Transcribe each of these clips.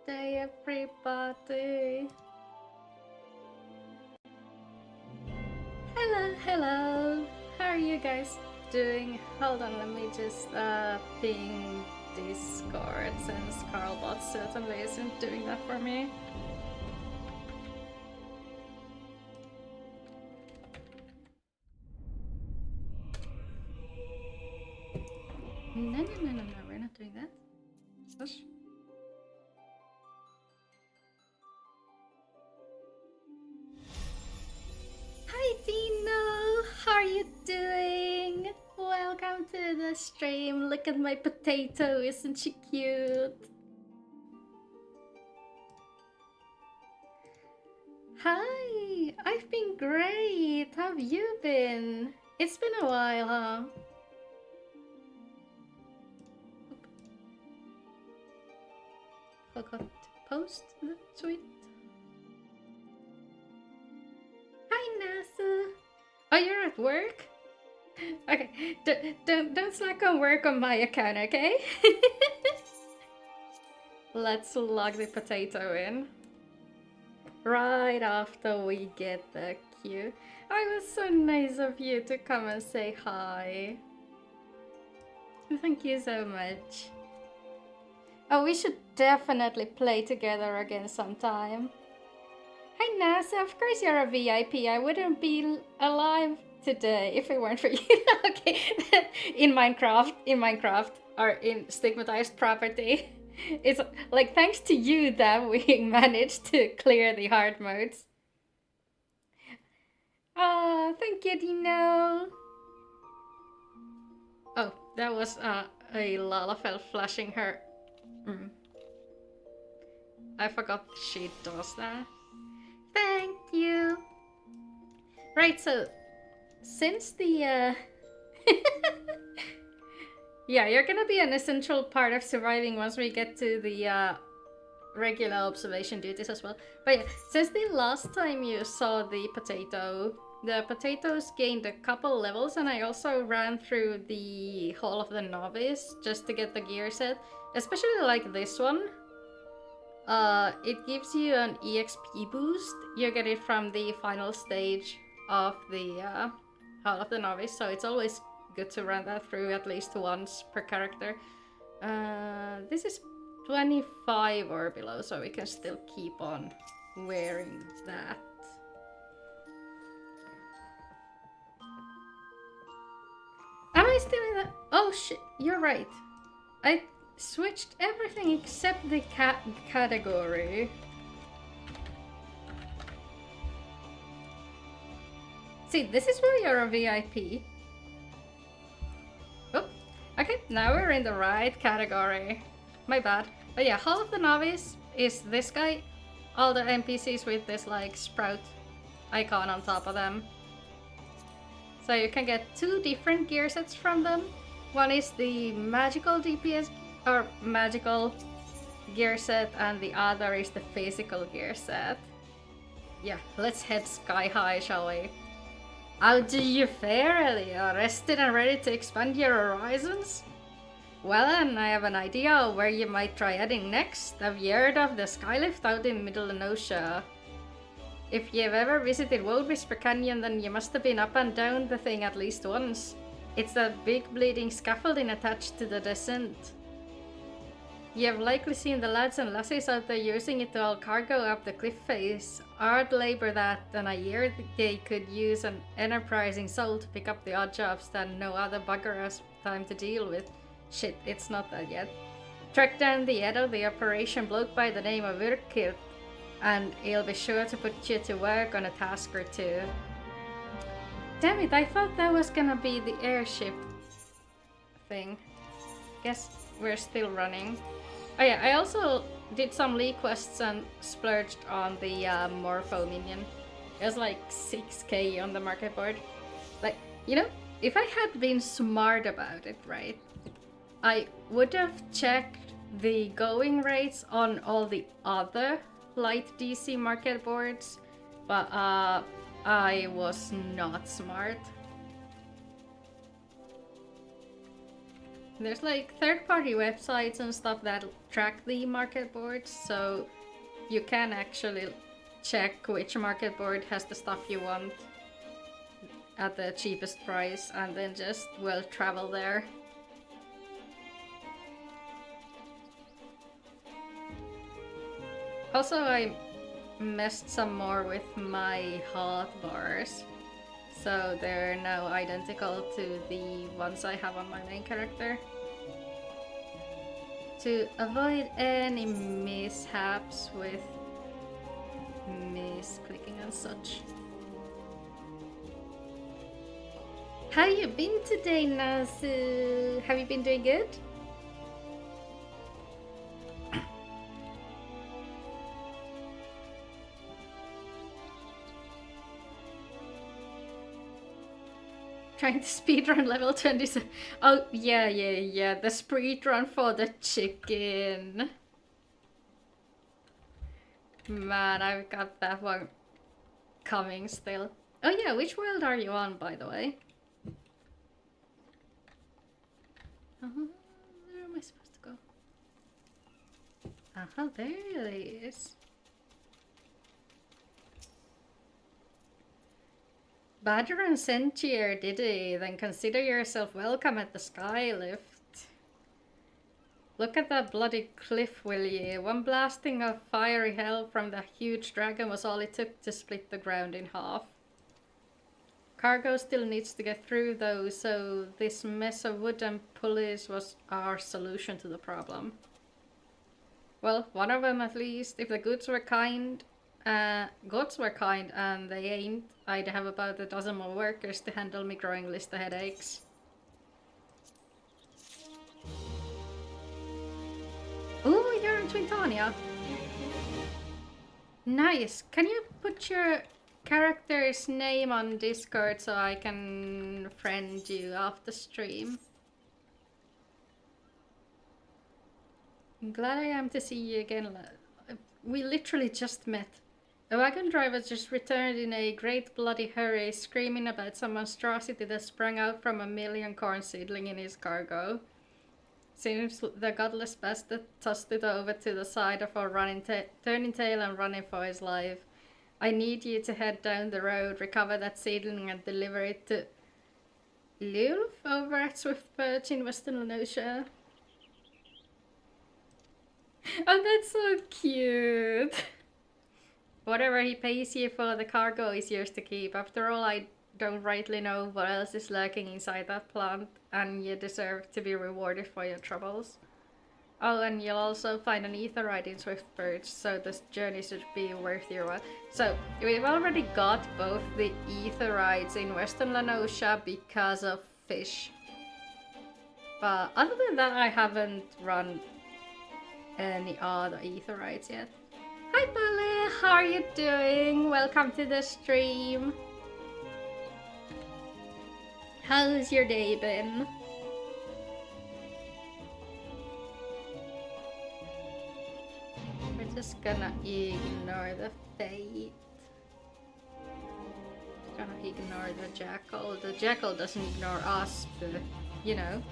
day, everybody. Hello. How are you guys doing? Hold on, let me just ping Discord since Carlbot certainly isn't doing that for me. No, we're not doing that. Shush. Hi Dino, how are you doing? Welcome to the stream. Look at my potato, isn't she cute? Hi, I've been great. How have you been? It's been a while, huh? Forgot to post the tweet. Hi Nasu. Oh, you're at work? Okay, don't slack on work on my account, okay? Let's log the potato in. Right after we get the cue. Oh, it was so nice of you to come and say hi. Thank you so much. Oh, we should definitely play together again sometime. Hi NASA, of course you're a VIP. I wouldn't be alive today if it weren't for you. Okay, in Minecraft, or in Stigmatized Property. It's like thanks to you that we managed to clear the hard modes. Oh, thank you, Dino. Oh, that was a Lalafell flashing her. I forgot she does that. Thank you. Right, so since the yeah, you're gonna be an essential part of surviving once we get to the regular observation duties as well. But yeah, since the last time you saw the potatoes gained a couple levels, and I also ran through the Hall of the Novice just to get the gear set, especially like this one. It gives you an EXP boost. You get it from the final stage of the Hall of the Novice, so it's always good to run that through at least once per character. This is 25 or below, so we can still keep on wearing that. Am I still in the... Oh shit, you're right. I switched everything except the category. See, this is where you're a VIP. Oh, okay, now we're in the right category. My bad. But yeah, Hall of the Novice is this guy. All the NPCs with this like sprout icon on top of them. So you can get two different gear sets from them. One is the magical DPS or magical gear set, and the other is the physical gear set. Yeah, let's head sky high, shall we? How do you fare, Elia? Rested and ready to expand your horizons? Well then, I have an idea of where you might try heading next. Have you heard of the Skylift out in Middle Enosia? If you've ever visited Woad Whisper Canyon, then you must have been up and down the thing at least once. It's that big bleeding scaffolding attached to the descent. You have likely seen the lads and lassies out there using it to haul cargo up the cliff face. Hard labor that, and I hear they could use an enterprising soul to pick up the odd jobs that no other bugger has time to deal with. Shit, it's not that yet. Track down the head of the operation bloke by the name of Urkir, and he'll be sure to put you to work on a task or two. Damn it, I thought that was gonna be the airship thing. Guess we're still running. Oh yeah, I also did some Lee quests and splurged on the Morpho minion. It was like 6k on the market board. Like, you know, if I had been smart about it, right, I would have checked the going rates on all the other light DC market boards, but I was not smart. There's like third-party websites and stuff that track the market boards, so you can actually check which market board has the stuff you want at the cheapest price and then just, well, travel there. Also, I messed some more with my hotbars, so they're now identical to the ones I have on my main character. To avoid any mishaps with misclicking and such. How you been today, Nasu? Have you been doing good? Trying to speedrun level 27. Oh, yeah, the speedrun for the chicken. Man, I've got that one coming still. Oh yeah, which world are you on, by the way? Where am I supposed to go? There it is. Badger and Sentier did it, then consider yourself welcome at the Skylift. Look at that bloody cliff, will ye? One blasting of fiery hell from the huge dragon was all it took to split the ground in half. Cargo still needs to get through though, so this mess of wood and pulleys was our solution to the problem. Well, one of them at least. If the gods were kind and they ain't, I'd have about a dozen more workers to handle me growing list of headaches. Ooh, you're in Twintania. Nice. Can you put your character's name on Discord so I can friend you off the stream? I'm glad I am to see you again. We literally just met. A wagon driver just returned in a great bloody hurry, screaming about some monstrosity that sprang out from a million corn seedling in his cargo. Seems the godless bastard tossed it over to the side before turning tail and running for his life. I need you to head down the road, recover that seedling and deliver it to Lulf over at Swift Perch in Western Lanosha. Oh, that's so cute! Whatever he pays you for the cargo is yours to keep. After all, I don't rightly know what else is lurking inside that plant, and you deserve to be rewarded for your troubles. Oh, and you'll also find an etherite in Swift Perch, so this journey should be worth your while. So, we've already got both the etherites in Western Lanosha because of fish. But other than that, I haven't run any other etherites yet. Hi Pale, how are you doing? Welcome to the stream. How's your day been? We're just gonna ignore the fate. Gonna ignore the jackal. The jackal doesn't ignore us, but, you know.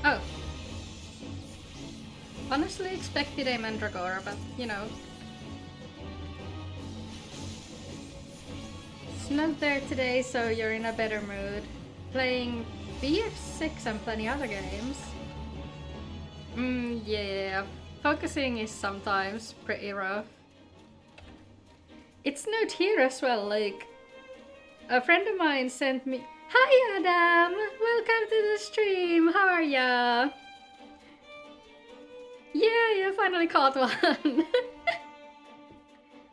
Oh. Honestly expected a Mandragora, but you know. It's not there today, so you're in a better mood. Playing FFXIV and plenty other games. Yeah. Focusing is sometimes pretty rough. It's not here as well, like... A friend of mine sent me... Hi Adam! Welcome to the stream! How are ya? Yeah, you finally caught one!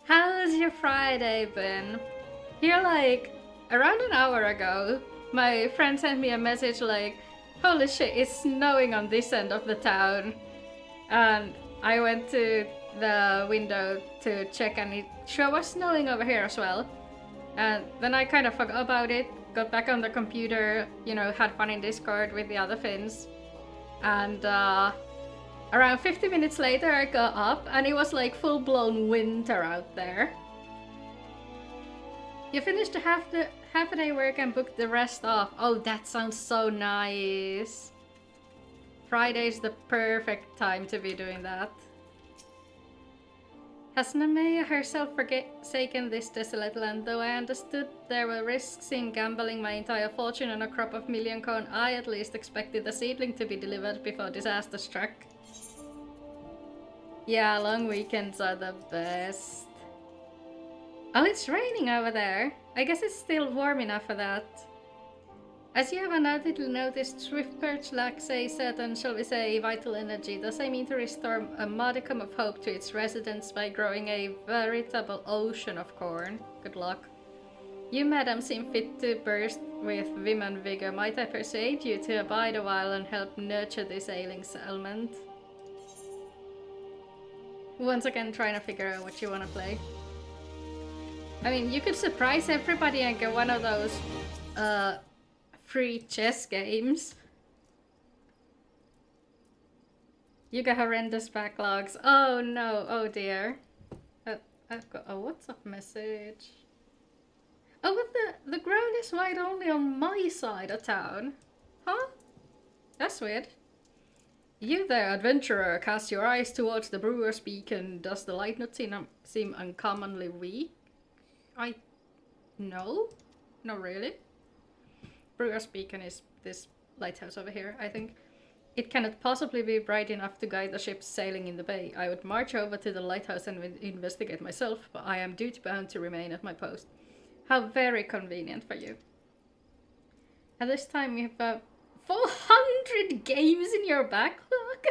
How's your Friday been? Here, like, around an hour ago, my friend sent me a message like, holy shit, it's snowing on this end of the town. And I went to the window to check and it sure was snowing over here as well. And then I kind of forgot about it. Got back on the computer, you know, had fun in Discord with the other Finns. And Around 50 minutes later, I got up and it was like full-blown winter out there. You finished half a day work and booked the rest off. Oh, that sounds so nice. Friday's the perfect time to be doing that. Has Nemea herself forsaken this desolate land? Though I understood there were risks in gambling my entire fortune on a crop of million corn, I at least expected the seedling to be delivered before disaster struck. Yeah, long weekends are the best. Oh, it's raining over there. I guess it's still warm enough for that. As you have undoubtedly noticed, Swift Perch lacks a certain, shall we say, vital energy. Thus I mean to restore a modicum of hope to its residents by growing a veritable ocean of corn. Good luck. You, madam, seem fit to burst with vim and vigor. Might I persuade you to abide a while and help nurture this ailing settlement? Once again, trying to figure out what you want to play. I mean, you could surprise everybody and get one of those, free chess games. You got horrendous backlogs. Oh no, oh dear. I've got a WhatsApp message. Oh, but the ground is wide only on my side of town. Huh? That's weird. You there, adventurer, cast your eyes towards the brewer's beacon. Does the light not seem uncommonly weak? No? Not really. Brewer's Beacon is this lighthouse over here, I think. It cannot possibly be bright enough to guide the ships sailing in the bay. I would march over to the lighthouse and investigate myself, but I am duty-bound to remain at my post. How very convenient for you. At this time you have 400 games in your backlog?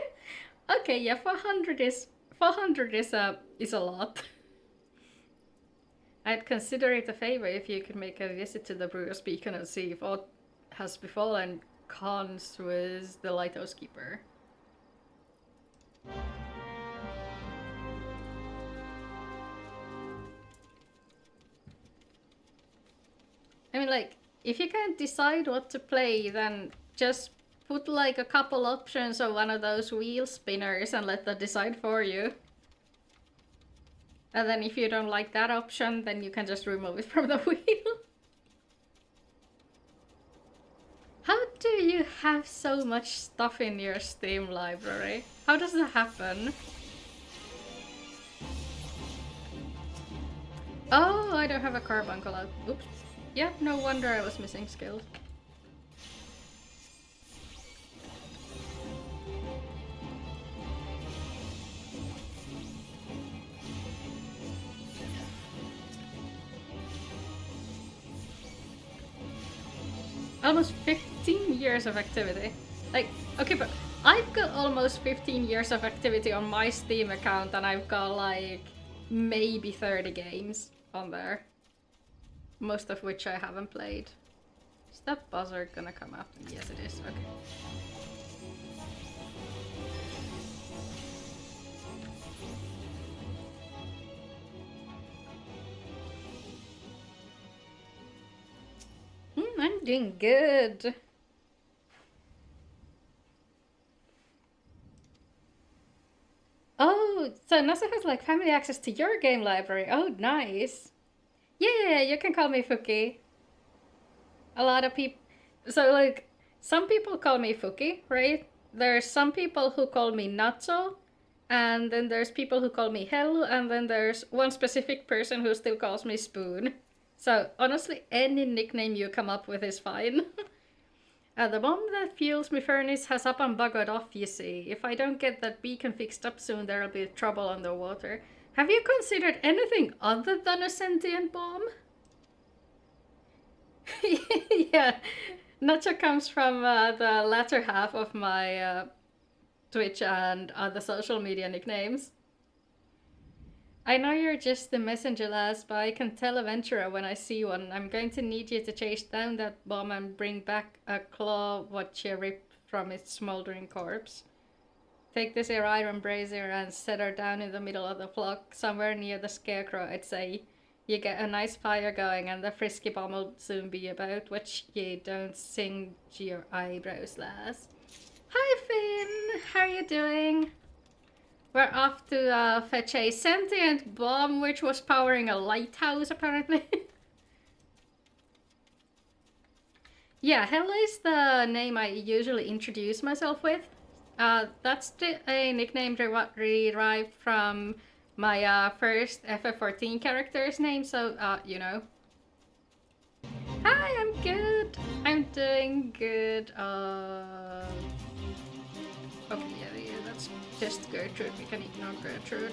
Okay, yeah, 400 is a lot. I'd consider it a favor if you could make a visit to the Brewer's Beacon and see if aught has befallen Cons with the lighthouse keeper. I mean, like, if you can't decide what to play, then just put like a couple options of one of those wheel spinners and let that decide for you. And then if you don't like that option, then you can just remove it from the wheel. How do you have so much stuff in your Steam library? How does that happen? Oh, I don't have a carbuncle out. Oops. Yep, no wonder I was missing skills. Almost 15 years of activity. Like, okay, but I've got almost 15 years of activity on my Steam account and I've got like maybe 30 games on there. Most of which I haven't played. Is that buzzer gonna come up? Yes, it is. Okay. I'm doing good. Oh, so NASA has like family access to your game library. Oh, nice. Yeah, you can call me Fuki. A lot of people... So like, some people call me Fuki, right? There's some people who call me Natso. And then there's people who call me Hell. And then there's one specific person who still calls me Spoon. So, honestly, any nickname you come up with is fine. The bomb that fuels my furnace has up and buggered off, you see. If I don't get that beacon fixed up soon, there'll be trouble underwater. Have you considered anything other than a sentient bomb? Yeah, Nacho comes from the latter half of my Twitch and other social media nicknames. I know you're just the messenger, lass, but I can tell a venturer when I see one. I'm going to need you to chase down that bomb and bring back a claw what you ripped from its smoldering corpse. Take this here iron brazier and set her down in the middle of the flock, somewhere near the scarecrow, I'd say. You get a nice fire going and the frisky bomb will soon be about, which you don't singe your eyebrows, lass. Hi, Finn! How are you doing? We're off to fetch a sentient bomb which was powering a lighthouse apparently. Yeah, Hella is the name I usually introduce myself with. That's a nickname derived from my first FF14 character's name, so you know. Hi, I'm good. I'm doing good. Okay, yeah, that's just Gertrude. We can ignore Gertrude.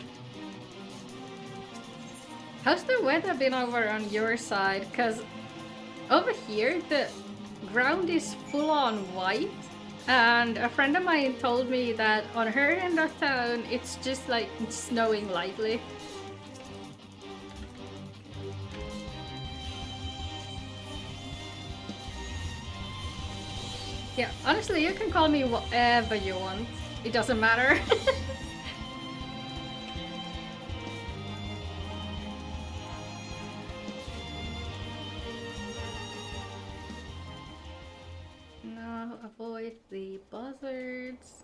How's the weather been over on your side? Cause over here the ground is full on white, and a friend of mine told me that on her end of town it's just like snowing lightly. Yeah, honestly, you can call me whatever you want. It doesn't matter. No, avoid the buzzards.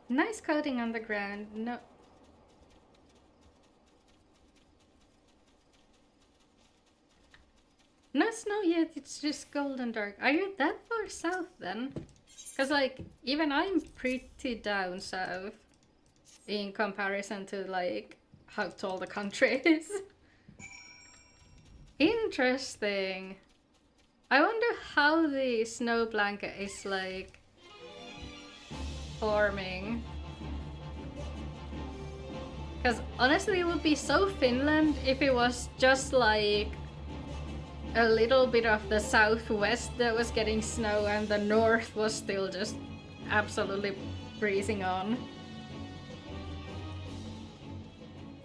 Nice coating on the ground. No. No snow yet, it's just golden dark. Are you that far south then? Cause like, even I'm pretty down south in comparison to like how tall the country is. Interesting. I wonder how the snow blanket is like forming. Cause honestly it would be so Finland if it was just like a little bit of the southwest that was getting snow and the north was still just absolutely freezing on.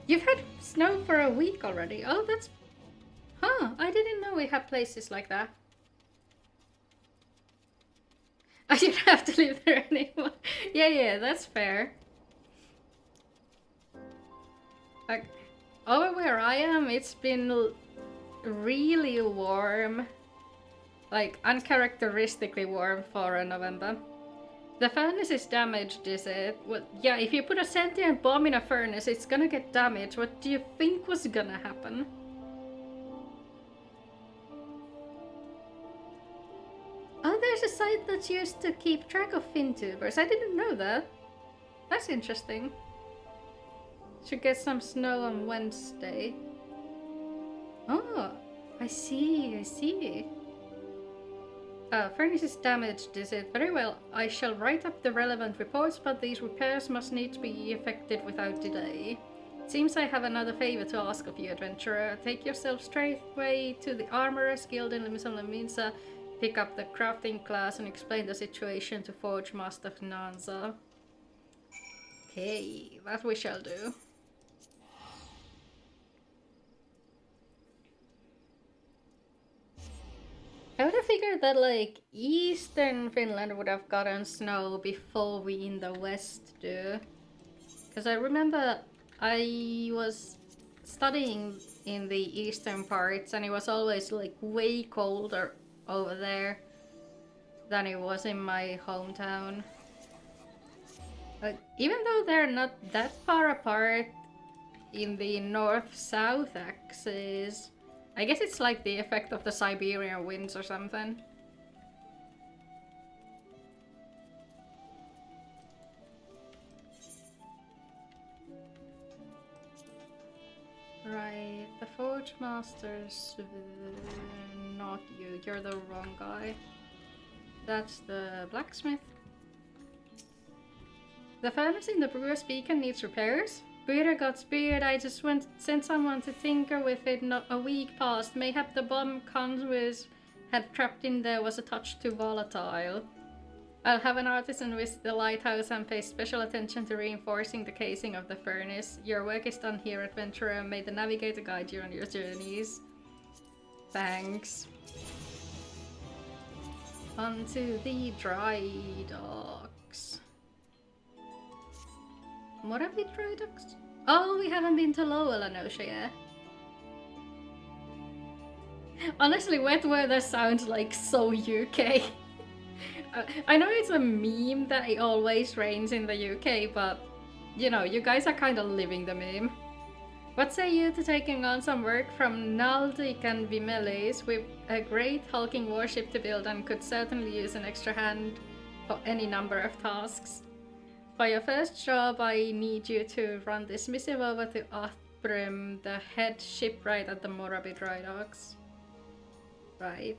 You've had snow for a week already. Oh, that's... Huh, I didn't know we had places like that. I didn't have to live there anymore. Yeah, that's fair. Like, over where I am, it's been really warm, like uncharacteristically warm for a November. The furnace is damaged, is it? Well, yeah, if you put a sentient bomb in a furnace, it's gonna get damaged. What do you think was gonna happen? Oh, there's a site that's used to keep track of FinTubers. I didn't know that. That's interesting. Should get some snow on Wednesday. Oh, I see. Furnace is damaged, is it? Very well, I shall write up the relevant reports, but these repairs must need to be effected without delay. Seems I have another favor to ask of you, adventurer. Take yourself straightway to the Armorers Guild in Limsa, pick up the crafting class and explain the situation to Forge Master Nanza. Okay, that we shall do. I would have figured that like eastern Finland would have gotten snow before we in the west do. Because I remember I was studying in the eastern parts and it was always like way colder over there than it was in my hometown. Like, even though they're not that far apart in the north-south axis, I guess it's like the effect of the Siberian winds or something. Right, the Forge Masters... not you, you're the wrong guy. That's the blacksmith. The furnace in the Brewer's Beacon needs repairs. Brewer got speared, I just sent someone to tinker with it, not a week passed. Mayhap the bomb conduit had trapped in there was a touch too volatile. I'll have an artisan visit the lighthouse and pay special attention to reinforcing the casing of the furnace. Your work is done here, adventurer, and may the navigator guide you on your journeys. Thanks. On to the dry docks. What have we dry docks? Oh, we haven't been to Lower Lanosha yet. Honestly, wet weather sounds like so UK. I know it's a meme that it always rains in the UK, but you know, you guys are kind of living the meme. What say you to taking on some work from Naldik and Vimeles? With a great hulking warship to build and could certainly use an extra hand for any number of tasks. For your first job, I need you to run this missive over to Athbrim, the head shipwright at the Morabi dry docks. Right.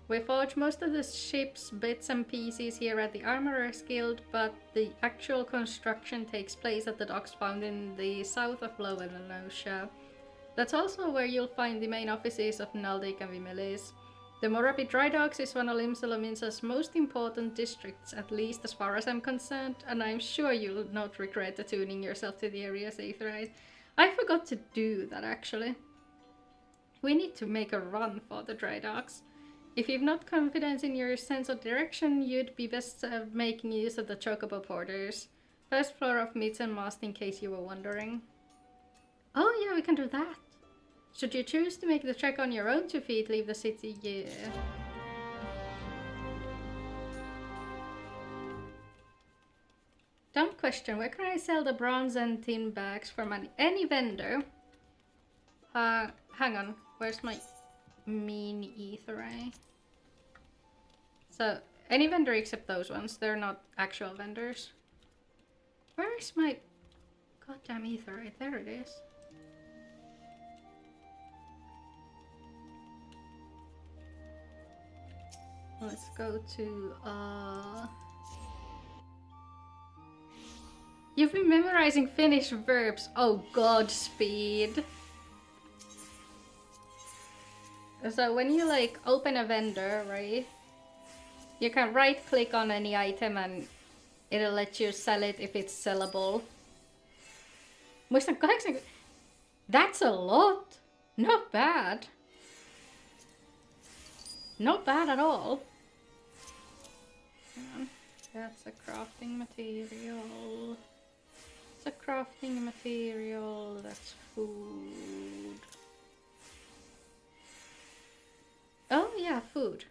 We forge most of the ship's bits and pieces here at the Armorers Guild, but the actual construction takes place at the docks found in the south of Lower Venosha. That's also where you'll find the main offices of Naldik and Vimeles. The Morabi Dry Docks is one of Limsa most important districts, at least as far as I'm concerned, and I'm sure you'll not regret attuning yourself to the area's aetherite. I forgot to do that, actually. We need to make a run for the Dry Docks. If you've not confidence in your sense of direction, you'd be best making use of the Chocobo Porters. First floor of meats and mast, in case you were wondering. Oh yeah, we can do that. Should you choose to make the trek on your own 2 feet, leave the city, yeah. Dumb question, where can I sell the bronze and tin bags for money? Any vendor? Hang on, where's my mean etherite? So, any vendor except those ones, they're not actual vendors. Where is my goddamn etherite? There it is. Let's go to, You've been memorizing Finnish verbs. Oh, Godspeed. So when you like open a vendor, right? You can right click on any item and it'll let you sell it if it's sellable. That's a lot. Not bad. Not bad at all. That's a crafting material. It's a crafting material. That's food. Oh yeah, food.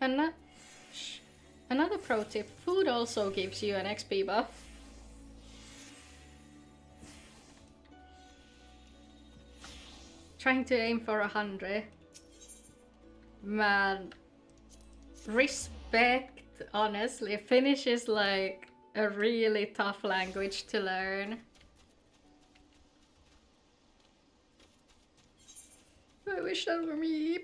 And another pro tip, food also gives you an XP buff. Trying to aim for 100. Man, respect, honestly. Finnish is like a really tough language to learn. I wish that were me.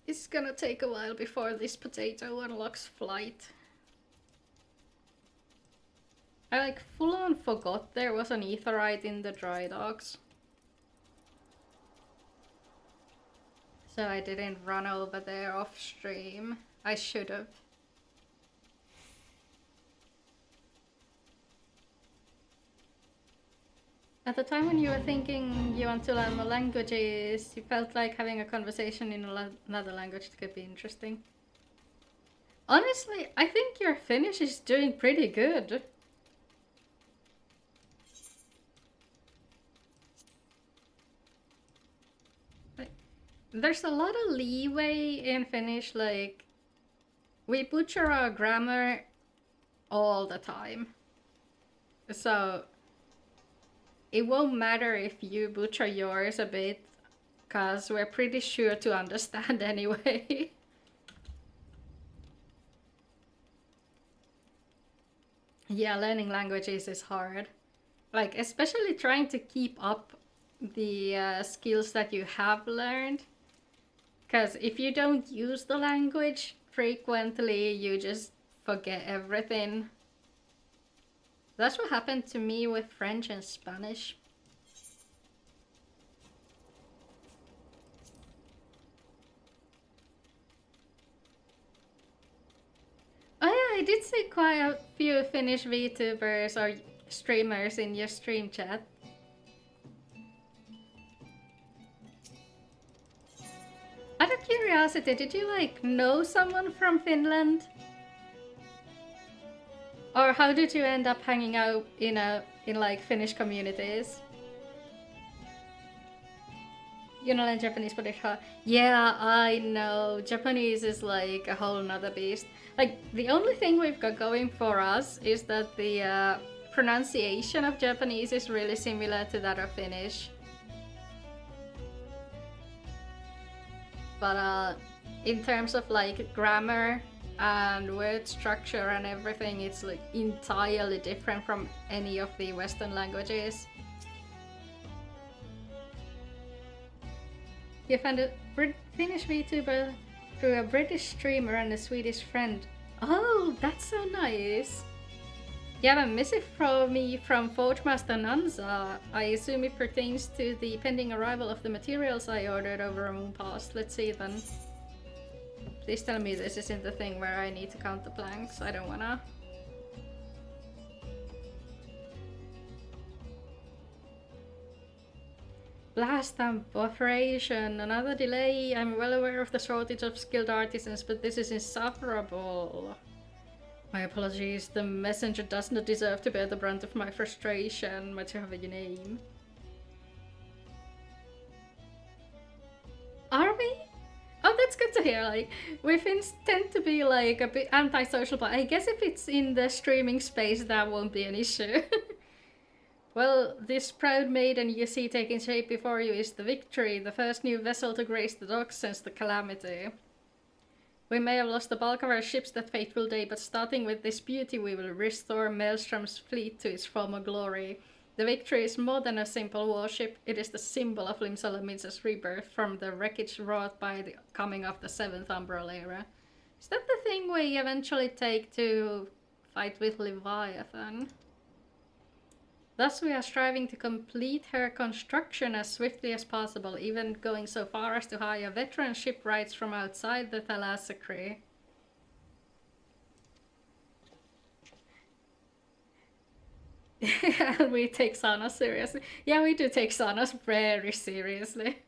It's gonna take a while before this potato unlocks flight. I like full on forgot there was an aetherite in the dry docks. So I didn't run over there off stream. I should have. At the time when you were thinking you want to learn more languages, you felt like having a conversation in another language could be interesting. Honestly, I think your Finnish is doing pretty good. Like, there's a lot of leeway in Finnish, like, we butcher our grammar all the time. So it won't matter if you butcher yours a bit, cause we're pretty sure to understand anyway. Yeah, learning languages is hard. Like, especially trying to keep up the skills that you have learned. Cause if you don't use the language frequently, you just forget everything. That's what happened to me with French and Spanish. Oh yeah, I did see quite a few Finnish VTubers or streamers in your stream chat. Out of curiosity, did you like know someone from Finland? Or how did you end up hanging out in like Finnish communities? You know, like Japanese, but it's hard. Yeah, I know. Japanese is like a whole nother beast. Like, the only thing we've got going for us is that the pronunciation of Japanese is really similar to that of Finnish. But in terms of like grammar and word structure and everything, it's like entirely different from any of the Western languages. You found a Finnish VTuber through a British streamer and a Swedish friend. Oh, that's so nice. You have a missive from me from Forgemaster Nanza. I assume it pertains to the pending arrival of the materials I ordered over a moon past. Let's see then. Please tell me this isn't the thing where I need to count the planks. I don't wanna. Blast amp operation. Another delay. I'm well aware of the shortage of skilled artisans, but this is insufferable. My apologies. The messenger does not deserve to bear the brunt of my frustration. Might you have your name? Are we? Oh, that's good to hear. Like, we Finns tend to be like a bit antisocial, but I guess if it's in the streaming space, that won't be an issue. Well, this proud maiden you see taking shape before you is the Victory, the first new vessel to grace the docks since the Calamity. We may have lost the bulk of our ships that fateful day, but starting with this beauty we will restore Maelstrom's fleet to its former glory. The Victory is more than a simple warship, it is the symbol of Limsalaminsa's rebirth from the wreckage wrought by the coming of the 7th Umbral era. Is that the thing we eventually take to fight with Leviathan? Thus we are striving to complete her construction as swiftly as possible, even going so far as to hire veteran shipwrights from outside the Thalassacre. We take Sanas seriously. Yeah, we do take Sanas very seriously.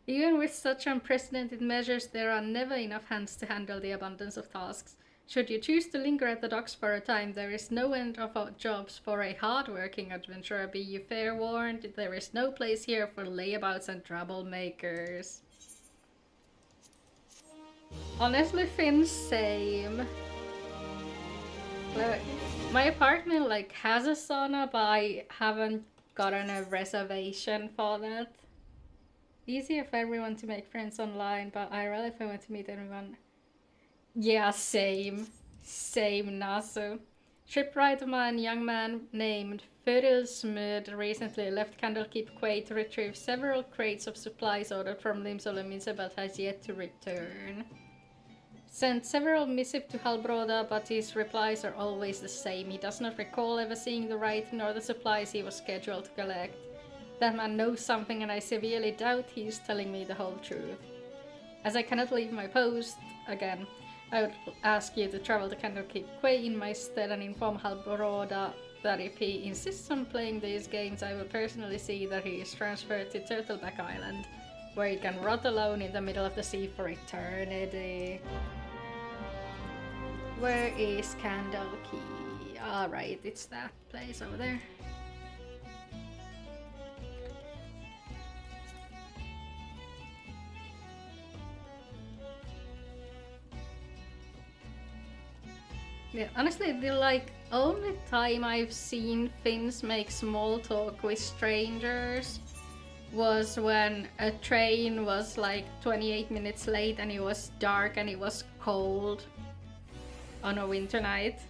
Even with such unprecedented measures, there are never enough hands to handle the abundance of tasks. Should you choose to linger at the docks for a time, there is no end of jobs for a hard-working adventurer. Be you fair warned, there is no place here for layabouts and troublemakers. Honestly, Finn, same. My apartment like has a sauna, but I haven't gotten a reservation for that. Easier for everyone to make friends online, but I really if I want to meet anyone. Yeah, same. Same, Nasu. Shipwright man, young man named Födelsmud recently left Candlekeep Quay to retrieve several crates of supplies ordered from Limsolaminsa but has yet to return. Sent several missives to Halbroda, but his replies are always the same. He does not recall ever seeing the right nor the supplies he was scheduled to collect. That man knows something and I severely doubt he is telling me the whole truth. As I cannot leave my post, again, I would ask you to travel to Candlekeep Quay in my stead and inform Halbroda that if he insists on playing these games, I will personally see that he is transferred to Turtleback Island, where he can rot alone in the middle of the sea for eternity. Where is Candlekeep? Alright, it's that place over there. Yeah, honestly, the like only time I've seen Finns make small talk with strangers was when a train was like 28 minutes late and it was dark and it was cold on a winter night.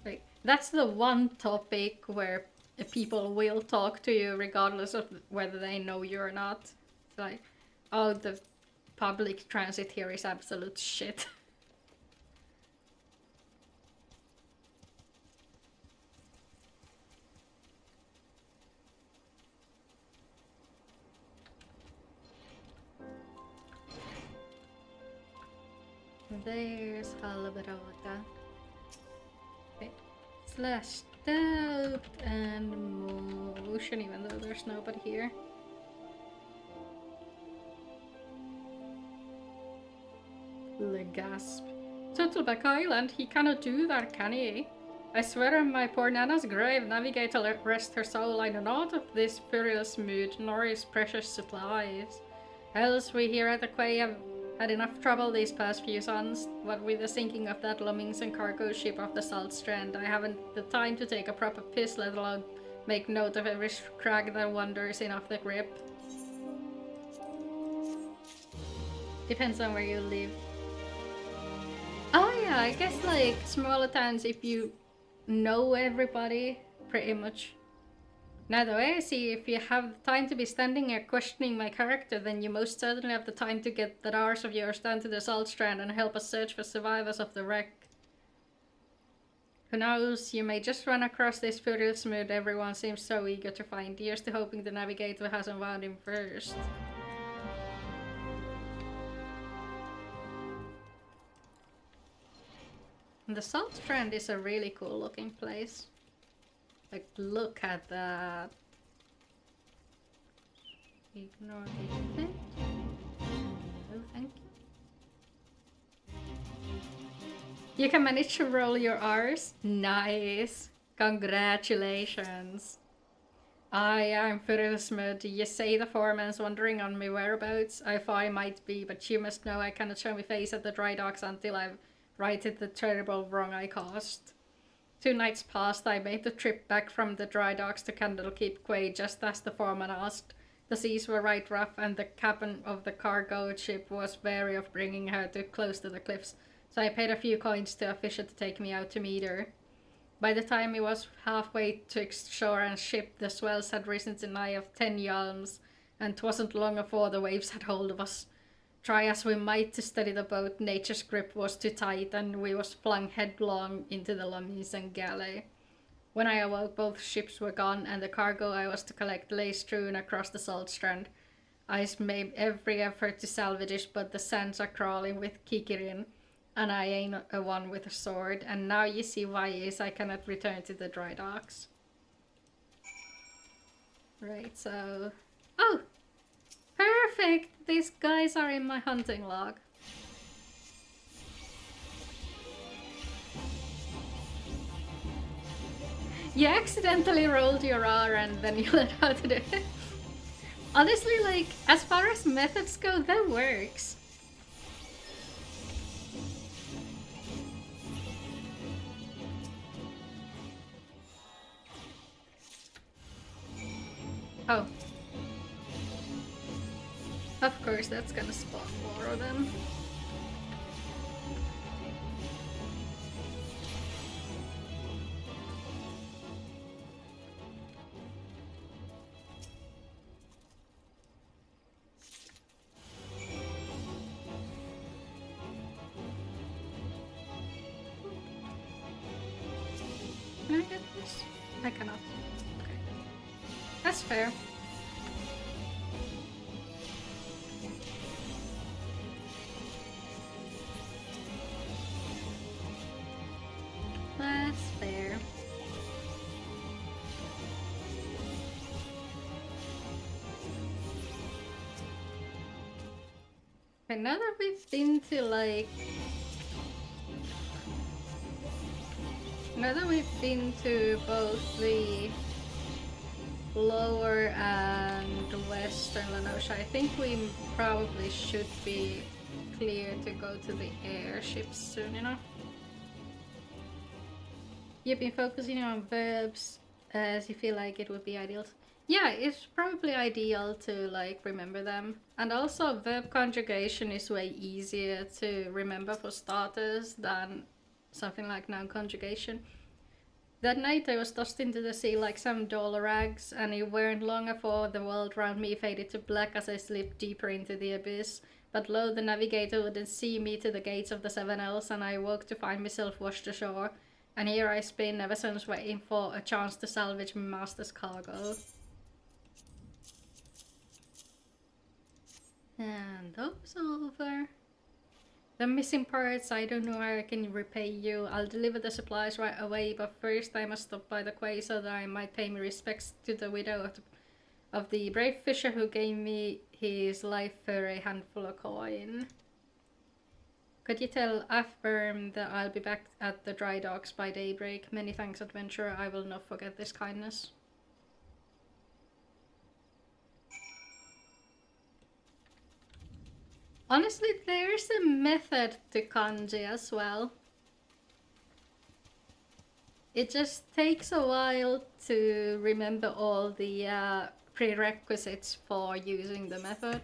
Like, that's the one topic where people will talk to you regardless of whether they know you or not. It's like, oh, the public transit here is absolute shit. There's Halbroda. Okay. Slash stout and motion, even though there's nobody here. The gasp. Turtleback Island? He cannot do that, can he? I swear on my poor Nana's grave, Navigator rest her soul, I know not of this furious mood, nor his precious supplies. Else we here at the quay have had enough trouble these past few suns, what with the sinking of that Lummington cargo ship off the Salt Strand, I haven't the time to take a proper piss, let alone make note of every crag that wanders in off the grip. Depends on where you live. Oh yeah, I guess like smaller towns, if you know everybody, pretty much. Now the way I see, if you have time to be standing here questioning my character, then you most certainly have the time to get that arse of yours down to the Salt Strand and help us search for survivors of the wreck. Who knows, you may just run across this furious mood everyone seems so eager to find. Here's to hoping the Navigator hasn't found him first. And the Salt Strand is a really cool looking place. Like, look at that. Ignore the event. No, thank you. You can manage to roll your R's? Nice. Congratulations. I'm furious mood. You say the foreman's wandering on my whereabouts? I thought I might be, but you must know I cannot show my face at the dry docks until I've righted the terrible wrong I caused. 2 nights past, I made the trip back from the dry docks to Candlekeep Quay just as the foreman asked. The seas were right rough and the cabin of the cargo ship was wary of bringing her too close to the cliffs, so I paid a few coins to a fisher to take me out to meet her. By the time he was halfway twixt shore and ship, the swells had risen to nigh of 10 yalms, and 'twasn't long afore the waves had hold of us. Try as we might to steady the boat, nature's grip was too tight, and we was flung headlong into the Lummington galley. When I awoke, both ships were gone, and the cargo I was to collect lay strewn across the Salt Strand. I made every effort to salvage it, but the sands are crawling with kikirin, and I ain't a one with a sword, and now you see why is I cannot return to the dry docks. Right, so... Oh! Perfect! These guys are in my hunting log. You accidentally rolled your R and then you learned how to do it. Honestly, like, as far as methods go, that works. Oh. Of course, that's gonna spawn more of them. Can I get this? I cannot. Okay. That's fair. That's fair. Okay, now that we've been to like... Now that we've been to both the lower and western Lenosha, I think we probably should be clear to go to the airships soon enough. You've been focusing on verbs as you feel like it would be ideal. Yeah, it's probably ideal to like remember them. And also verb conjugation is way easier to remember for starters than something like noun conjugation. That night I was tossed into the sea like some dollar rags, and it weren't long afore the world round me faded to black as I slipped deeper into the abyss. But lo, the navigator wouldn't see me to the gates of the 7 L's, and I woke to find myself washed ashore. And here I've been ever since waiting for a chance to salvage my master's cargo. And those over. The missing parts, I don't know how I can repay you. I'll deliver the supplies right away, but first I must stop by the quay so that I might pay my respects to the widow of the brave fisher who gave me his life for a handful of coin. Could you tell Afberm that I'll be back at the dry docks by daybreak? Many thanks, adventurer. I will not forget this kindness. Honestly, there's a method to kanji as well. It just takes a while to remember all the prerequisites for using the method.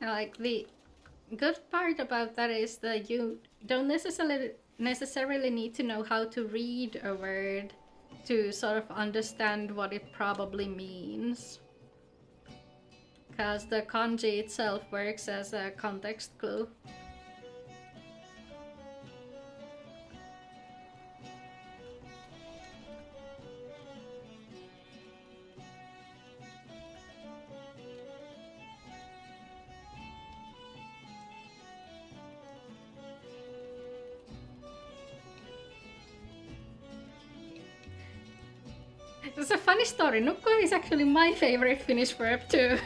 Like, the good part about that is that you don't necessarily need to know how to read a word to sort of understand what it probably means. Because the kanji itself works as a context clue. It's a funny story. Nukko is actually my favorite Finnish verb too.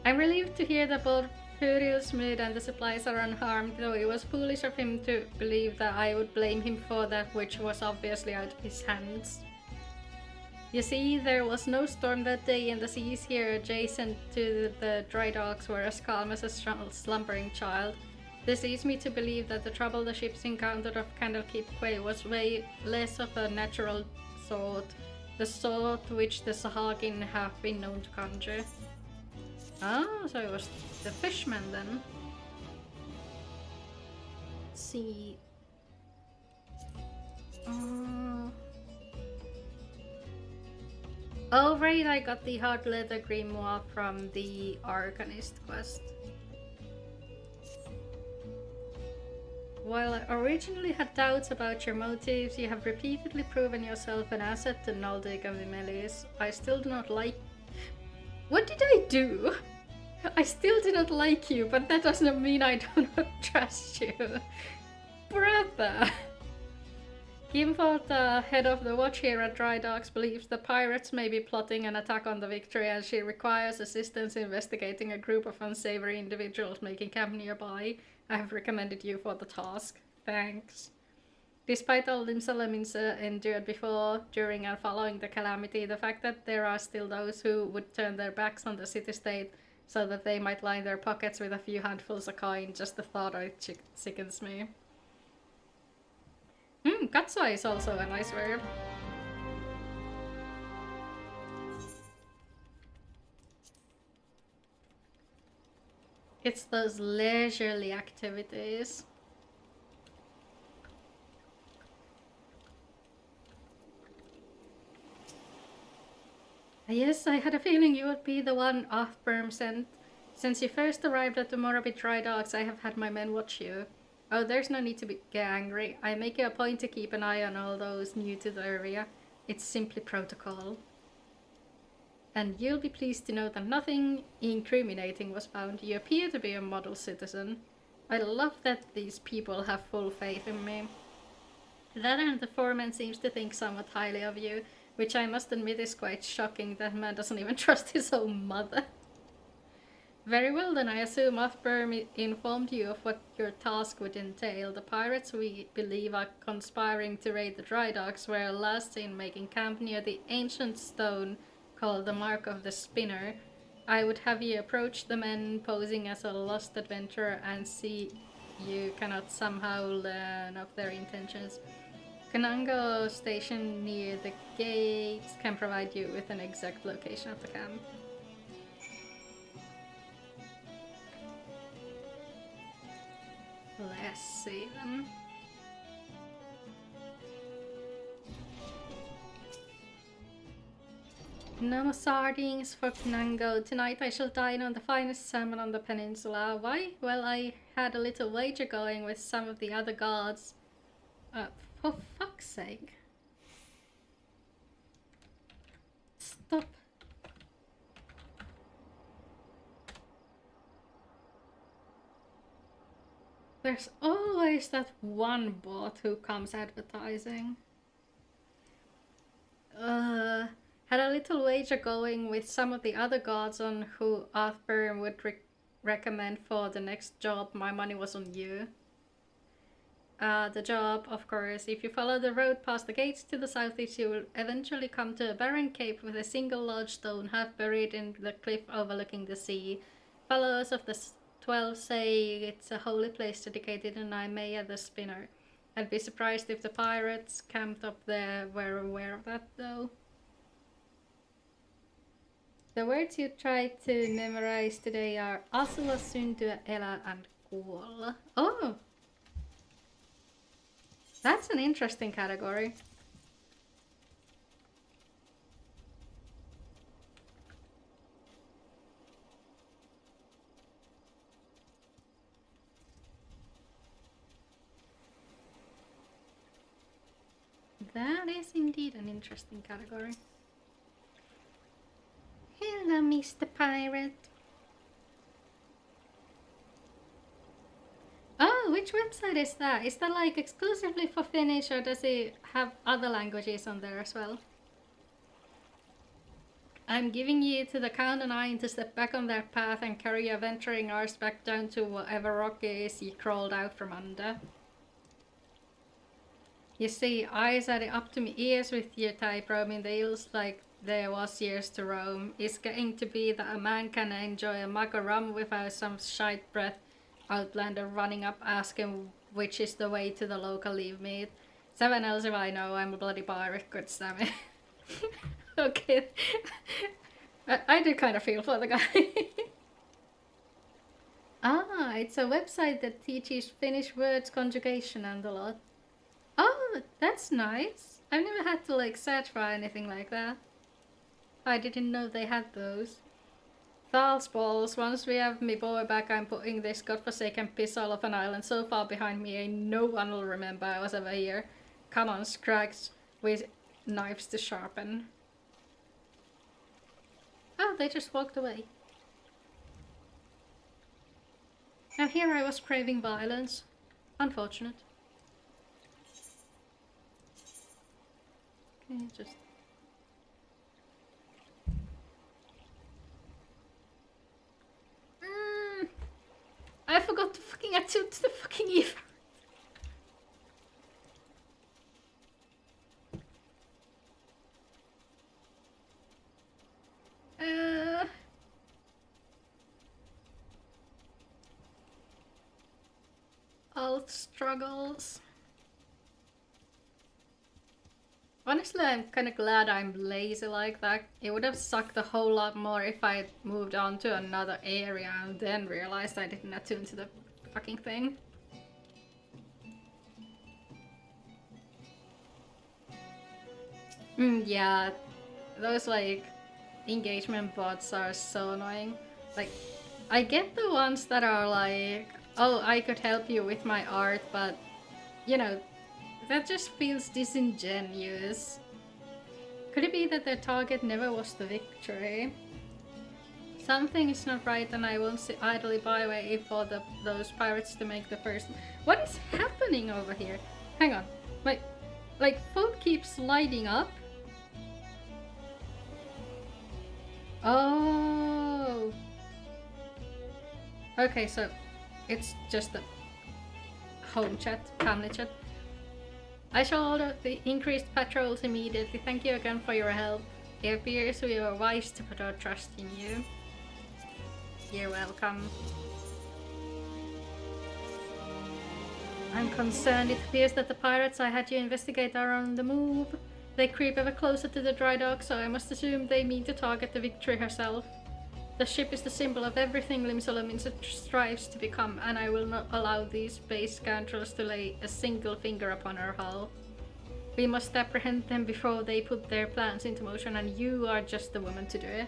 I'm relieved to hear that both Furious Mood and the supplies are unharmed, though it was foolish of him to believe that I would blame him for that which was obviously out of his hands. You see, there was no storm that day, and the seas here adjacent to the dry docks were as calm as a slumbering child. This leads me to believe that the trouble the ships encountered off Candlekeep Quay was way less of a natural sort, the sort which the Sahagin have been known to conjure. Ah, so it was the fishman then. Let's see. Oh right, I got the hard leather grimoire from the Arcanist quest. While I originally had doubts about your motives, you have repeatedly proven yourself an asset to Naldig of the Melis. I still do not like... What did I do? I still do not like you, but that does not mean I do not trust you. Brother! Gimford, the head of the watch here at Dry Docks, believes the pirates may be plotting an attack on the Victory, and she requires assistance investigating a group of unsavory individuals making camp nearby. I have recommended you for the task. Thanks. Despite all Limsalamins endured before, during and following the calamity, the fact that there are still those who would turn their backs on the city-state so that they might line their pockets with a few handfuls of coin, just the thought of it sickens me. Katsua is also a nice verb. It's those leisurely activities. Yes, I had a feeling you would be the one Afberm sent. Since you first arrived at the Morabit Dry Docks, I have had my men watch you. Oh, there's no need to get angry. I make it a point to keep an eye on all those new to the area. It's simply protocol. And you'll be pleased to know that nothing incriminating was found. You appear to be a model citizen. I love that these people have full faith in me. That and the foreman seems to think somewhat highly of you, which I must admit is quite shocking. That man doesn't even trust his own mother. Very well, then I assume Afberm informed you of what your task would entail. The pirates, we believe, are conspiring to raid the dry docks, were last seen making camp near the ancient stone called the Mark of the Spinner. I would have you approach the men posing as a lost adventurer and see you cannot somehow learn of their intentions. Kanango station near the gates can provide you with an exact location of the camp. Let's see then. No more sardines for Kanango. Tonight I shall dine on the finest salmon on the peninsula. Why? Well, I had a little wager going with some of the other gods. For fuck's sake. Stop. There's always that one bot who comes advertising. Had a little wager going with some of the other gods on who Arthburn would recommend for the next job. My money was on you. The job, of course. If you follow the road past the gates to the southeast, you will eventually come to a barren cape with a single large stone half buried in the cliff overlooking the sea. Followers of the 12 say it's a holy place dedicated to Naimea the Spinner. I'd be surprised if the pirates camped up there were aware of that, though. The words you tried to memorize today are asua, syntyä, elää, and kuolla. Oh! That's an interesting category. That is indeed an interesting category. Hello, Mr. Pirate. Oh, which website is that? Is that like exclusively for Finnish, or does it have other languages on there as well? I'm giving you to the count of 9 to step back on their path and carry your venturing arse back down to whatever rock it is you crawled out from under. You see, eyes added up to me ears with your type roaming the hills like there was years to roam. It's getting to be that a man can enjoy a mug of rum without some shite breath outlander running up asking which is the way to the local leave meet. 7 else if I know, I'm a bloody pirate, good damn it. Okay. I do kind of feel for the guy. Ah, it's a website that teaches Finnish words, conjugation and a lot. Oh, that's nice. I've never had to like search for anything like that. I didn't know they had those. Thal's balls, once we have me boy back, I'm putting this godforsaken piss all of an island so far behind me ain't no one will remember I was ever here. Come on, scrags, with knives to sharpen. Oh, they just walked away. And here I was craving violence. Unfortunate. Okay, just... I forgot to fucking attune to the fucking evil. Alt struggles. Honestly, I'm kind of glad I'm lazy like that. It would have sucked a whole lot more if I moved on to another area and then realized I didn't attune to the fucking thing. Yeah, those like engagement bots are so annoying. Like, I get the ones that are like, oh, I could help you with my art, but you know, that just feels disingenuous. Could it be that their target never was the victory? Something is not right and I won't sit idly by waiting for those pirates to make the first... What is happening over here? Hang on. Like phone keeps lighting up? Oh. Okay, so it's just the home chat, family chat. I shall order the increased patrols immediately. Thank you again for your help. It appears we were wise to put our trust in you. You're welcome. I'm concerned. It appears that the pirates I had you investigate are on the move. They creep ever closer to the dry dock, so I must assume they mean to target the Victory herself. The ship is the symbol of everything Limsolamin strives to become, and I will not allow these base scoundrels to lay a single finger upon her hull. We must apprehend them before they put their plans into motion, and you are just the woman to do it.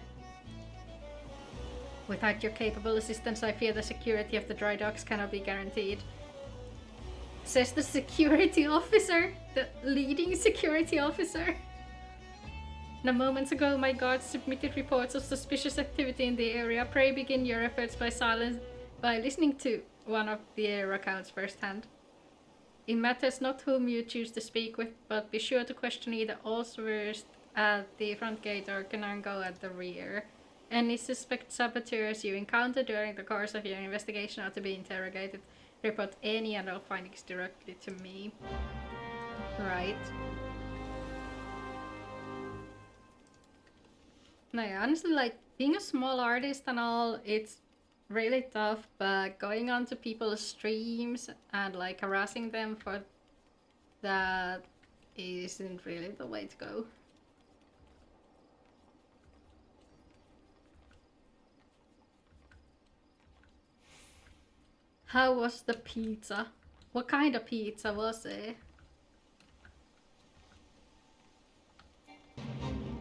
Without your capable assistance, I fear the security of the dry docks cannot be guaranteed. Says the security officer, the leading security officer. Now, moments ago, my guards submitted reports of suspicious activity in the area. Pray begin your efforts by listening to one of the air accounts firsthand. It matters not whom you choose to speak with, but be sure to question either Oswald at the front gate or can go at the rear. Any suspect saboteurs you encounter during the course of your investigation are to be interrogated. Report any and all findings directly to me. Right. No, yeah, honestly, like, being a small artist and all, it's really tough, but going onto people's streams and, like, harassing them for that isn't really the way to go. How was the pizza? What kind of pizza was it?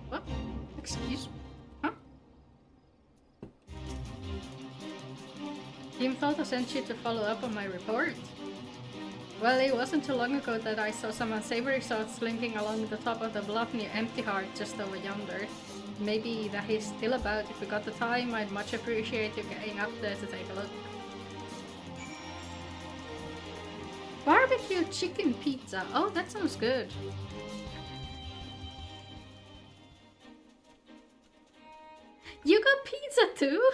What? Excuse me? Huh? Team thought I sent you to follow up on my report. Well, it wasn't too long ago that I saw some unsavory thoughts slinking along the top of the bluff near Empty Heart just over yonder. Maybe that he's still about. If we got the time, I'd much appreciate you getting up there to take a look. Barbecue chicken pizza. Oh, that sounds good. You got pizza too?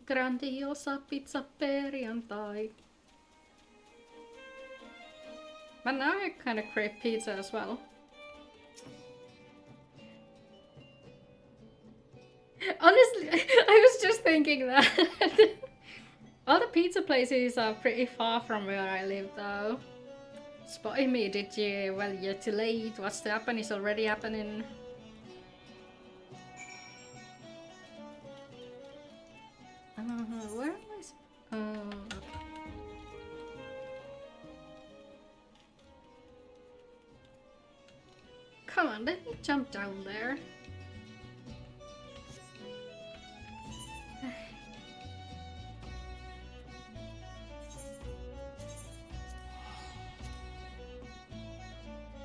Grandiosa pizza perjantai. But now I kind of crave pizza as well. Honestly, I was just thinking that. All the pizza places are pretty far from where I live though. Spotted me, did you? Well, you're too late. What's to happen is already happening. Where am I? Okay. Come on, let me jump down there.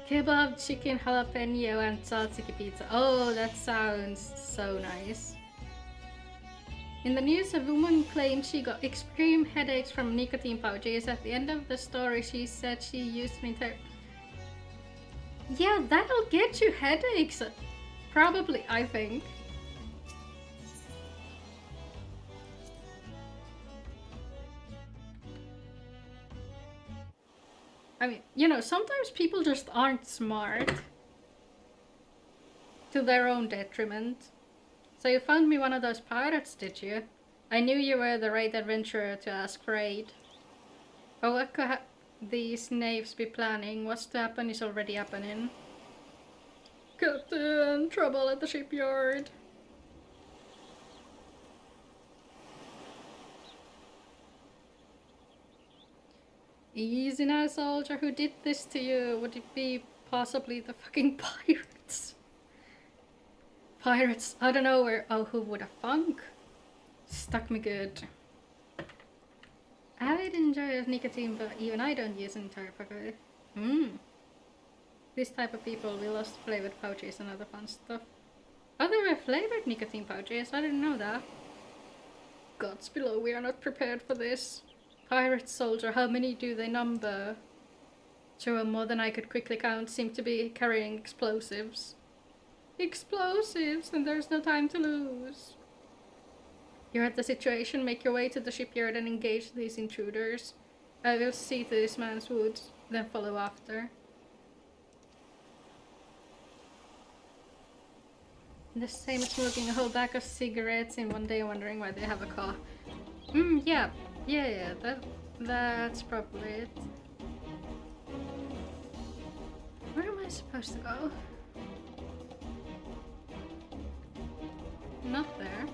Kebab, chicken, jalapeno, and tzatziki pizza. Oh, that sounds so nice. In the news, a woman claimed she got extreme headaches from nicotine pouches. At the end of the story, she said she used an entire... Yeah, that'll get you headaches. Probably, I think. I mean, you know, sometimes people just aren't smart. To their own detriment. So you found me one of those pirates, did you? I knew you were the right adventurer to ask for aid. But what could these knaves be planning? What's to happen is already happening. Captain, trouble at the shipyard. Easy now, soldier. Who did this to you? Would it be possibly the fucking pirates? Pirates, I don't know where. Oh, who would have thunk? Stuck me good. I'd enjoy nicotine, but even I don't use an entire packet. This type of people will lost flavored pouches and other fun stuff. Oh, there were flavored nicotine pouches. I didn't know that. Gods below, we are not prepared for this. Pirate soldier, how many do they number? Sure, more than I could quickly count, seem to be carrying explosives. Explosives, and there's no time to lose. You're at the situation, make your way to the shipyard and engage these intruders. I will see to this man's wood, then follow after. The same as smoking a whole bag of cigarettes in one day, wondering why they have a car. Yeah, that's probably it. Where am I supposed to go? Not there.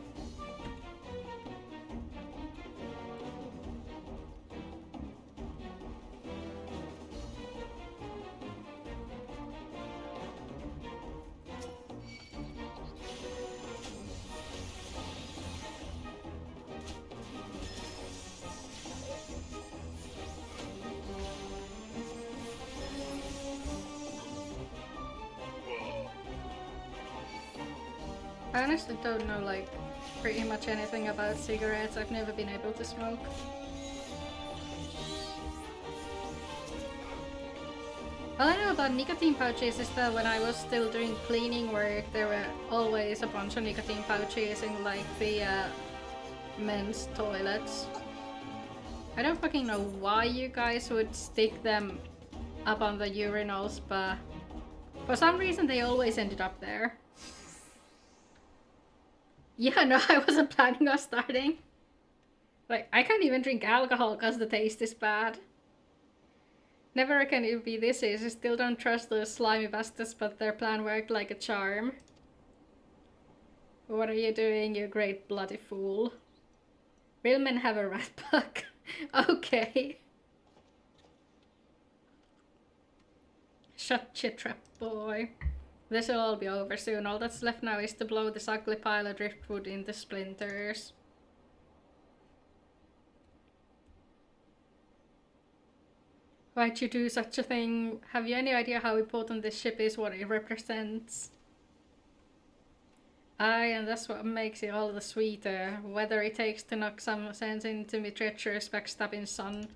I honestly don't know, like, pretty much anything about cigarettes. I've never been able to smoke. All I know about nicotine pouches is that when I was still doing cleaning work, there were always a bunch of nicotine pouches in like the men's toilets. I don't fucking know why you guys would stick them up on the urinals, but for some reason they always ended up there. Yeah, no, I wasn't planning on starting. Like, I can't even drink alcohol because the taste is bad. Never reckon it would be this easy. Still don't trust those slimy bastards, but their plan worked like a charm. What are you doing, you great bloody fool? Real men have a rat bug. Okay. Shut your trap, boy. This will all be over soon. All that's left now is to blow this ugly pile of driftwood into splinters. Why'd you do such a thing? Have you any idea how important this ship is, what it represents? Aye, and that's what makes it all the sweeter. Whether it takes to knock some sense into me treacherous backstabbing son.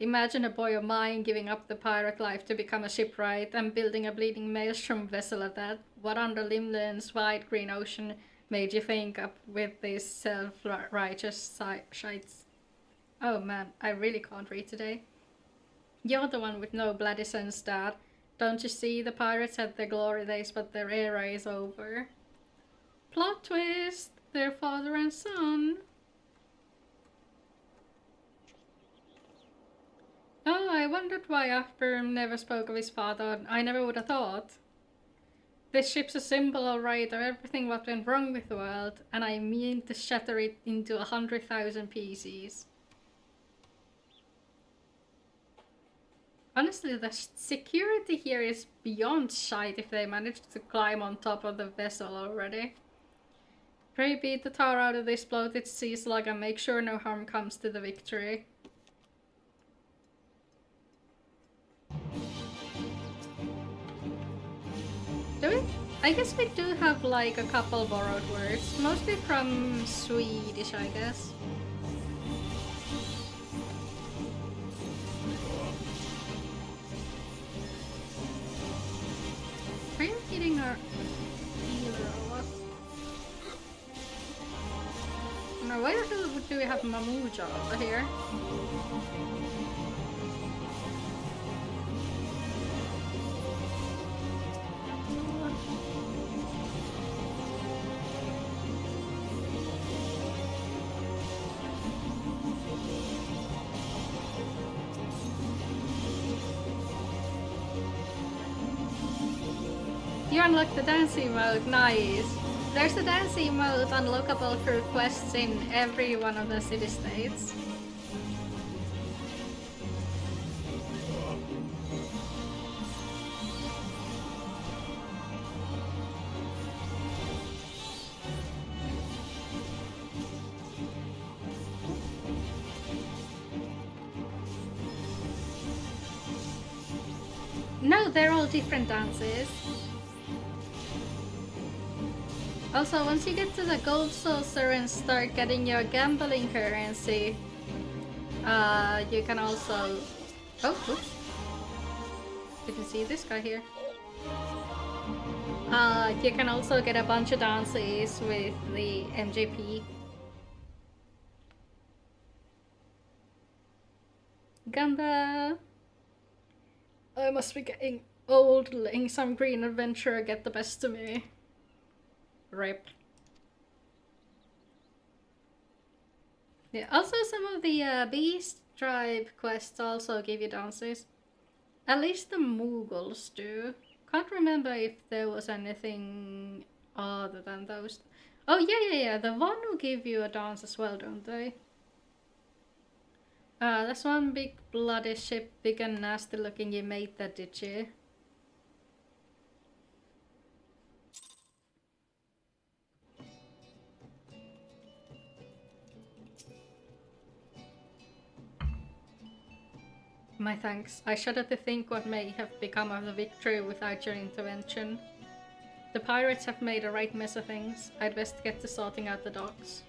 Imagine a boy of mine giving up the pirate life to become a shipwright and building a bleeding maelstrom vessel at that. What under Limland's wide green ocean made you think up with these self-righteous shites? Oh man, I really can't read today. You're the one with no bloody sense, Dad. Don't you see, the pirates had their glory days, but their era is over. Plot twist! They're father and son. Oh, I wondered why Ashburn never spoke of his father. I never would have thought. This ship's a symbol, alright, of everything what went wrong with the world, and I mean to shatter it into 100,000 pieces. Honestly, the security here is beyond shite if they managed to climb on top of the vessel already. Pray beat the tar out of this bloated sea slug and make sure no harm comes to the Victory. Do we? I guess we do have like a couple borrowed words, mostly from Swedish, I guess. Are you eating our healer or what? Now, why the hell do we have Mamuja over here? You unlocked the dancing mode, nice. There's a dancing mode unlockable through quests in every one of the city-states. No, they're all different dances. Also, once you get to the gold saucer and start getting your gambling currency, you can also... Oh, oops. You can see this guy here. You can also get a bunch of dances with the MJP. Gamba! I must be getting old, letting some green adventurer get the best of me. Rip. Yeah, also some of the Beast Tribe quests also give you dances. At least the Mughals do. Can't remember if there was anything other than those. Oh yeah, the Vanu give you a dance as well, don't they? That's one big bloody ship, big and nasty looking. You made that, did you? My thanks. I shudder to think what may have become of the Victory without your intervention. The pirates have made a right mess of things. I'd best get to sorting out the docks.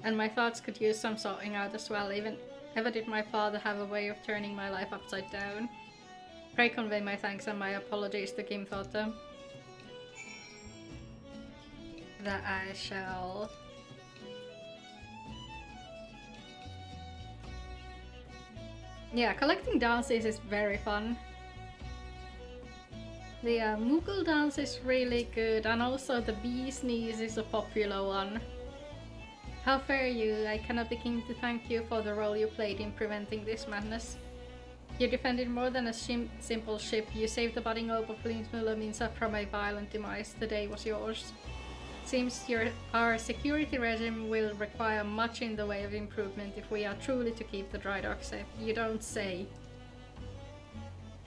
And my thoughts could use some sorting out as well. Ever did my father have a way of turning my life upside down. Pray convey my thanks and my apologies to Kim Thotto. That I shall. Yeah, collecting dances is very fun. The Moogle dance is really good, and also the bee sneeze is a popular one. How fare you? I cannot begin to thank you for the role you played in preventing this madness. You defended more than a simple ship. You saved the budding hope of Minsa from a violent demise. The day was yours. Seems our security regime will require much in the way of improvement if we are truly to keep the dry dock safe. You don't say.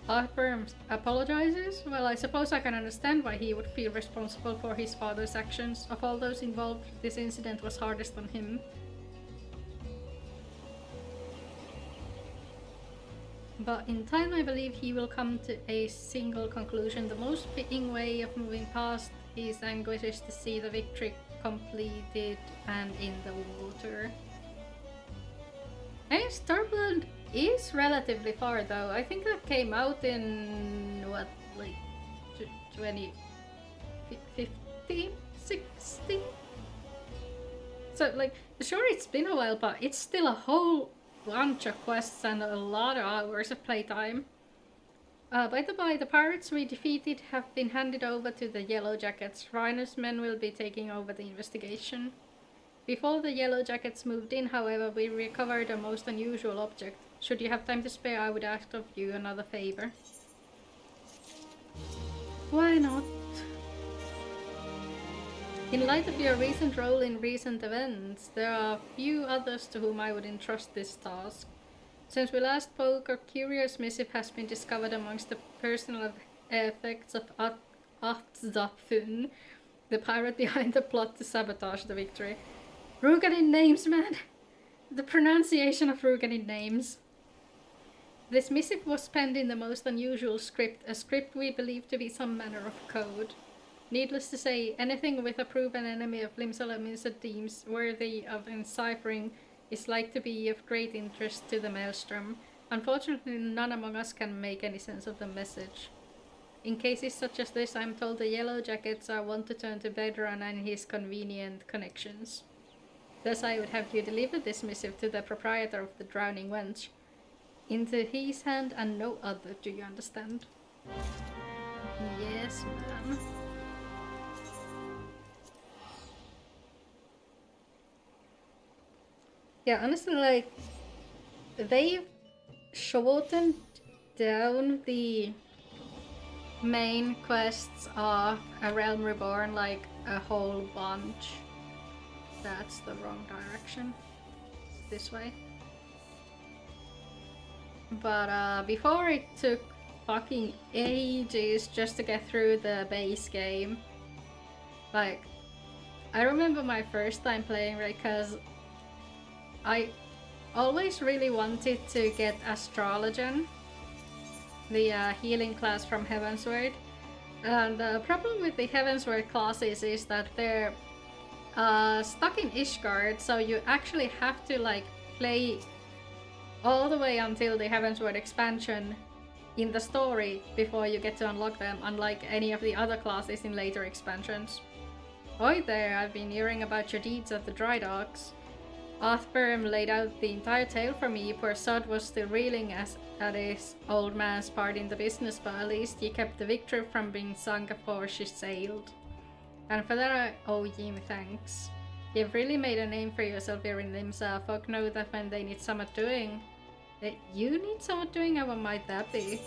Harper apologizes? Well, I suppose I can understand why he would feel responsible for his father's actions. Of all those involved, this incident was hardest on him. But in time I believe he will come to a single conclusion. The most fitting way of moving past his anguish is to see the victory completed and in the water. And Starblood is relatively far though. I think that came out in what, like 2015, 16? So like, sure it's been a while, but it's still a whole bunch of quests and a lot of hours of playtime. By the by, the pirates we defeated have been handed over to the Yellow Jackets. Rhinos men will be taking over the investigation. Before the Yellow Jackets moved in, however, we recovered a most unusual object. Should you have time to spare, I would ask of you another favor. Why not? In light of your recent role in recent events, there are few others to whom I would entrust this task. Since we last spoke, a curious missive has been discovered amongst the personal effects of FFXIV, the pirate behind the plot to sabotage the victory. Ruganin names, man! The pronunciation of Ruganin names. This missive was penned in the most unusual script, a script we believe to be some manner of code. Needless to say, anything with a proven enemy of Limsa deems worthy of enciphering is like to be of great interest to the Maelstrom. Unfortunately, none among us can make any sense of the message. In cases such as this, I'm told the Yellow Jackets are wont to turn to Bedron and his convenient connections. Thus I would have you deliver this missive to the proprietor of the Drowning Wench. Into his hand and no other, do you understand? Yes, ma'am. Yeah, honestly, like, they've shortened down the main quests of A Realm Reborn like a whole bunch. That's the wrong direction. This way. But before it took fucking ages just to get through the base game. Like, I remember my first time playing, right, because I always really wanted to get Astrologian, the healing class from Heavensward. And the problem with the Heavensward classes is that they're stuck in Ishgard, so you actually have to like play all the way until the Heavensward expansion in the story before you get to unlock them, unlike any of the other classes in later expansions. Oi there, I've been hearing about your deeds at the dry docks. Othberm laid out the entire tale for me. Poor Sod was still reeling at his old man's part in the business, but at least he kept the victory from being sunk before she sailed. And for that I owe ye thanks. You've really made a name for yourself here in Limsa. Folk know that when they need somewhat doing. That you need somewhat doing, and what might that be?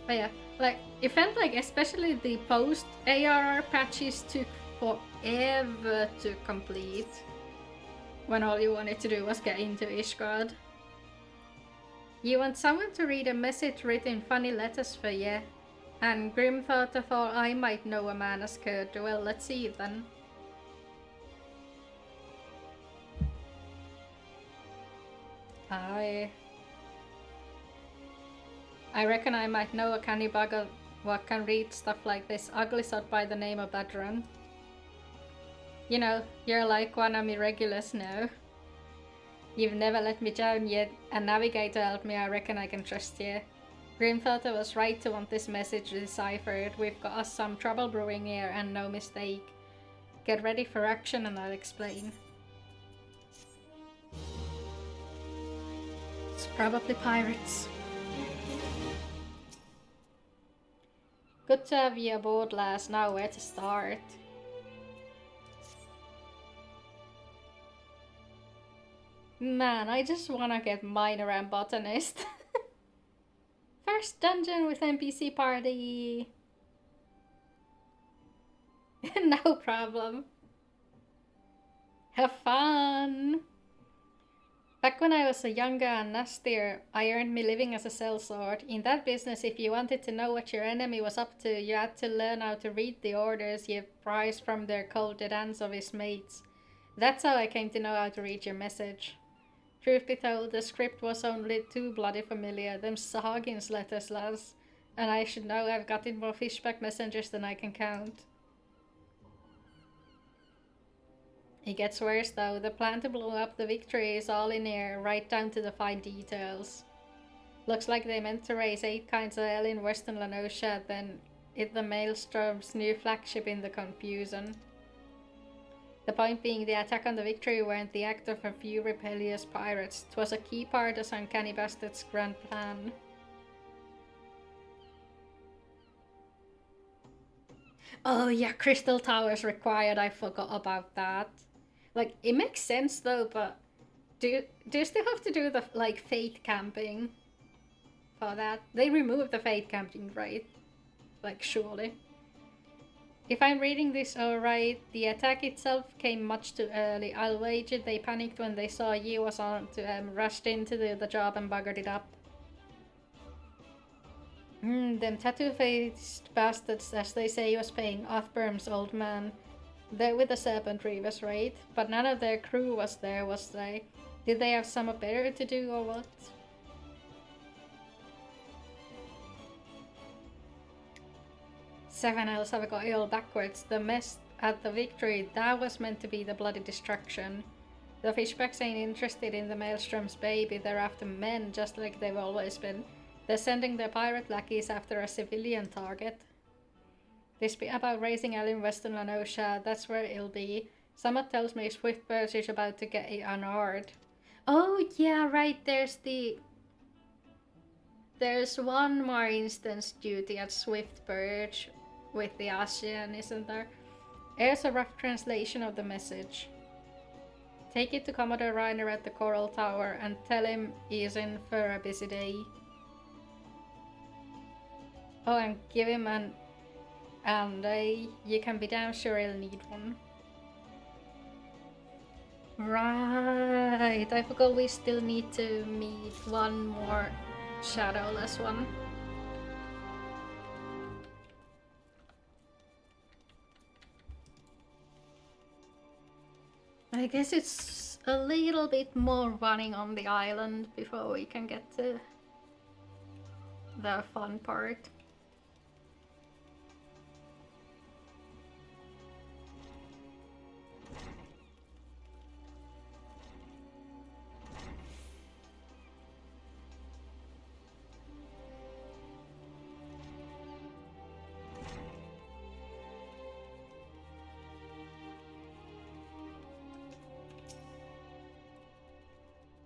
But yeah, like, it felt like especially the post-ARR patches took forever to complete. When all you wanted to do was get into Ishgard. You want someone to read a message written in funny letters for you? And Grim thought I might know a man as could. Well, let's see then. I reckon I might know a canny bugger what can read stuff like this. Ugly sod by the name of Badran. You know, you're like one of me regulars now. You've never let me down yet. A navigator helped me, I reckon I can trust you. Grim thought I was right to want this message deciphered. We've got us some trouble brewing here, and no mistake. Get ready for action and I'll explain. It's probably pirates. Good to have you aboard, lass. Now where to start? Man, I just wanna get miner and botanist. First dungeon with NPC party. No problem. Have fun. Back when I was a younger and nastier, I earned me living as a sellsword. In that business, if you wanted to know what your enemy was up to, you had to learn how to read the orders you prized from their cold dead hands of his mates. That's how I came to know how to read your message. Truth be told, the script was only too bloody familiar. Them Sahagins letters, lads. And I should know I've gotten more fishback messengers than I can count. It gets worse though. The plan to blow up the Victory is all in here, right down to the fine details. Looks like they meant to raise 8 kinds of hell in Western Lanosha, then hit the Maelstrom's new flagship in the confusion. The point being, the attack on the Victory weren't the act of a few rebellious pirates. 'Twas a key part of Uncanny Bastard's grand plan. Oh yeah, Crystal Towers required. I forgot about that. Like, it makes sense though, but do you still have to do the, like, fate camping for that? They removed the fate camping, right? Like, surely. If I'm reading this alright, the attack itself came much too early. I'll wager they panicked when they saw Yi was on to rushed into the job and buggered it up. Them tattoo-faced bastards, as they say, was paying Othberm's old man. They're with the Serpent Reavers, right? But none of their crew was there, was they? Did they have some better to do or what? Seven else have got it all backwards. The mess at the Victory, that was meant to be the bloody destruction. The fishbacks ain't interested in the Maelstrom's baby, they're after men, just like they've always been. They're sending their pirate lackeys after a civilian target. This bit about raising hell in Western Lanosha, that's where it'll be. Someone tells me Swiftbird is about to get it unhard. Oh yeah, right, there's one more instance duty at Swiftbird with the ASEAN, isn't there? Here's a rough translation of the message. Take it to Commodore Reiner at the Coral Tower and tell him he's in for a busy day. Oh, and give him an you can be damn sure he'll need one. Right, I forgot we still need to meet one more shadowless one. I guess it's a little bit more running on the island before we can get to the fun part.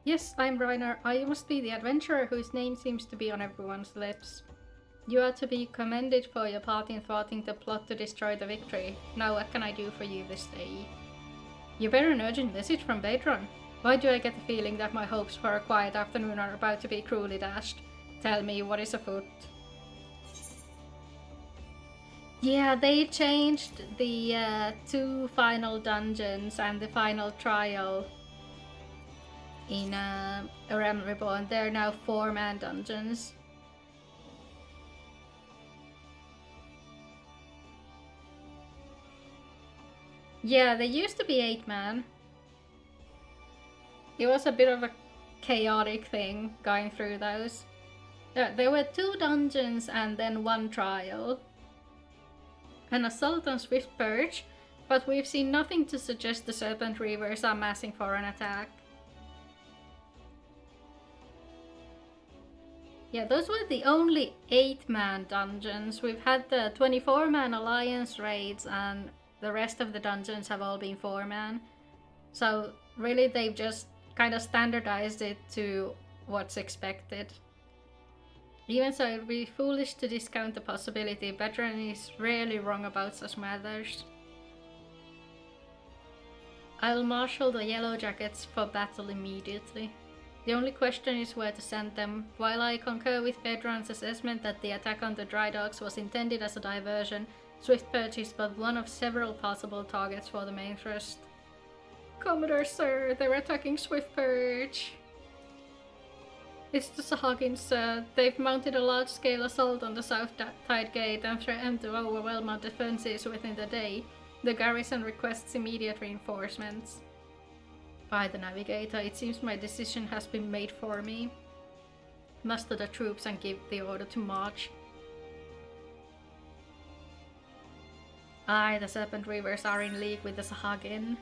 Yes, I'm Reiner. I must be the adventurer whose name seems to be on everyone's lips. You are to be commended for your part in thwarting the plot to destroy the Victory. Now what can I do for you this day? You bear an urgent message from Badron. Why do I get the feeling that my hopes for a quiet afternoon are about to be cruelly dashed? Tell me what is afoot. Yeah, they changed the 2 final dungeons and the final trial in A Realm Reborn. They're now 4-man dungeons. Yeah, they used to be 8-man. It was a bit of a chaotic thing going through those. There were 2 dungeons and then 1 trial. An assault on Swift Purge, but we've seen nothing to suggest the Serpent Reavers are massing for an attack. Yeah, those were the only 8-man dungeons. We've had the 24-man alliance raids, and the rest of the dungeons have all been 4-man. So really they've just kind of standardized it to what's expected. Even so, it would be foolish to discount the possibility. Veteran is rarely wrong about such matters. I'll marshal the Yellow Jackets for battle immediately. The only question is where to send them. While I concur with Vedran's assessment that the attack on the Dry Docks was intended as a diversion, Swift Perch is but one of several possible targets for the main thrust. Commodore, sir, they're attacking Swift Perch. It's the Sahagins, sir. They've mounted a large-scale assault on the South Tide Gate and threatened to overwhelm our defenses within the day. The garrison requests immediate reinforcements. By the navigator, it seems my decision has been made for me. Muster the troops and give the order to march. Aye, the Serpent Reavers are in league with the Sahagin.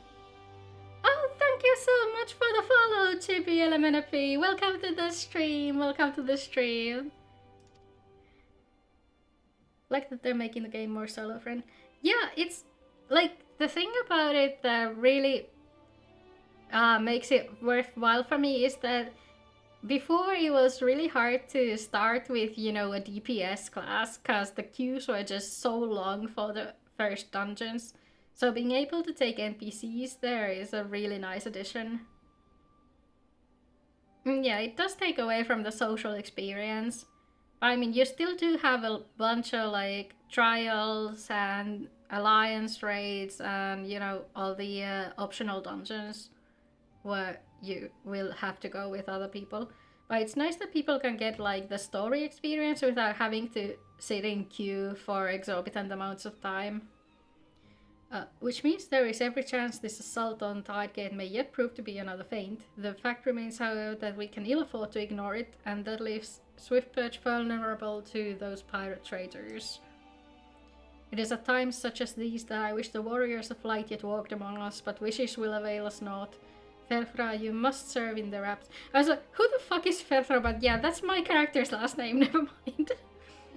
Oh, thank you so much for the follow, Chibi LMNP. Welcome to the stream, welcome to the stream. Like that they're making the game more solo friend. Yeah, it's like the thing about it that really makes it worthwhile for me is that before it was really hard to start with, you know, a DPS class because the queues were just so long for the first dungeons. So being able to take NPCs there is a really nice addition. Yeah, it does take away from the social experience. I mean, you still do have a bunch of like trials and alliance raids and, you know, all the optional dungeons where you will have to go with other people. But it's nice that people can get like the story experience without having to sit in queue for exorbitant amounts of time. Which means there is every chance this assault on Tidegate may yet prove to be another feint. The fact remains, however, that we can ill afford to ignore it, and that leaves Swift Perch vulnerable to those pirate traitors. It is at times such as these that I wish the warriors of light yet walked among us, but wishes will avail us naught. Ferfra, you must serve in their absence. I was like, who the fuck is Ferfra? But yeah, that's my character's last name, never mind.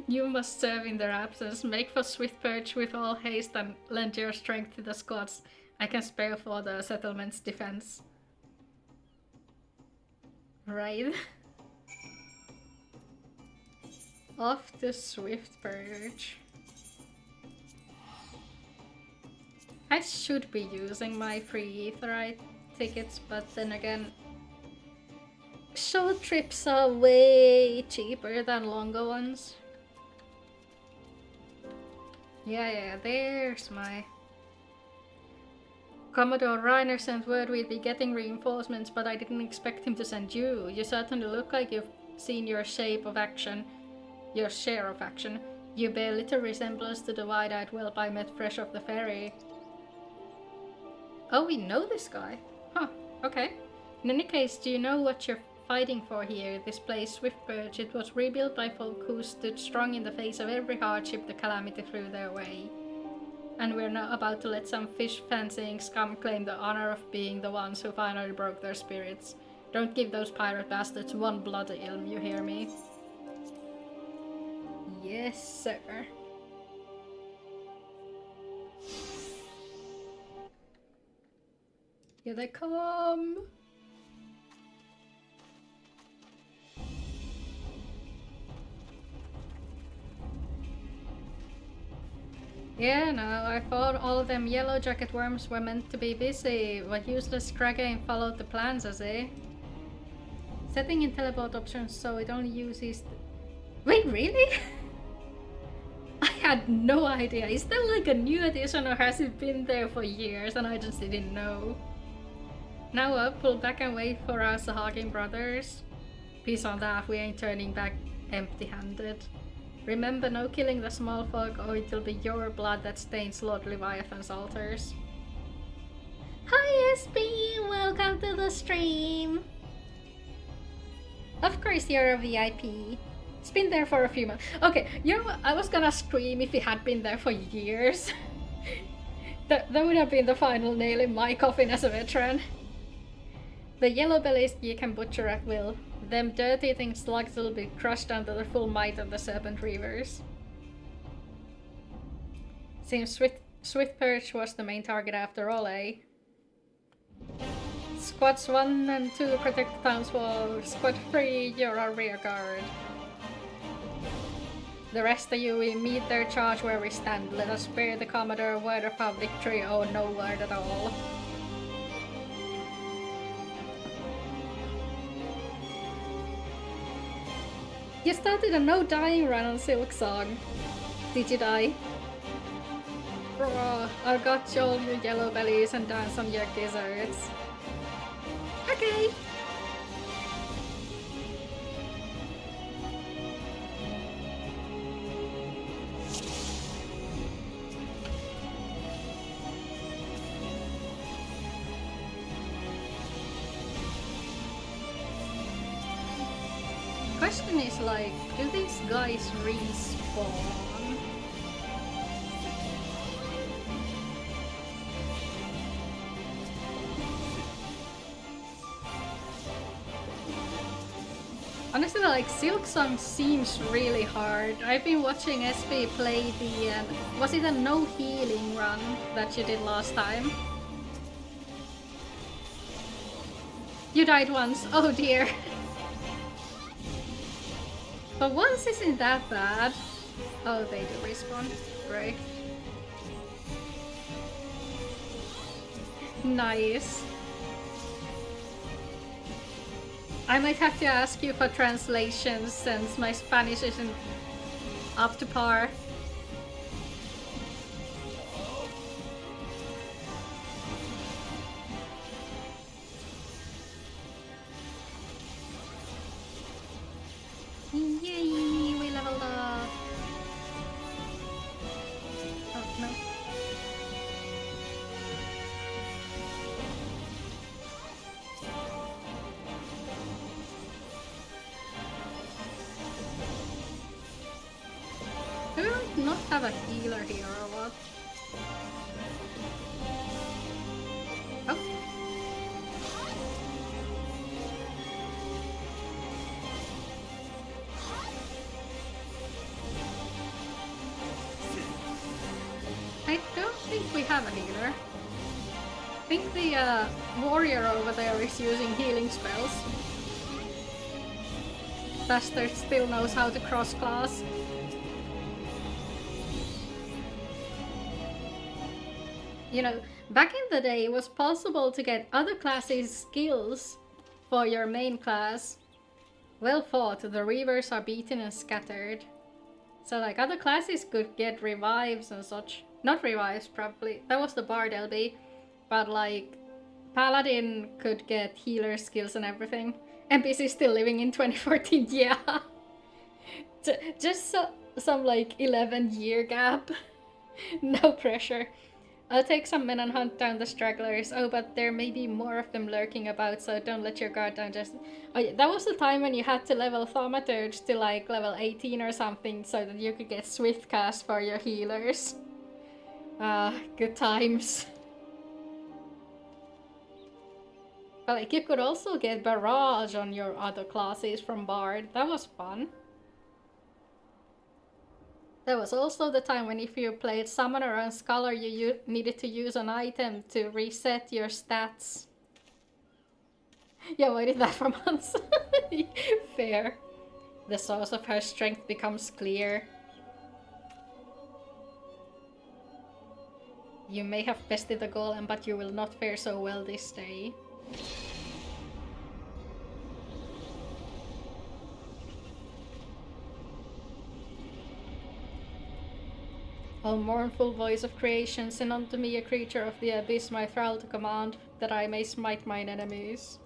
You must serve in their absence. Make for Swift Perch with all haste and lend your strength to the squads I can spare for the settlement's defense. Right. Off to Swift Perch. I should be using my free Aetherite tickets, but then again, short trips are way cheaper than longer ones. Yeah, there's my... Commodore Reiner sent word we'd be getting reinforcements, but I didn't expect him to send you. You certainly look like you've seen your share of action. You bear little resemblance to the wide-eyed whelp I met fresh off the ferry. Oh, we know this guy. Huh, okay. In any case, do you know what you're fighting for here? This place, Swift Perch, it was rebuilt by folk who stood strong in the face of every hardship the calamity threw their way. And we're not about to let some fish-fancying scum claim the honor of being the ones who finally broke their spirits. Don't give those pirate bastards one bloody ilm, you hear me? Yes, sir. Here they come! Yeah, no, I thought all of them yellow jacket worms were meant to be busy, but useless Kraken followed the plans, as eh? Setting in teleport options so it only uses... Wait, really? I had no idea. Is that like a new addition or has it been there for years and I just didn't know? Now up, pull back and wait for our Sahagin brothers. Peace on that, we ain't turning back empty-handed. Remember, no killing the small folk or it'll be your blood that stains Lord Leviathan's altars. Hi SB, welcome to the stream! Of course you're a VIP. It's been there for a few months. Okay, you know what? I was gonna scream if it had been there for years. that would have been the final nail in my coffin as a veteran. The yellow bellies you can butcher at will. Them dirt-eating slugs will be crushed under the full might of the serpent reavers. Seems Swift Perch was the main target after all, eh? Squads 1 and 2 protect the town's wall. Squad 3, you're our rear guard. The rest of you, we meet their charge where we stand. Let us bear the Commodore a word of our victory, or no word at all. You started a no dying run on Silk Song. Did you die? Bro, I got you all your yellow bellies and dance on your gizzards. Okay. Question is like, do these guys respawn? Honestly, like, Silksong seems really hard. I've been watching SB play the, was it a no healing run that you did last time? You died once, oh dear. But once isn't that bad. Oh, they do respawn, great. Nice. I might have to ask you for translations since my Spanish isn't up to par. Yay, we leveled up. Oh, no. Do we not have a healer here or what? Oh. I don't think we have a healer. I think the warrior over there is using healing spells. Bastard still knows how to cross class. You know, back in the day it was possible to get other classes' skills for your main class. Well fought, the Reavers are beaten and scattered. So like other classes could get revives and such. Not revives probably, that was the Bard LB. But like Paladin could get healer skills and everything. NPC still living in 2014, yeah. Just some like 11-year gap. No pressure. I'll take some men and hunt down the stragglers. Oh, but there may be more of them lurking about, so don't let your guard down. Just oh, yeah, that was the time when you had to level Thaumaturge to like level 18 or something so that you could get Swift Cast for your healers. Good times. But like you could also get Barrage on your other classes from Bard. That was fun. There was also the time when if you played Summoner and Scholar, you needed to use an item to reset your stats. Yeah, I did that for months. Fair. The source of her strength becomes clear. You may have bested the golem, but you will not fare so well this day. O mournful voice of creation, send unto me a creature of the abyss, my thrall to command, that I may smite mine enemies.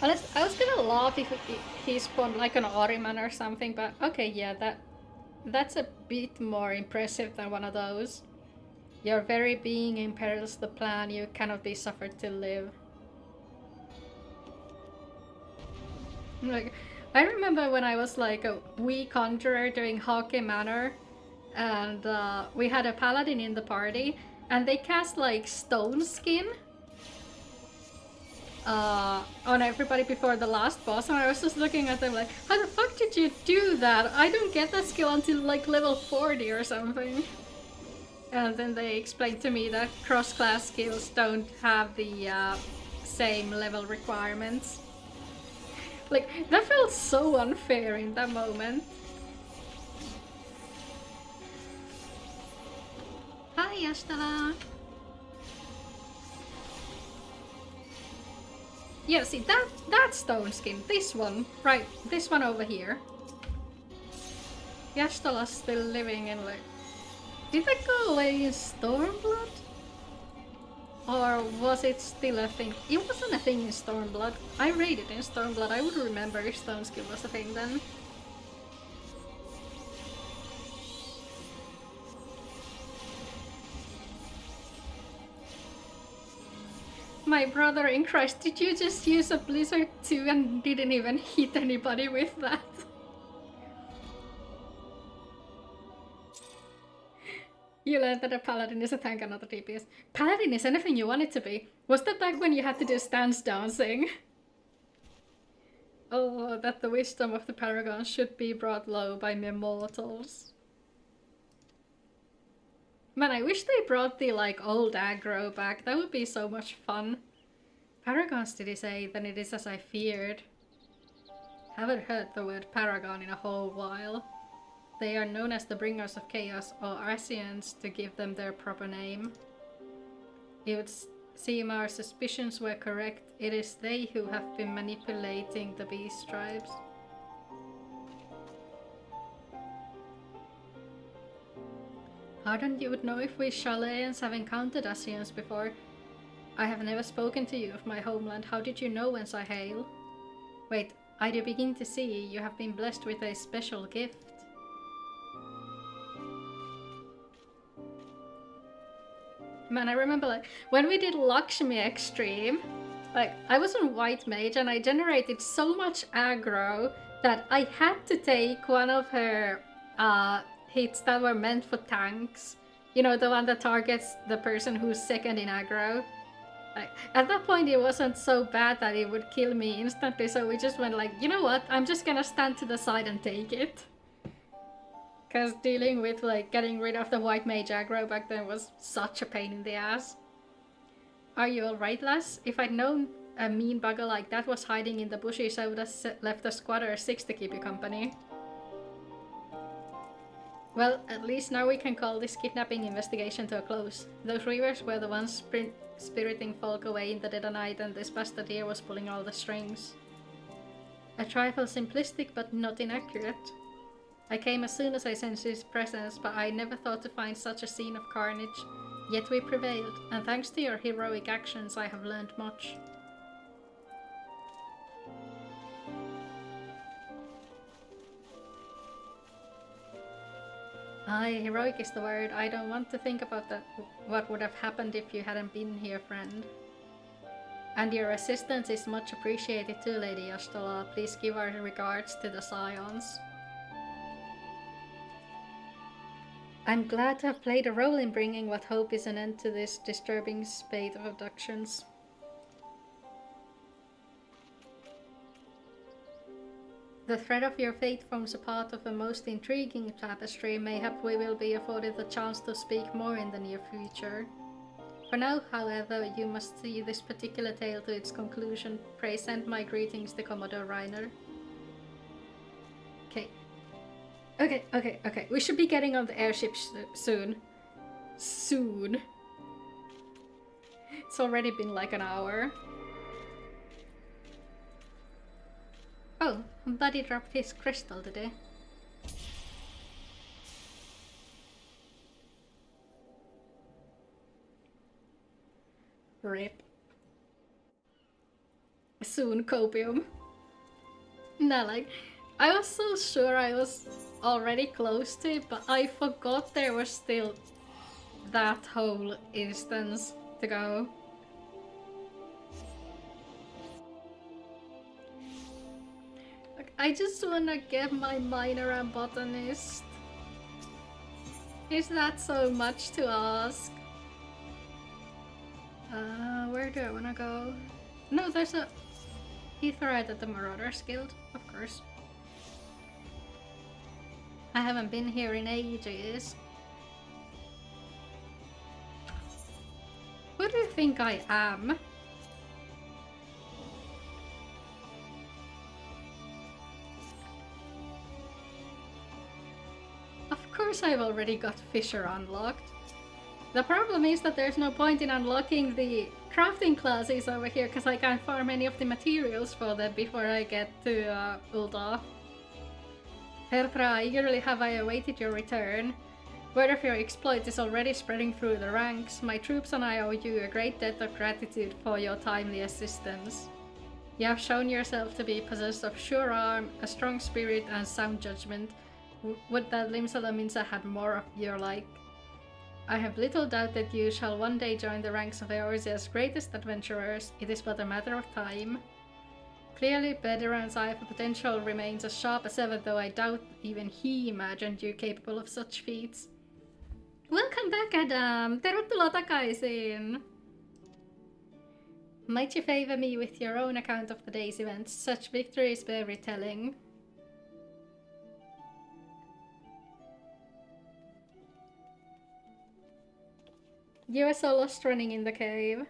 Honest, I was gonna laugh if he spawned like an Oriman or something, but okay, yeah, that's a bit more impressive than one of those. Your very being imperils the plan, you cannot be suffered to live. Like, I remember when I was like a wee conjurer doing Hawke Manor, and we had a paladin in the party, and they cast like stone skin on everybody before the last boss, and I was just looking at them like, how the fuck did you do that? I don't get that skill until like level 40 or something. And then they explained to me that cross-class skills don't have the same level requirements. Like, that felt so unfair in that moment. Hi, Ashtala! Yeah, see, that stone skin, this one, right, this one over here. Yashtala's still living in like... Did that go away in Stormblood? Or was it still a thing? It wasn't a thing in Stormblood. I raided in Stormblood. I would remember if stone skin was a thing then. My brother in Christ, did you just use a blizzard too and didn't even hit anybody with that? You learned that a paladin is a tank and not a DPS. Paladin is anything you want it to be. Was that back when you had to do stance dancing? Oh, that the wisdom of the paragon should be brought low by mere mortals. Man, I wish they brought the like old aggro back. That would be so much fun. Paragons, did he say? Then it is as I feared. Haven't heard the word paragon in a whole while. They are known as the bringers of chaos, or Arsians, to give them their proper name. It would seem our suspicions were correct. It is they who have been manipulating the beast tribes. Ardent, you would know if we Shaleans have encountered Asians before. I have never spoken to you of my homeland. How did you know whence I hail? Wait, I do begin to see you have been blessed with a special gift. Man, I remember like when we did Lakshmi Extreme, like I was on White Mage and I generated so much aggro that I had to take one of her hits that were meant for tanks. You know, the one that targets the person who's second in aggro. Like, at that point it wasn't so bad that it would kill me instantly, so we just went like, you know what, I'm just gonna stand to the side and take it. Because dealing with like getting rid of the white mage aggro back then was such a pain in the ass. Are you alright, lass? If I'd known a mean bugger like that was hiding in the bushes, I would have left a squatter 6 to keep you company. Well, at least now we can call this kidnapping investigation to a close. Those reavers were the ones spiriting folk away in the dead of night, and this bastard here was pulling all the strings. A trifle simplistic, but not inaccurate. I came as soon as I sensed his presence, but I never thought to find such a scene of carnage. Yet we prevailed, and thanks to your heroic actions I have learned much. Aye, heroic is the word. I don't want to think about what would have happened if you hadn't been here, friend. And your assistance is much appreciated too, Lady Yashtola. Please give our regards to the Scions. I'm glad to have played a role in bringing what hope is an end to this disturbing spate of abductions. The thread of your fate forms a part of a most intriguing tapestry. Mayhap we will be afforded the chance to speak more in the near future. For now, however, you must see this particular tale to its conclusion. Pray send my greetings to Commodore Reiner. Okay. We should be getting on the airship soon. Soon. It's already been like an hour. Oh, Buddy dropped his crystal today. Rip. Soon, copium. Nah, like, I was so sure I was already close to it, but I forgot there was still that whole instance to go. Like, I just wanna get my minor and botanist. Is that so much to ask? Where do I wanna go? No, there's a Etherite at the Marauders Guild, of course. I haven't been here in ages. Who do you think I am? Of course I've already got Fisher unlocked. The problem is that there's no point in unlocking the crafting classes over here because I can't farm any of the materials for them before I get to Ul'dah. Hertra, eagerly have I awaited your return. Word of your exploit is already spreading through the ranks. My troops and I owe you a great debt of gratitude for your timely assistance. You have shown yourself to be possessed of sure arm, a strong spirit, and sound judgment. Would that Limsa Lominsa had more of your like. I have little doubt that you shall one day join the ranks of Eorzea's greatest adventurers. It is but a matter of time. Clearly, Bedoran's eye for potential remains as sharp as ever, though I doubt even he imagined you capable of such feats. Welcome back, Adam! Tervetuloa takaisin! Might you favor me with your own account of the day's events? Such victories bear retelling. You were so lost running in the cave.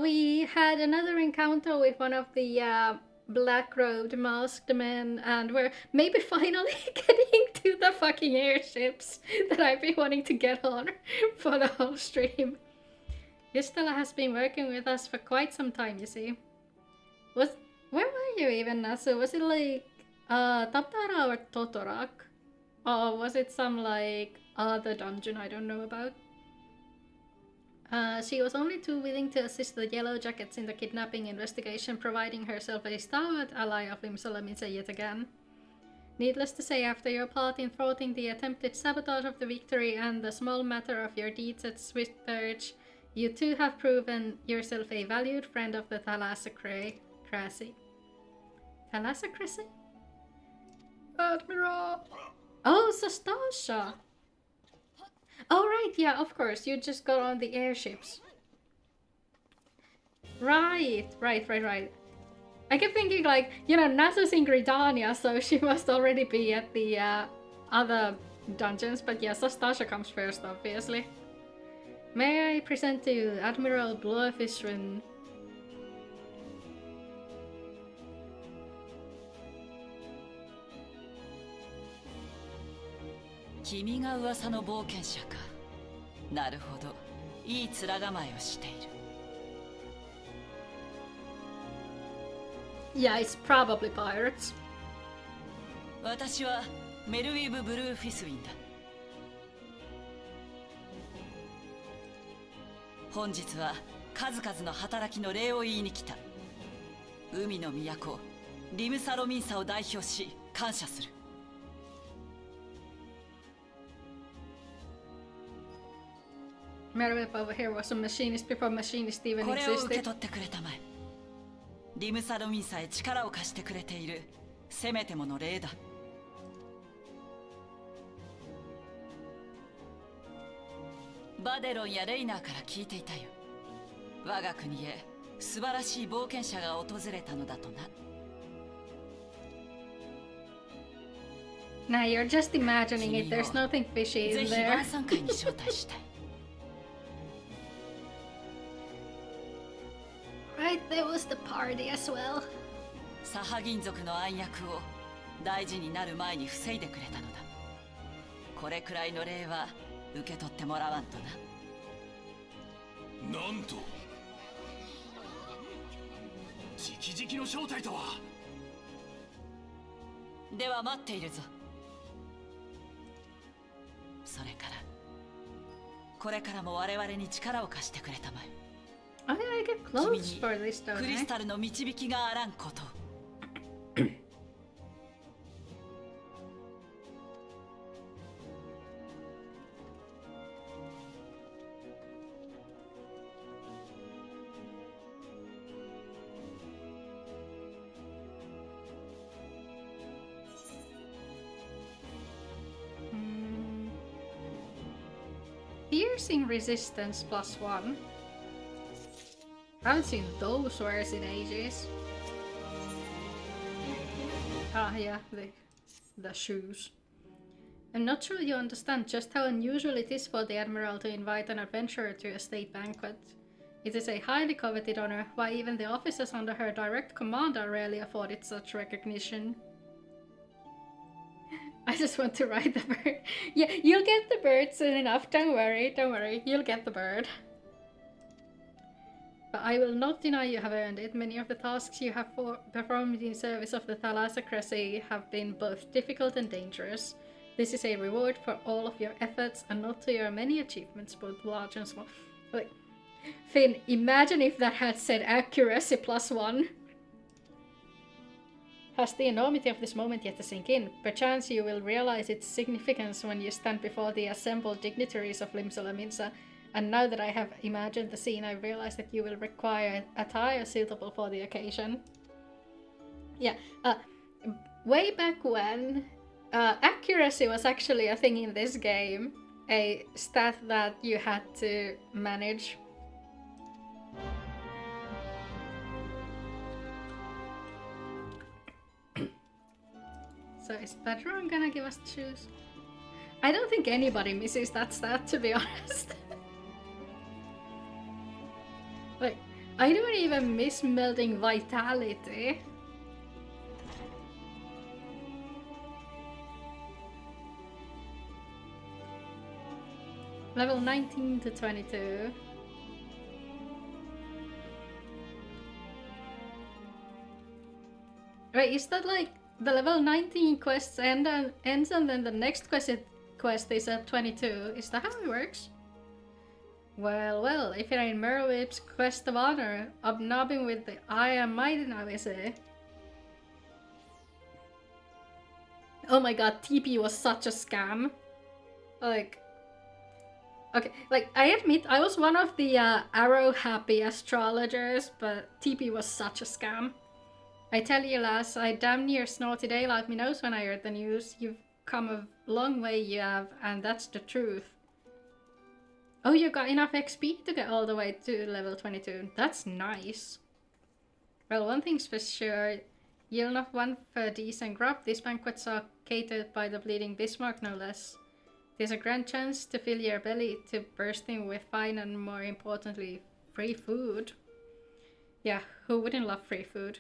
We had another encounter with one of the black-robed masked men, and we're maybe finally getting to the fucking airships that I've been wanting to get on for the whole stream. Yustela has been working with us for quite some time, you see. Where were you even, Nasu? Was it like Tabtara or Totorak? Or was it some like other dungeon I don't know about? She was only too willing to assist the Yellow Jackets in the kidnapping investigation, providing herself a stalwart ally of Limsa Lominsa yet again. Needless to say, after your part in thwarting the attempted sabotage of the victory and the small matter of your deeds at Swiftpurge, you too have proven yourself a valued friend of the Thalassocracy. Thalassocracy? Admiral! Oh, Sastasha! Oh right, yeah, of course, you just got on the airships. Right. I kept thinking like, you know, Nasu's in Gridania, so she must already be at the other dungeons, but yeah, Sastasha comes first, obviously. May I present to you Admiral Bluefishrin. 君が噂の冒険者か。なるほど、いい面構えをしている。Yeah, it's probably pirates. 私はメルウィブ・ブルーフィスウィンだ。本日は数々の働きの礼を言いに来た。海の都リムサロミンサを代表し感謝する。Merwip over here was a machinist before machinist even これを受け existed. 取ってくれたまえ。リムサロミンサへ力を貸してくれているせめてもの礼だ。バデロンやレイナーから聞いていたよ。我が国へ素晴らしい冒険者が訪れたのだとな。Nah, you're just imagining it. There's nothing fishy ぜ in ひ there. 晩餐会に招待したい。Right, there was the party as well. サハ銀族の暗躍を大事になる前に防いでくれたのだ。これくらいの礼は受け取ってもらわんとな。なんと直々の招待とは。では待っているぞ。それからこれからも我々に力を貸してくれたまえ。I get 君 clothes に for this, don't クリ I? スタルの導きがあらんこと。Piercing resistance +1. I haven't seen those words in ages. Ah, yeah, the shoes. I'm not sure you understand just how unusual it is for the Admiral to invite an adventurer to a state banquet. It is a highly coveted honor, why even the officers under her direct command are rarely afforded such recognition. I just want to ride the bird. Yeah, you'll get the bird soon enough, don't worry, you'll get the bird. But I will not deny you have earned it. Many of the tasks you have performed in service of the thalassocracy have been both difficult and dangerous. This is a reward for all of your efforts and not to your many achievements, both large and small. Like, Finn, imagine if that had said accuracy +1. Has the enormity of this moment yet to sink in? Perchance you will realize its significance when you stand before the assembled dignitaries of Limsala Minsa. And now that I have imagined the scene, I realize that you will require attire suitable for the occasion. Yeah, way back when, accuracy was actually a thing in this game. A stat that you had to manage. So is Pedron gonna give us shoes? I don't think anybody misses that stat, to be honest. Like, I don't even miss melding vitality. Level 19 to 22. Wait, is that like the level 19 quests ends and then the next quest is at 22? Is that how it works? Well, well, if you're in Merwip's Quest of Honor, obnobbing with the I am mighty now, is it? Oh my god, TP was such a scam. Like... Okay, like, I admit, I was one of the arrow-happy astrologers, but TP was such a scam. I tell you, lass, I damn near snorted ale out my nose when I heard the news. You've come a long way, you have, and that's the truth. Oh, you got enough XP to get all the way to level 22. That's nice. Well, one thing's for sure. You'll not want for decent grub. These banquets are catered by the Bleeding Bismarck, no less. There's a grand chance to fill your belly to bursting with fine and, more importantly, free food. Yeah, who wouldn't love free food?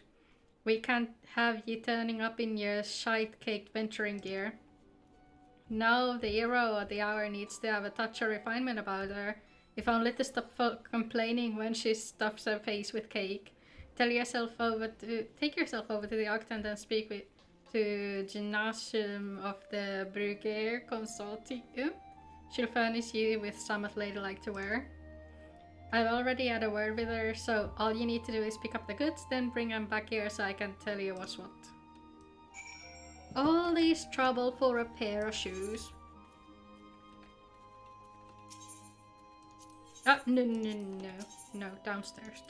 We can't have you turning up in your shite-caked venturing gear. No, the hero or the hour needs to have a touch of refinement about her. If only to stop complaining when she stuffs her face with cake. Take yourself over to the Octant and speak to Gymnasium of the Brugger Consortium. She'll furnish you with some of ladylike to wear. I've already had a word with her, so all you need to do is pick up the goods, then bring them back here so I can tell you what's what. All this trouble for a pair of shoes. Oh, no, downstairs.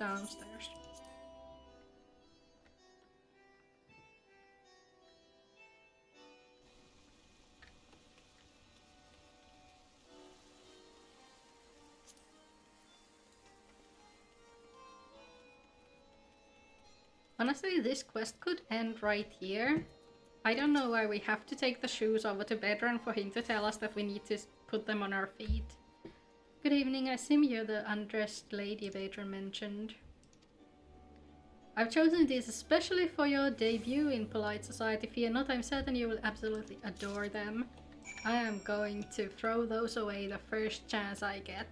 Honestly, this quest could end right here. I don't know why we have to take the shoes over to Bedron for him to tell us that we need to put them on our feet. Good evening, I assume you're the undressed lady Bedron mentioned. I've chosen these especially for your debut in polite society. Fear not, I'm certain you will absolutely adore them. I am going to throw those away the first chance I get.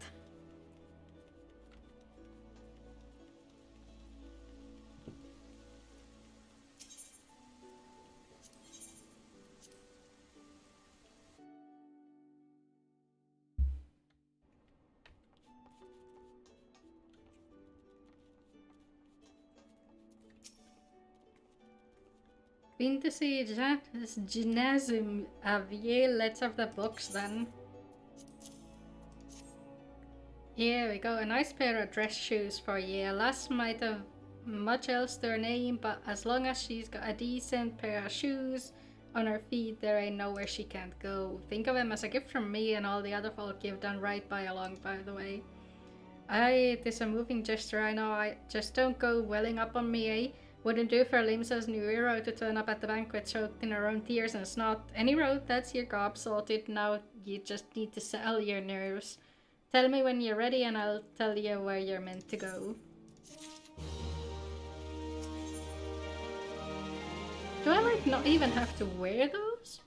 Been to see Gymnasium of Yale. Let's have the books then. Here we go, a nice pair of dress shoes for Yale. Lass might have much else to her name, but as long as she's got a decent pair of shoes on her feet, there ain't nowhere she can't go. Think of him as a gift from me and all the other folk you've done right by along, by the way. It is a moving gesture, I know. I just don't go welling up on me, eh? Wouldn't do for Limsa's new hero to turn up at the banquet choked in her own tears and snot. Any road, that's your gob sorted. Now you just need to settle your nerves. Tell me when you're ready and I'll tell you where you're meant to go. Do I like not even have to wear those?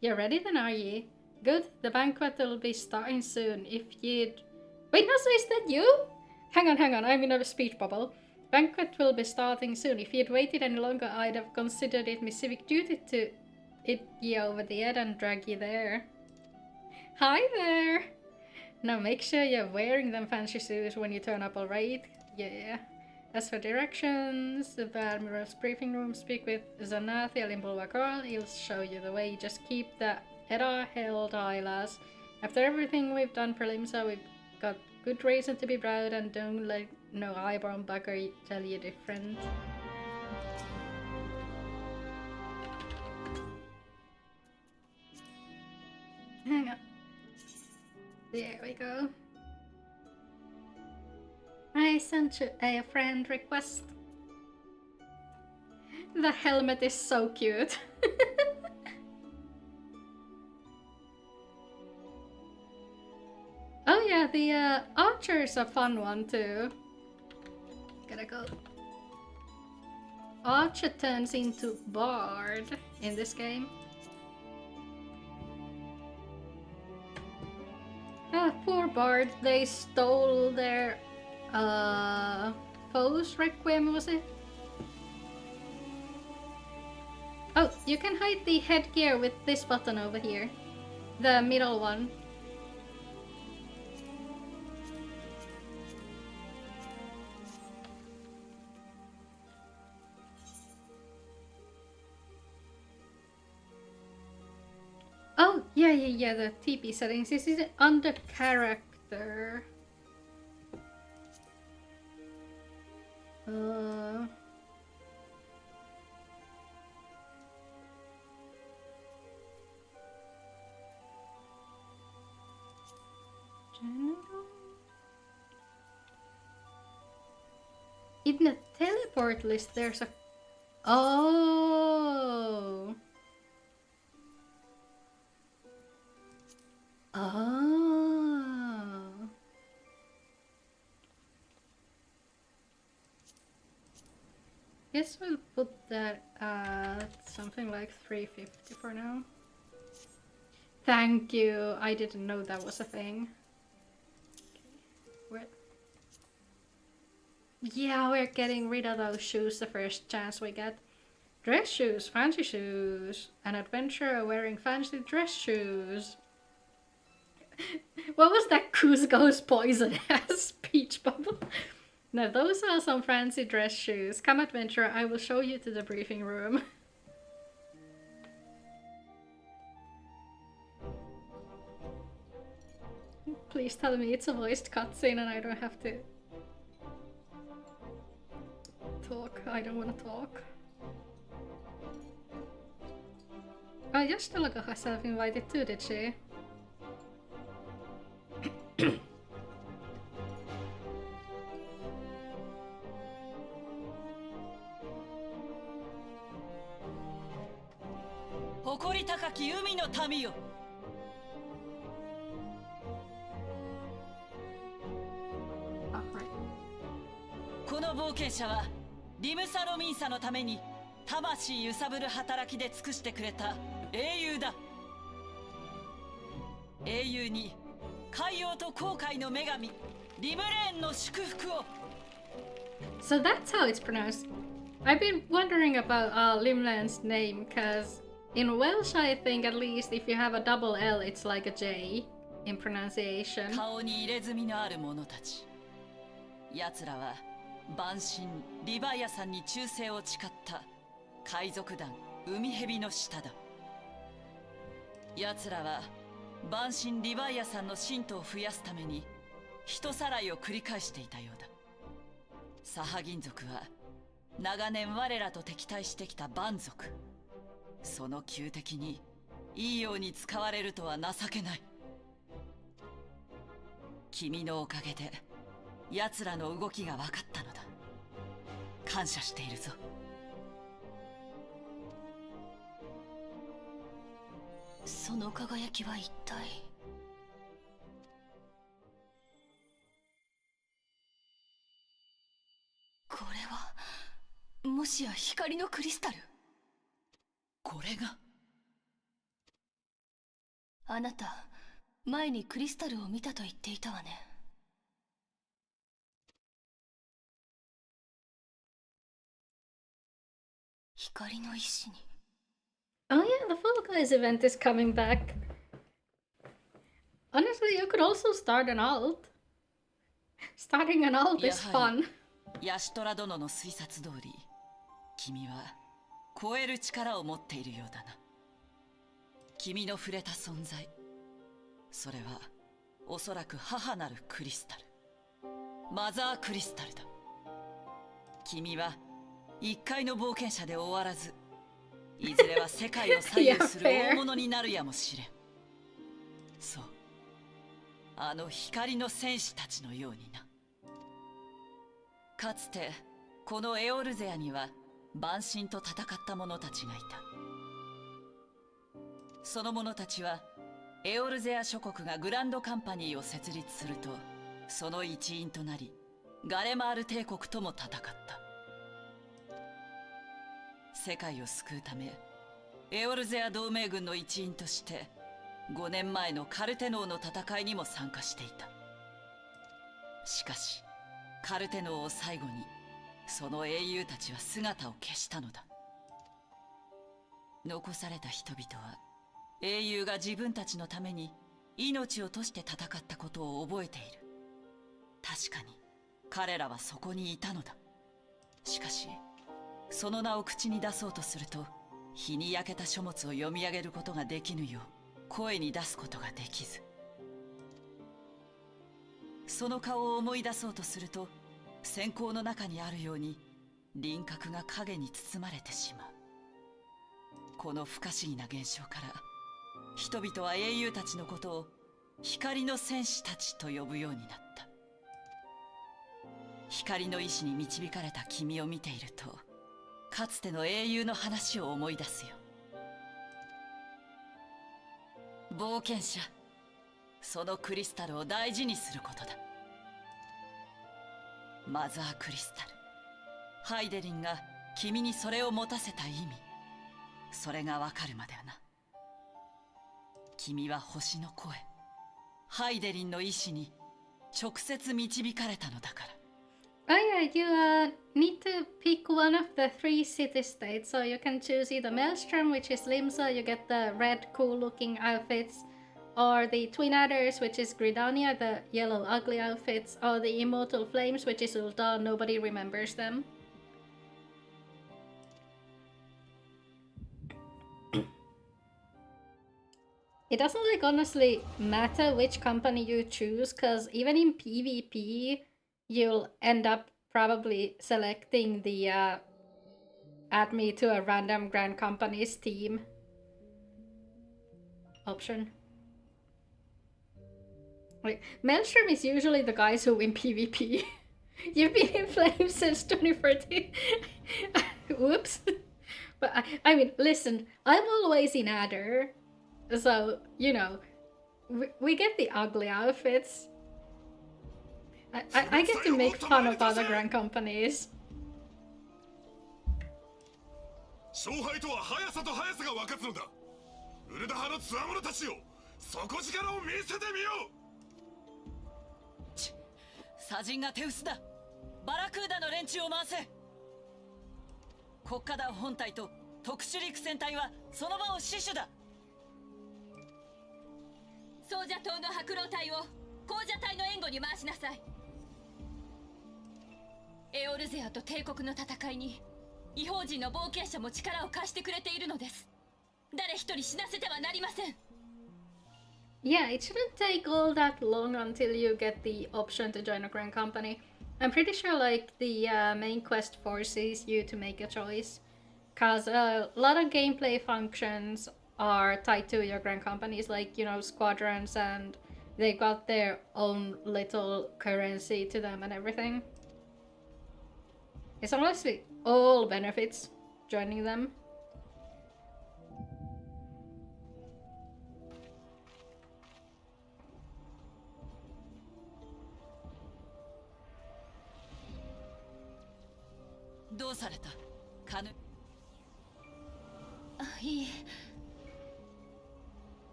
You're ready then, are ye? Good, the banquet will be starting soon. If you'd... Wait, no, so is that you? Hang on, I'm in a speech bubble. Banquet will be starting soon. If you'd waited any longer, I'd have considered it my civic duty to hit you over the head and drag you there. Hi there! Now make sure you're wearing them fancy shoes when you turn up, alright? Yeah. As for directions, the Admiral's briefing room, speak with Zanath, the Limbulwa girl. He'll show you the way. Just keep the head held high, lass. After everything we've done for Limsa, we've got good reason to be proud, and don't let no eyebrow bugger tell you different. Hang on. There we go. I sent you a friend request. The helmet is so cute. Oh yeah, the archer's a fun one too. Gotta go. Archer turns into Bard in this game. Ah, poor Bard. They stole their foe's requiem, was it? Oh, you can hide the headgear with this button over here. The middle one. Oh, yeah, the TP settings. This is under character. General? In the teleport list, there's a... Oh! Oh. Guess we'll put that at something like 350 for now. Thank you. I didn't know that was a thing. Okay. Yeah, we're getting rid of those shoes the first chance we get. Dress shoes, fancy shoes. An adventurer wearing fancy dress shoes. What was that Kuzco's poison ass speech bubble? No, those are some fancy dress shoes. Come, adventurer, I will show you to the briefing room. Please tell me it's a voiced cutscene and I don't have to talk. I don't want to talk. Oh, Yashtola got herself invited too, did she? Alright. この冒険者はリムサロミンサのために魂揺さぶる働きで尽くしてくれた英雄だ。英雄に海洋と航海の女神リムレーンの祝福を。 So that's how it's pronounced. I've been wondering about Limland's name, cause in Welsh I think at least if you have a double L it's like a J in pronunciation. 顔に入れ墨のある者たち。奴らは万神リヴァイアさんに忠誠を誓った海賊団海蛇の下だ。奴らは万神リヴァイアさんの信徒を増やすために人さらいを繰り返していたようだ。サハギン族は長年我らと敵対してきた蛮族。その旧敵にいいように使われるとは情けない。君のおかげで奴らの動きが分かったのだ。感謝しているぞ。その輝きは一体。これはもしや光のクリスタル？これが。あなた前にクリスタルを見たと言っていたわね。光の石に。Oh yeah, the Fall Guys event is coming back. Honestly, you could also start an alt. Starting an alt is fun. ヤシトラ殿の推察通り、君は超える力を持っているようだな。君の触れた存在、それはおそらく母なるクリスタル、マザークリスタルだ。君は一回の冒険者で終わらず、いずれは世界を左右する大物になるやもしれん。そう、あの光の戦士たちのようにな。かつてこのエオルゼアには蛮神と戦った者たちがいた。その者たちはエオルゼア諸国がグランドカンパニーを設立すると、その一員となりガレマール帝国とも戦った。世界を救うためエオルゼア同盟軍の一員として5年前のカルテノーの戦いにも参加していた。しかしカルテノーを最後にその英雄たちは姿を消したのだ。残された人々は英雄が自分たちのために命を賭して戦ったことを覚えている。確かに彼らはそこにいたのだ。しかしその名を口に出そうとすると、日に焼けた書物を読み上げることができぬよう声に出すことができず、その顔を思い出そうとすると、閃光の中にあるように輪郭が影に包まれてしまう。この不可思議な現象から人々は英雄たちのことを光の戦士たちと呼ぶようになった。光の意志に導かれた君を見ていると、かつての英雄の話を思い出すよ。冒険者、そのクリスタルを大事にすることだ。マザークリスタル、ハイデリンが君にそれを持たせた意味、それがわかるまではな。君は星の声、ハイデリンの意志に直接導かれたのだから。Oh yeah, you need to pick one of the 3 city-states, so you can choose either Maelstrom, which is Limsa, you get the red cool-looking outfits, or the Twin Adders, which is Gridania, the yellow ugly outfits, or the Immortal Flames, which is Ul'dah, nobody remembers them. It doesn't like honestly matter which company you choose, cause even in PvP, you'll end up probably selecting the add me to a random Grand Company's team option. Like, Maelstrom is usually the guys who win PvP. You've been in Flames since 2014. Whoops. But I mean, listen, I'm always in Adder, so, you know, we get the ugly outfits. I get to make fun of other Grand Companies. 勝敗とは速さと速さが分かつのだ。ウルダ派の強者たちよ、底力を見せてみよう。サジンが手薄だ。バラクーダの連中を回せ。国家団本体と特殊陸戦隊はその場を死守だ。ソージャ島の白狼隊を紅者隊の援護に回しなさい。エオルゼアと帝国の戦いに異邦人の冒険者も力を貸してくれているのです。誰一人死なせてはなりません。Yeah, it shouldn't take all that long until you get the option to join a Grand Company. I'm pretty sure like the main quest forces you to make a choice. Because a lot of gameplay functions are tied to your grand companies, like, you know, squadrons, and they got their own little currency to them and everything. It's honestly all benefits joining them.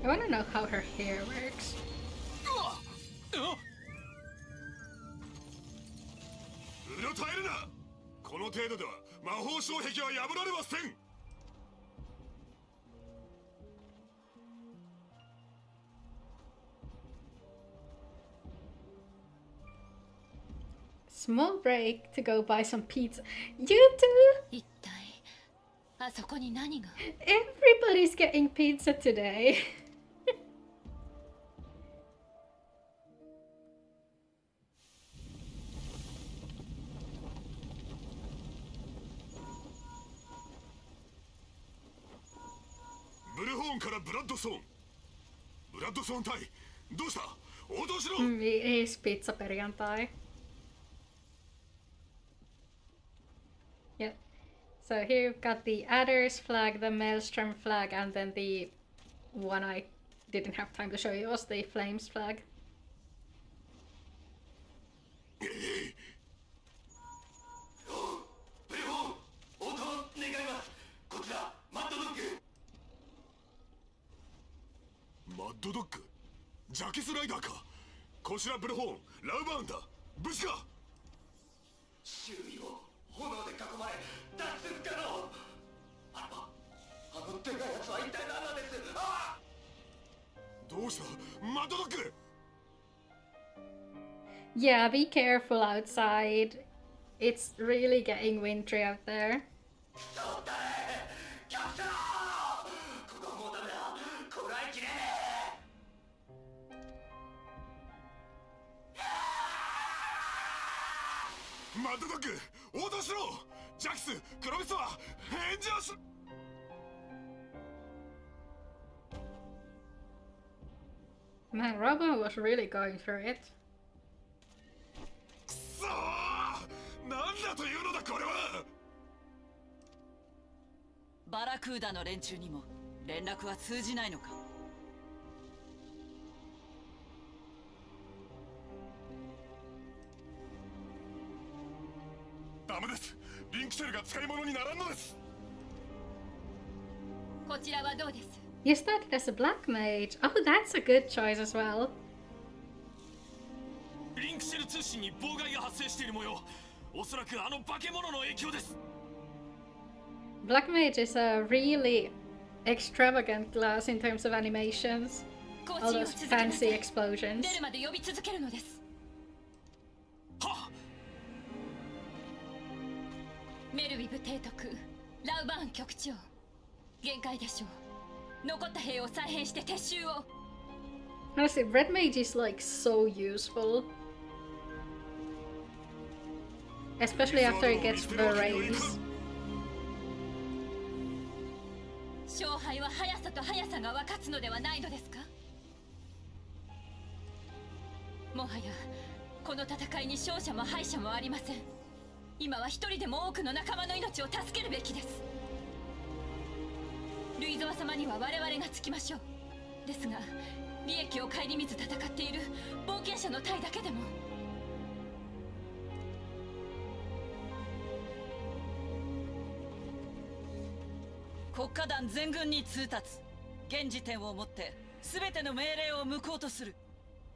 I want to know how her hair works. うろたえるな。この程度では魔法障壁は破られません。Small break to go buy some pizza. You too? 一体あそこに何が？ Everybody's getting pizza today. It is pizza perjantai. Yep. So here you've got the Adder's flag, the Maelstrom flag, and then the one I didn't have time to show you was the Flames flag. Yeah, be careful outside. It's really getting wintry out there. Man, Robin was really going through it. バラクーダの連中にも連絡は通じないのか。ダメです。リンクシェルが使い物にならんのです。こちらはどうです？ You started as a black mage. Oh, that's a good choice as well. リンクシェル通信に妨害が発生している模様。おそらくあの化け物の影響です。 Black mage is a really extravagant class in terms of animations. All those fancy explosions. 出るまで呼び続けるのです。メルウィブ提督、ラウバーン局長、限界でしょう。残った兵を再編して撤収を。Honestly, red mage is like so useful. Especially after it gets berets. 勝敗は速さと速さが分かつのではないのですか？もはやこの戦いに勝者も敗者もありません。今は一人でも多くの仲間の命を助けるべきです。ルイゾワ様には我々がつきましょう。ですが利益を顧みず戦っている冒険者の隊だけでも。国家団全軍に通達。現時点をもって全ての命令を無効とする。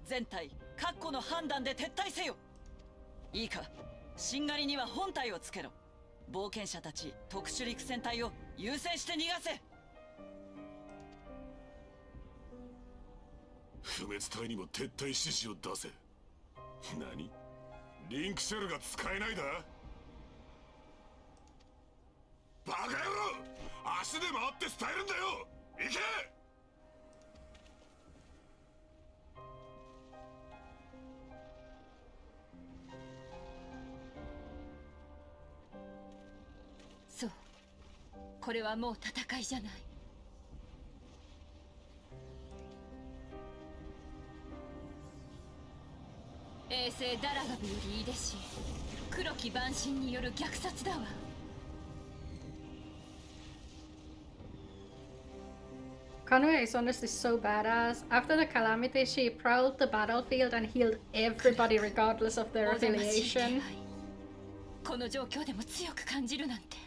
全隊確固の判断で撤退せよ。いいか、しんがりには本隊をつけろ。冒険者たち特殊陸戦隊を優先して逃がせ。不滅隊にも撤退指示を出せ。何？リンクシェルが使えないだ？バカ野郎！足で回って伝えるんだよ！行け！これはもう戦いじゃない。衛星ダラガブよりいでし黒き蛮神による虐殺だわ。Conway is honestly so badass. After the calamity, she prowled the battlefield and healed everybody regardless of their おざましい気配 affiliation. この状況でも強く感じるなんて。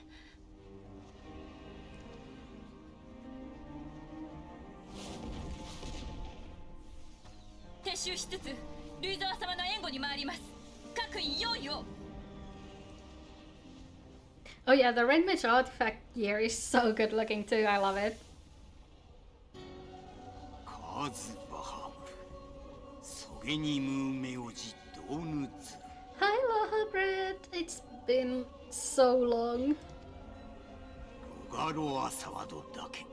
撤収しつつルイザワ様の援護に回ります。各員用意を。 Oh yeah, the Red Mage artifact gear is so good looking too, I love it. カズバハムルソゲニムーメオジドヌズ Hi Lohabred, it's been so long. ロガロアサワドだけ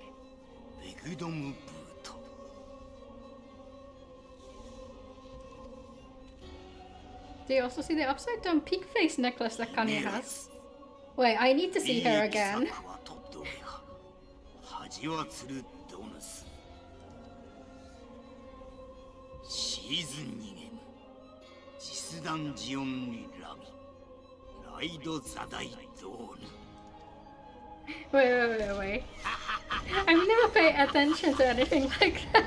ベグドムブート Do you also see the upside down pig face necklace that Kanye has? Wait, I need to see her again. ハジワツルドヌスシーズンニゲムジスダンジオンリラミライドザダイドーヌ Wait. I've never paid attention to anything like that.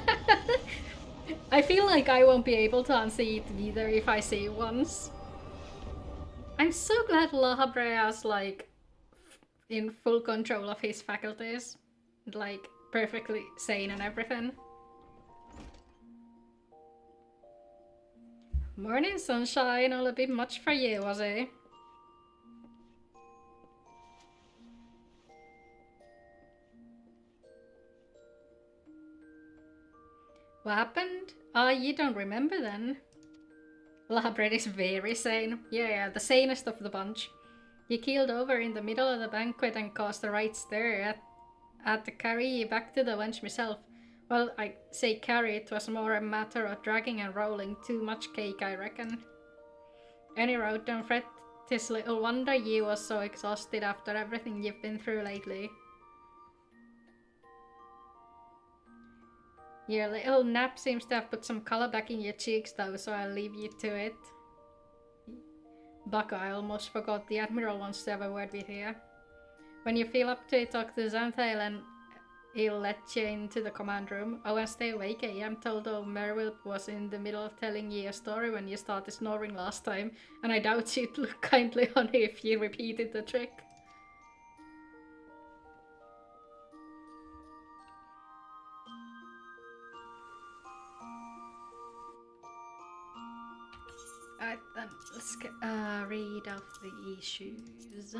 I feel like I won't be able to unsee it either if I see it once. I'm so glad Lohabre is like in full control of his faculties. Like perfectly sane and everything. Morning sunshine, all a bit much for you, was it? What happened? Ah, you don't remember then? Labred is very sane. Yeah, the sanest of the bunch. You keeled over in the middle of the banquet and caused a right stir. Had to carry you back to the wench myself. Well, I say carry, it was more a matter of dragging and rolling. Too much cake, I reckon. Any road, don't fret. 'Tis little wonder you was so exhausted after everything you've been through lately. Your little nap seems to have put some color back in your cheeks though, so I'll leave you to it. Bucka, I almost forgot, the Admiral wants to have a word with you. When you feel up to it, talk to Xanthale and he'll let you into the command room. Oh, and stay awake, eh? I'm told old Merwilp was in the middle of telling you a story when you started snoring last time, and I doubt she'd look kindly on you if you repeated the trick. Alright then, let's get read off the issues.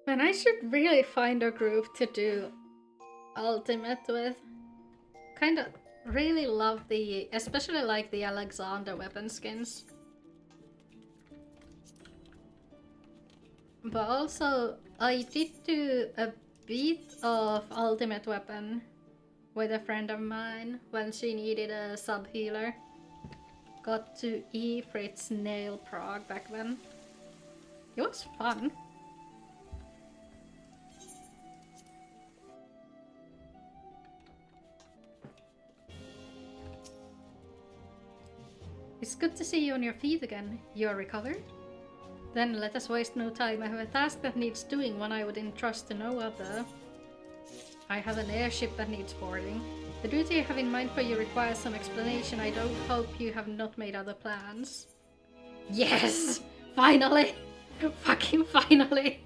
And I should really find a group to do Ultimate with. Kinda really love the, especially like the Alexander weapon skins. But also, I did do a bit of Ultimate Weapon with a friend of mine when she needed a sub-healer. Got to Ifrit's Nail Prog back then. It was fun. It's good to see you on your feet again. You're recovered? Then let us waste no time. I have a task that needs doing, one I would entrust to no other. I have an airship that needs boarding. The duty I have in mind for you requires some explanation. I don't hope you have not made other plans. Yes! Finally! Fucking finally!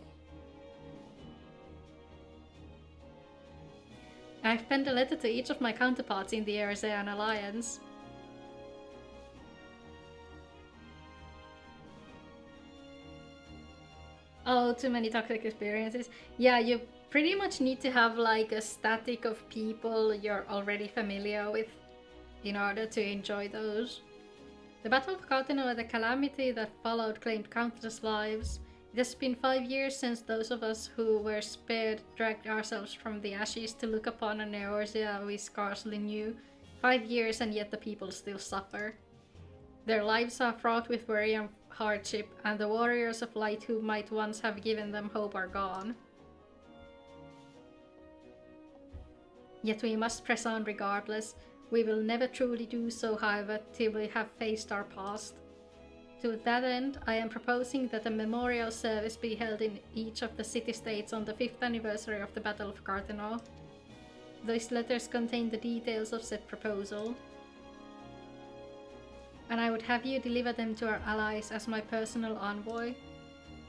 I've penned a letter to each of my counterparts in the Eresean Alliance. Oh, too many toxic experiences. Yeah, you pretty much need to have like a static of people you're already familiar with in order to enjoy those. The Battle of Cartino, the calamity that followed, claimed countless lives. It has been 5 years since those of us who were spared dragged ourselves from the ashes to look upon an Eorzea we scarcely knew. 5 years and yet the people still suffer. Their lives are fraught with worry and hardship, and the warriors of light who might once have given them hope are gone. Yet we must press on regardless. We will never truly do so, however, till we have faced our past. To that end, I am proposing that a memorial service be held in each of the city-states on the 5th anniversary of the Battle of Carthenau. These letters contain the details of said proposal, and I would have you deliver them to our allies as my personal envoy.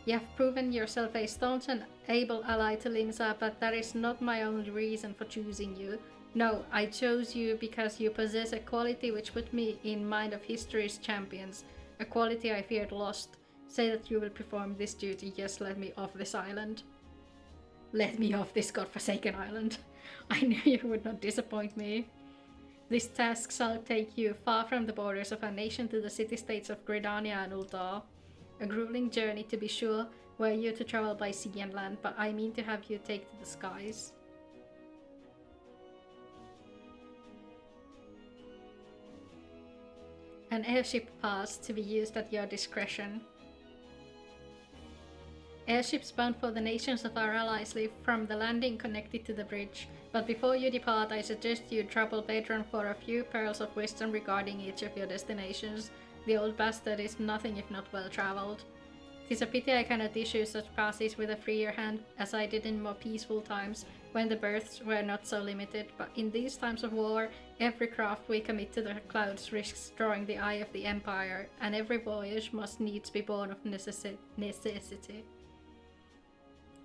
You have proven yourself a staunch and able ally to Limsa, but that is not my only reason for choosing you. No, I chose you because you possess a quality which put me in mind of history's champions, a quality I feared lost. Say that you will perform this duty. Yes, let me off this island. Let me off this godforsaken island. I knew you would not disappoint me. This task shall take you far from the borders of our nation to the city-states of Gridania and Ul'dah. A grueling journey, to be sure, were you to travel by sea and land, but I mean to have you take to the skies. An airship pass to be used at your discretion. Airships bound for the nations of our allies leave from the landing connected to the bridge, but before you depart I suggest you trouble Pedron for a few pearls of wisdom regarding each of your destinations. The old bastard is nothing if not well travelled. 'Tis a pity I cannot issue such passes with a freer hand, as I did in more peaceful times, when the berths were not so limited, but in these times of war, every craft we commit to the clouds risks drawing the eye of the Empire, and every voyage must needs be born of necessity.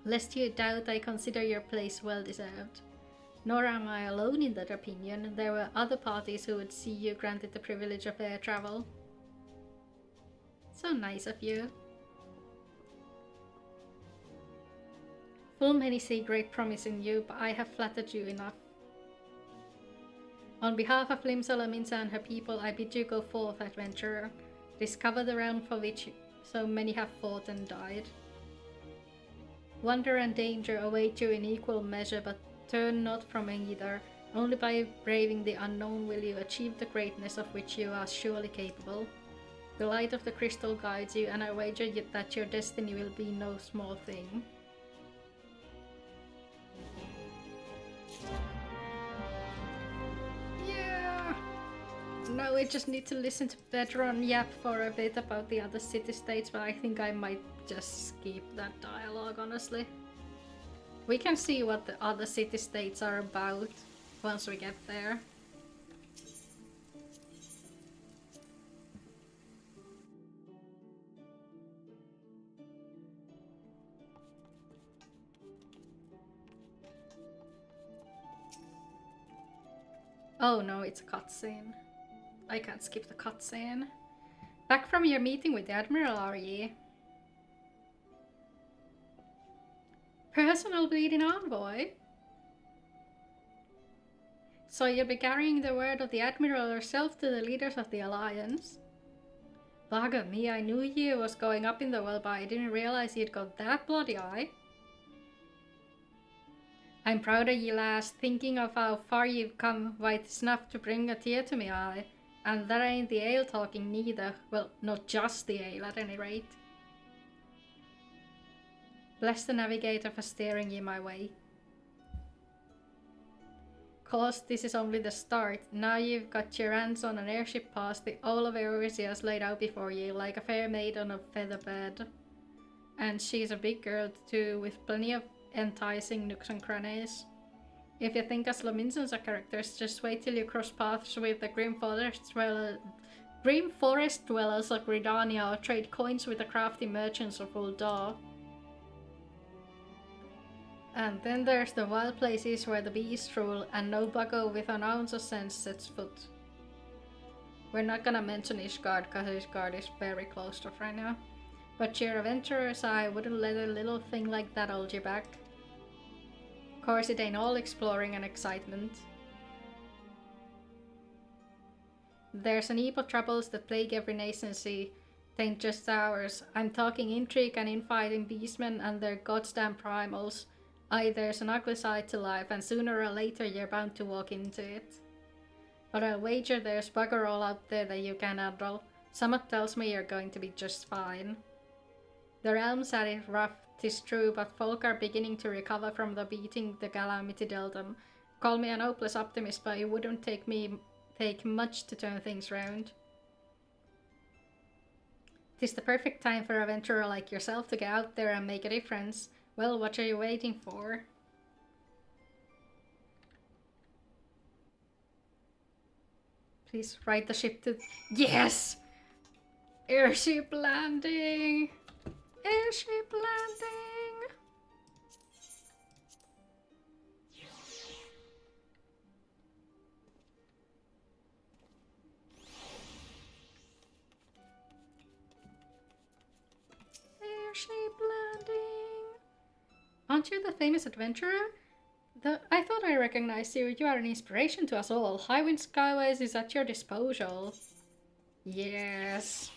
Lest you doubt, I consider your place well deserved. Nor am I alone in that opinion. There were other parties who would see you granted the privilege of air travel. So nice of you. Full many see great promise in you, but I have flattered you enough. On behalf of Limsa Lominsa and her people, I bid you go forth, adventurer. Discover the realm for which so many have fought and died. Wonder and danger await you in equal measure, but turn not from either. Only by braving the unknown will you achieve the greatness of which you are surely capable. The light of the crystal guides you, and I wager that your destiny will be no small thing. Yeah! Now we just need to listen to Pedron yap for a bit about the other city-states, but I think I might just skip that dialogue, honestly. We can see what the other city-states are about once we get there. Oh no, it's a cutscene. I can't skip the cutscene. Back from your meeting with the Admiral, are ye? Personal bleeding envoy? So you'll be carrying the word of the Admiral herself to the leaders of the Alliance? Bugger me, I knew you was going up in the world, but I didn't realize you'd got that bloody eye. I'm proud of ye, lass, thinking of how far you've come. Why, it's enough to bring a tear to me eye. And that ain't the ale talking neither. Well, not just the ale at any rate. Bless the navigator for steering ye my way. Course, this is only the start. Now you've got your hands on an airship pass, the whole of Eurasia's laid out before you, like a fair maid on a feather bed. And she's a big girl too, with plenty of enticing nooks and crannies. If you think us Lominsons are characters, just wait till you cross paths with the grim forest dwellers of Gridania, or trade coins with the crafty merchants of Ul'dah. And then there's the wild places where the beasts rule, and no bugger with an ounce of sense sets foot. We're not gonna mention Ishgard, cause Ishgard is very close to Frenya. But your adventurer's eye wouldn't let a little thing like that hold you back. Course it ain't all exploring and excitement. There's an heap of troubles that plague every nacency. Tain't just ours. I'm talking intrigue and infighting beastmen and their goddamn primals. Aye, there's an ugly side to life, and sooner or later you're bound to walk into it. But I'll wager there's bugger all out there that you can handle. Someone tells me you're going to be just fine. The realms had it rough, 'tis true, but folk are beginning to recover from the beating the calamity dealt them. Call me an hopeless optimist, but it wouldn't take much to turn things round. 'Tis the perfect time for a adventurer like yourself to get out there and make a difference. Well, what are you waiting for? Please ride the ship to... Yes! Airship landing! Airship landing! Airship landing! Aren't you the famous adventurer? I thought I recognized you. You are an inspiration to us all. Highwind Skyways is at your disposal. Yes.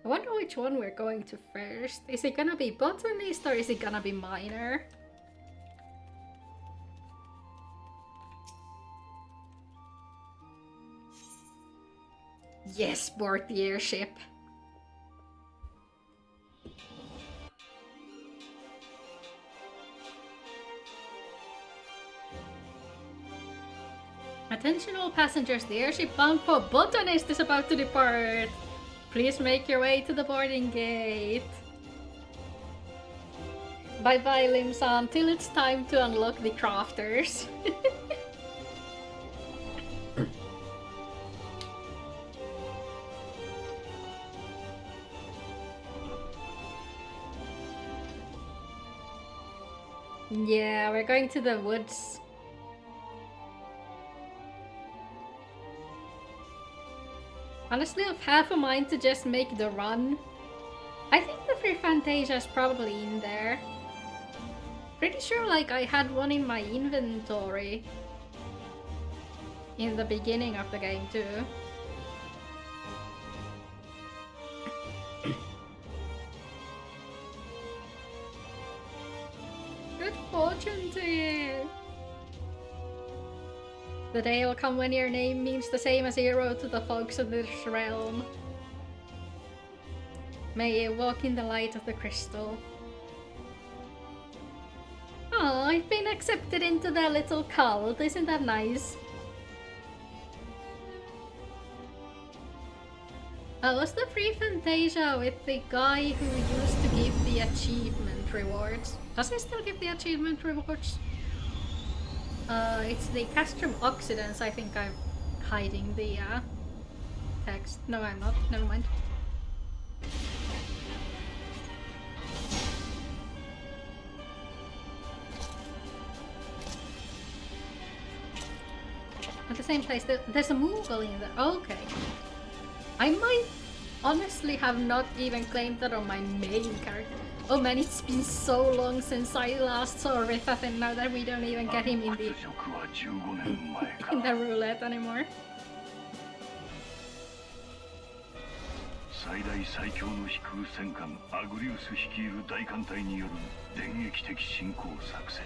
I wonder which one we're going to first. Is it gonna be botanist or is it gonna be miner? Yes, board the airship. Attention all passengers, the airship bound for Botanist is about to depart. Please make your way to the boarding gate. Bye bye Limsan, till it's time to unlock the crafters. Yeah, we're going to the woods. Honestly, I've half a mind to just make the run. I think the Free Fantasia is probably in there. Pretty sure like I had one in my inventory in the beginning of the game too. Good fortune to you! The day will come when your name means the same as hero to the folks of this realm. May you walk in the light of the crystal. Oh, I've been accepted into their little cult, isn't that nice? Oh, was the Free Fantasia with the guy who used to give the achievement rewards? Does he still give the achievement rewards? It's the Castrum Oxidants. I think I'm hiding the text. No, I'm not. Never mind. At the same place, there's a Moogle in there. Okay. I might honestly have not even claimed that on my main character. Oh man, it's been so long since I last saw Rithaf, and now that we don't even get him in the roulette anymore. 最大最強の飛空戦艦アグリウス率いる大艦隊による電撃的侵攻作戦。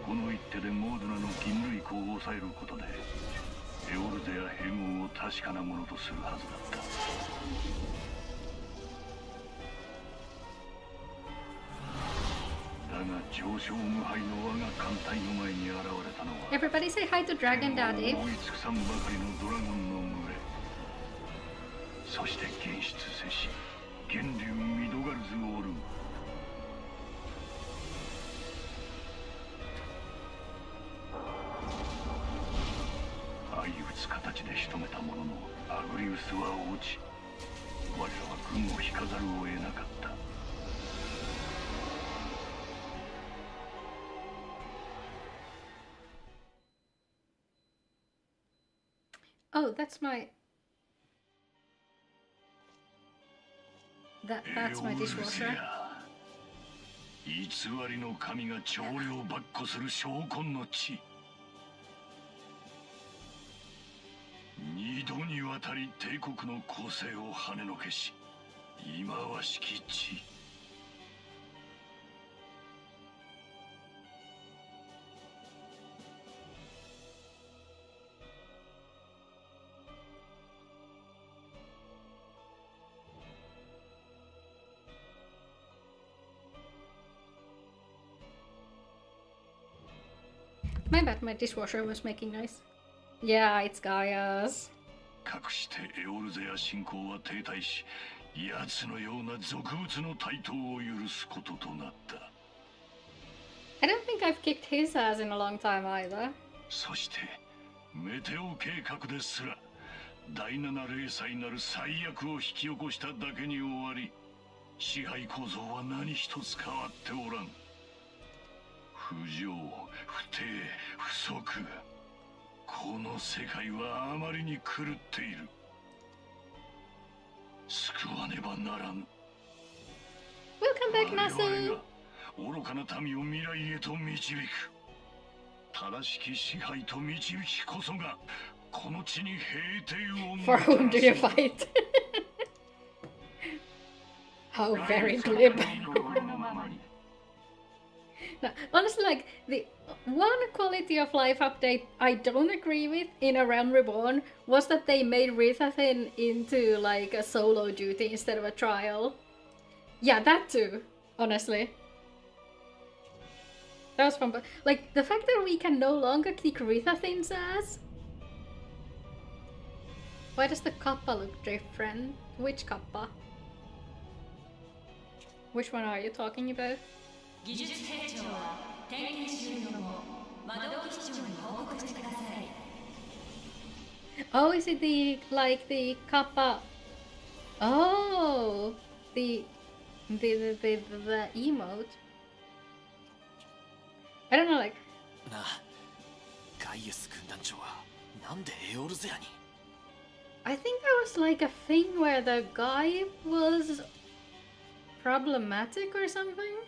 この一手でモードナの銀類湖を抑えることでエオルゼや併合を確かなものとするはずだった。 Everybody say hi to Dragon Daddy. そして現出せし源流ミドガルズオル。相打つ形で仕留めたもののアグリウスは落ち、我らは軍を引かざるを得なかった。 Oh, that's my... That's my dishwasher. 偽りの神が長領跋扈する証拠の地。二度にわたり帝国の攻勢を跳ねのけし、今はしき地。My bad, my dishwasher was making noise. Yeah, it's Gaia's. かくしてエオルゼア信仰は停滞し、奴のような俗物の台頭を許すこととなった。I don't think I've kicked his ass in a long time either. そしてメテオ計画ですら第七零細なる最悪を引き起こしただけに終わり、支配構造は何一つ変わっておらん。不条、不定、不足。この世界はあまりに狂っている。救わねばならん。Welcome back, 我々 Nasu! が愚かな民を未来へと導く。正しき支配と導きこそがこの地に平定をも For たら whom do す you fight? How very glib. No, honestly, like, the one quality of life update I don't agree with in A Realm Reborn was that they made Rithathin into, like, a solo duty instead of a trial. Yeah, that too, honestly. That was fun, but, like, the fact that we can no longer kick Rithathin's ass? Why does the kappa look different? Which kappa? Which one are you talking about? 技術兵長は点検終了後魔導機長に報告してください。 Oh, is it the, like, the kappa? Oh, the emote. I don't know, like, なあ、ガイウス軍団長はなんでエオルゼアに？ I think there was like a thing where the guy was problematic or something.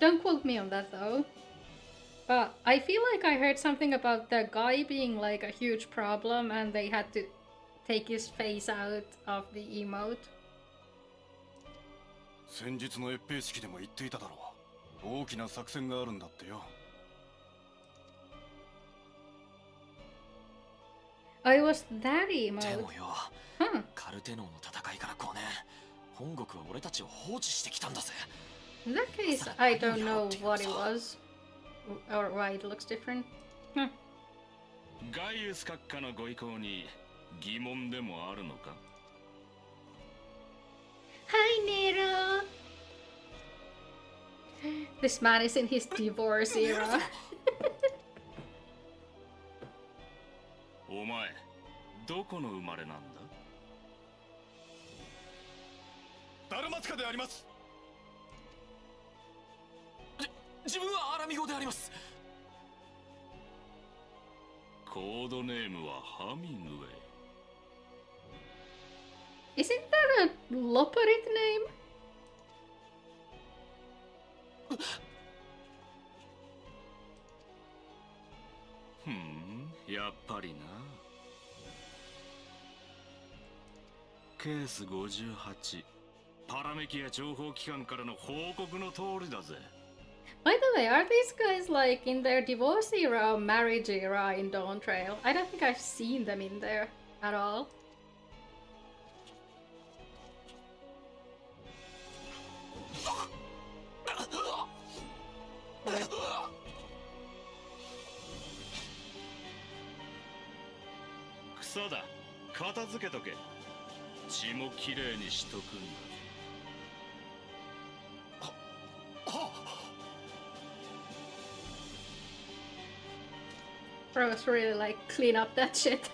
Don't quote me on that though. But I feel like I heard something about the guy being like a huge problem and they had to take his face out of the emote. 先日の閲兵式でも言っていただろう。大きな作戦があるんだってよ。Oh, it was that で emote. もよ、 Huh. カルテノーの戦いから5年、本国は俺たちを放置してきたんだぜ。 In that case, I don't know what it was. Or why it looks different. Huh. ガイウス閣下のご意向に疑問でもあるのか？ Hi, Nero! This man is in his divorce era. お前、どこの生まれなんだ？ダルマツカであります。自分はアラミ語であります。コードネームはハミングウェイ。 Isn't that a Loporit name?やっぱりな。ケース58、パラメキア情報機関からの報告の通りだぜ。 By the way, are these guys like in their divorce era or marriage era in Dawn Trail? I don't think I've seen them in there at all. Okay. 草だ、片付けとけ。血もきれいにしとくんだ。 Bros really like clean up that shit.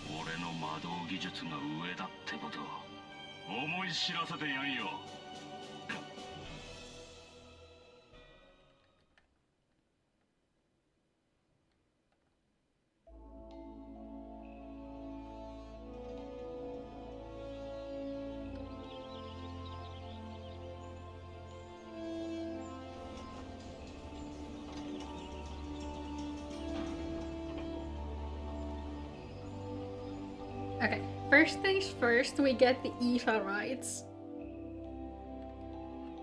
俺の魔導技術が上だってこと思い知らせてやんよ。 Okay, first things first, we get the ether rights.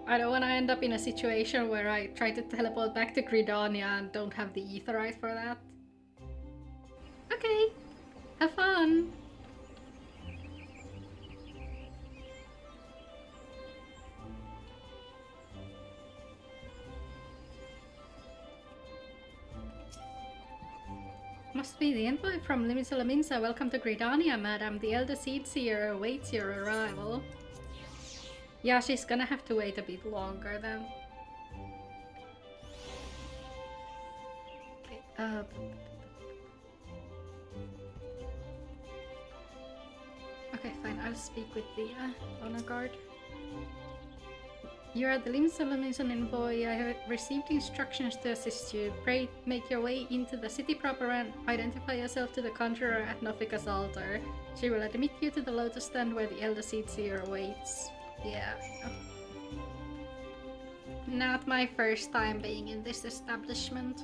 I don't want to end up in a situation where I try to teleport back to Gridania and don't have the ether right for that. Okay, have fun! Must be the envoy from Limisala Minsa. Welcome to Gridania, madam. The Elder Seed Seer awaits your arrival. Yeah, she's gonna have to wait a bit longer then. Okay, okay, fine. I'll speak with the honor guard. You are the Limsalamison envoy. I have received instructions to assist you. Pray make your way into the city proper and identify yourself to the conjurer at Nofika's altar. She will admit you to the lotus stand where the Elder Seed Seer awaits. Yeah. Not my first time being in this establishment.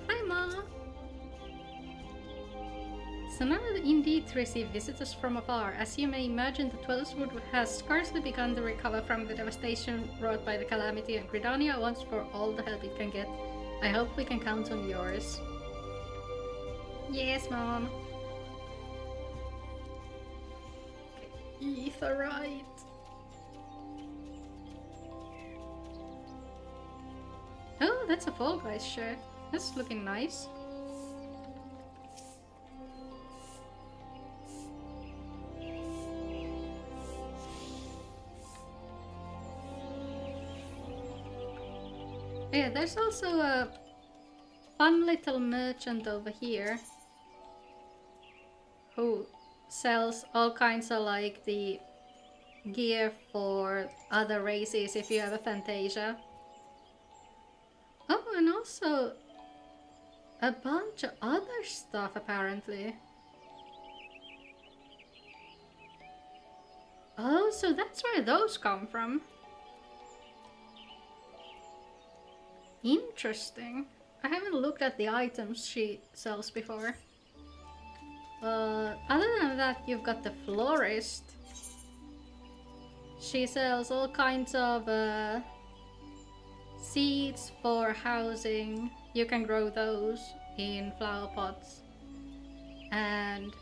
Hi, Ma! So now indeed to receive visitors from afar. As you may imagine, the Twelvewood has scarcely begun to recover from the devastation wrought by the calamity, and Gridania wants for all the help it can get. I hope we can count on yours. Yes, Mom. Etherite. Oh, that's a Fall Guys shirt. That's looking nice. Yeah, there's also a fun little merchant over here who sells all kinds of like the gear for other races if you have a Fantasia. Oh, and also a bunch of other stuff apparently. Oh, so that's where those come from. Interesting. I haven't looked at the items she sells before. Other than that, you've got the florist. She sells all kinds of seeds for housing. You can grow those in flower pots. And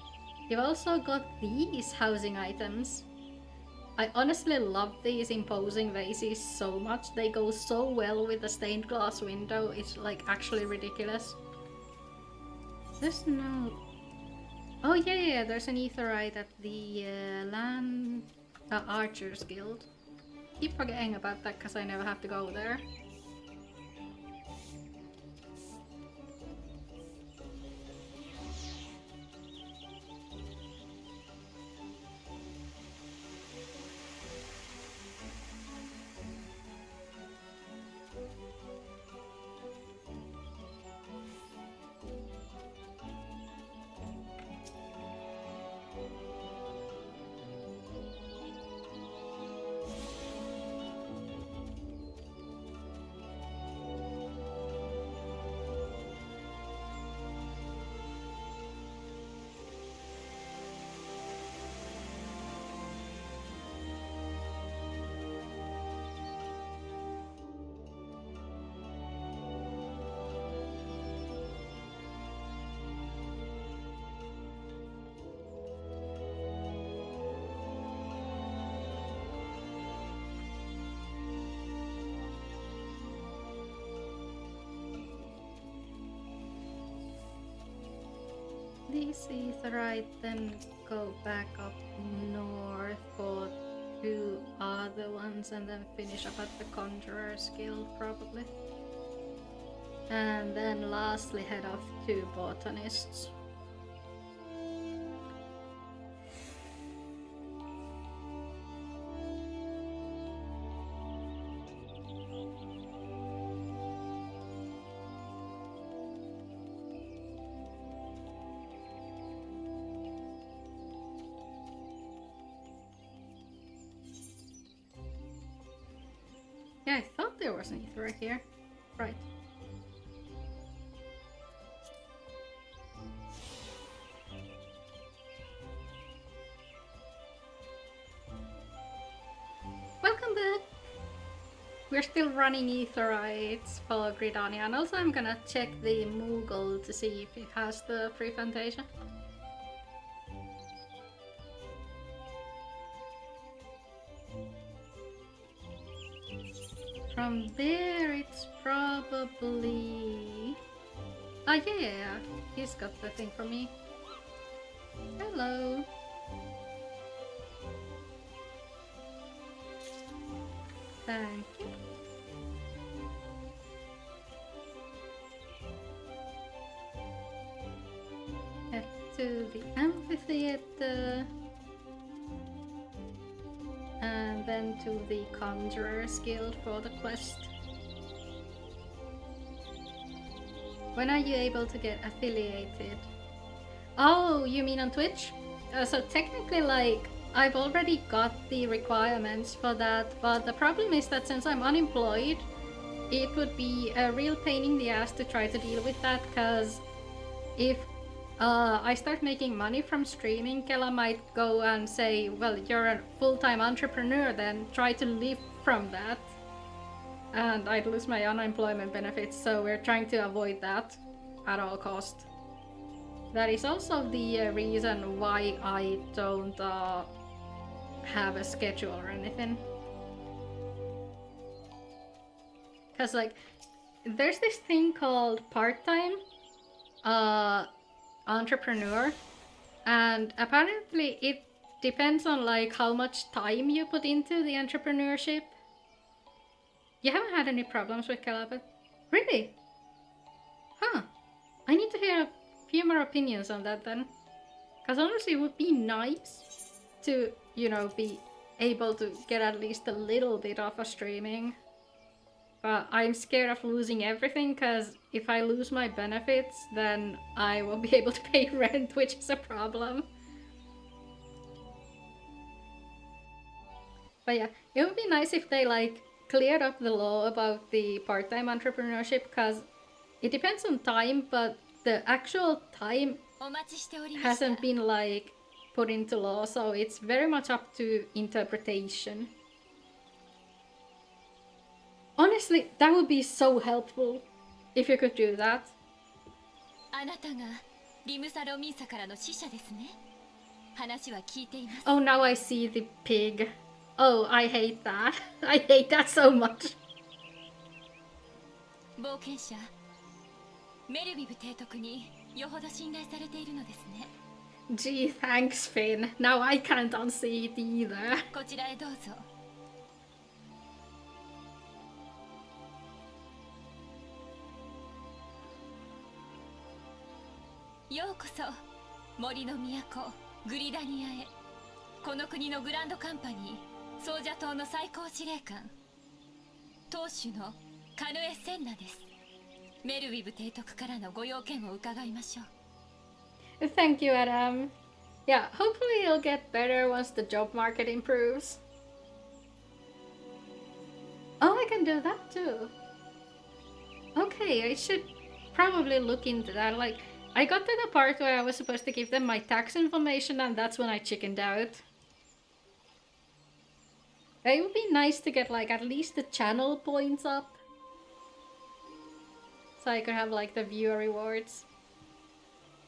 you've also got these housing items. I honestly love these imposing vases so much. They go so well with the stained glass window. It's like actually ridiculous. There's no... Oh yeah, there's an Aetherite at the Archers Guild. Keep forgetting about that because I never have to go there. These Aetherite then go back up north for 2 other ones and then finish up at the Conjurer's Guild probably. And then lastly head off to Botanists. Yeah, I thought there was an Aetherite here. Right. Welcome back! We're still running Aetherites for Gridania, and also I'm gonna check the Moogle to see if it has the free Fantasia. from there it's probably... Ah, yeah, he's got the thing for me. Hello. Thank you. Head to the amphitheater. And then to the Conjurer's Guild for the quest. When are you able to get affiliated? Oh, you mean on Twitch? So technically, like, I've already got the requirements for that, but the problem is that since I'm unemployed, it would be a real pain in the ass to try to deal with that, because if I start making money from streaming, Kela might go and say, well, you're a full-time entrepreneur, then try to live from that. And I'd lose my unemployment benefits, so we're trying to avoid that at all cost. That is also the reason why I don't have a schedule or anything. Because, like, there's this thing called part-time entrepreneur, and apparently it depends on like how much time you put into the entrepreneurship. You haven't had any problems with Calabit? Really? Huh. I need to hear a few more opinions on that then. Because honestly, it would be nice to, you know, be able to get at least a little bit off of streaming. But I'm scared of losing everything, because if I lose my benefits, then I won't be able to pay rent, which is a problem. But yeah, it would be nice if they like cleared up the law about the part-time entrepreneurship, because it depends on time, but the actual time hasn't been like put into law, so it's very much up to interpretation. Honestly, that would be so helpful if you could do that. Oh, now I see the pig. Oh, I hate that. I hate that so much. Gee, thanks, Finn. Now I can't unsee it either. Thank you, Adam. Yeah, hopefully it'll get better once the job market improves. Oh, I can do that too. Okay, I should probably look into that. Like, I got to the part where I was supposed to give them my tax information, and that's when I chickened out. It would be nice to get like at least the channel points up, so I could have like the viewer rewards.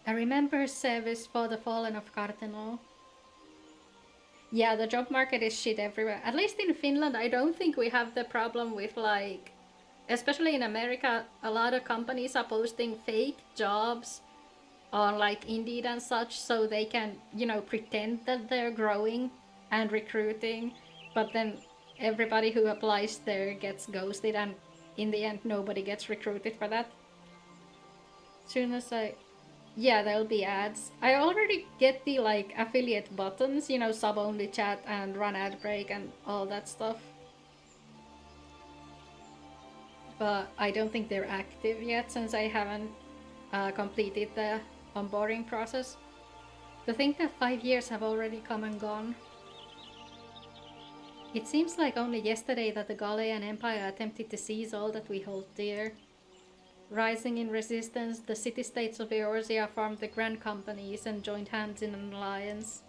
I remember service for the Fallen of Cardinal. Yeah, the job market is shit everywhere. At least in Finland, I don't think we have the problem with like, especially in America, a lot of companies are posting fake jobs on like Indeed and such, so they can, you know, pretend that they're growing and recruiting, but then everybody who applies there gets ghosted, and in the end nobody gets recruited for that. Soon as yeah, there'll be ads. I already get the like affiliate buttons, you know, sub only chat and run ad break and all that stuff, but I don't think they're active yet since I haven't completed the onboarding process. To think that 5 years have already come and gone. It seems like only yesterday that the Galilean Empire attempted to seize all that we hold dear. Rising in resistance, the city-states of Eorzea formed the Grand Companies and joined hands in an alliance.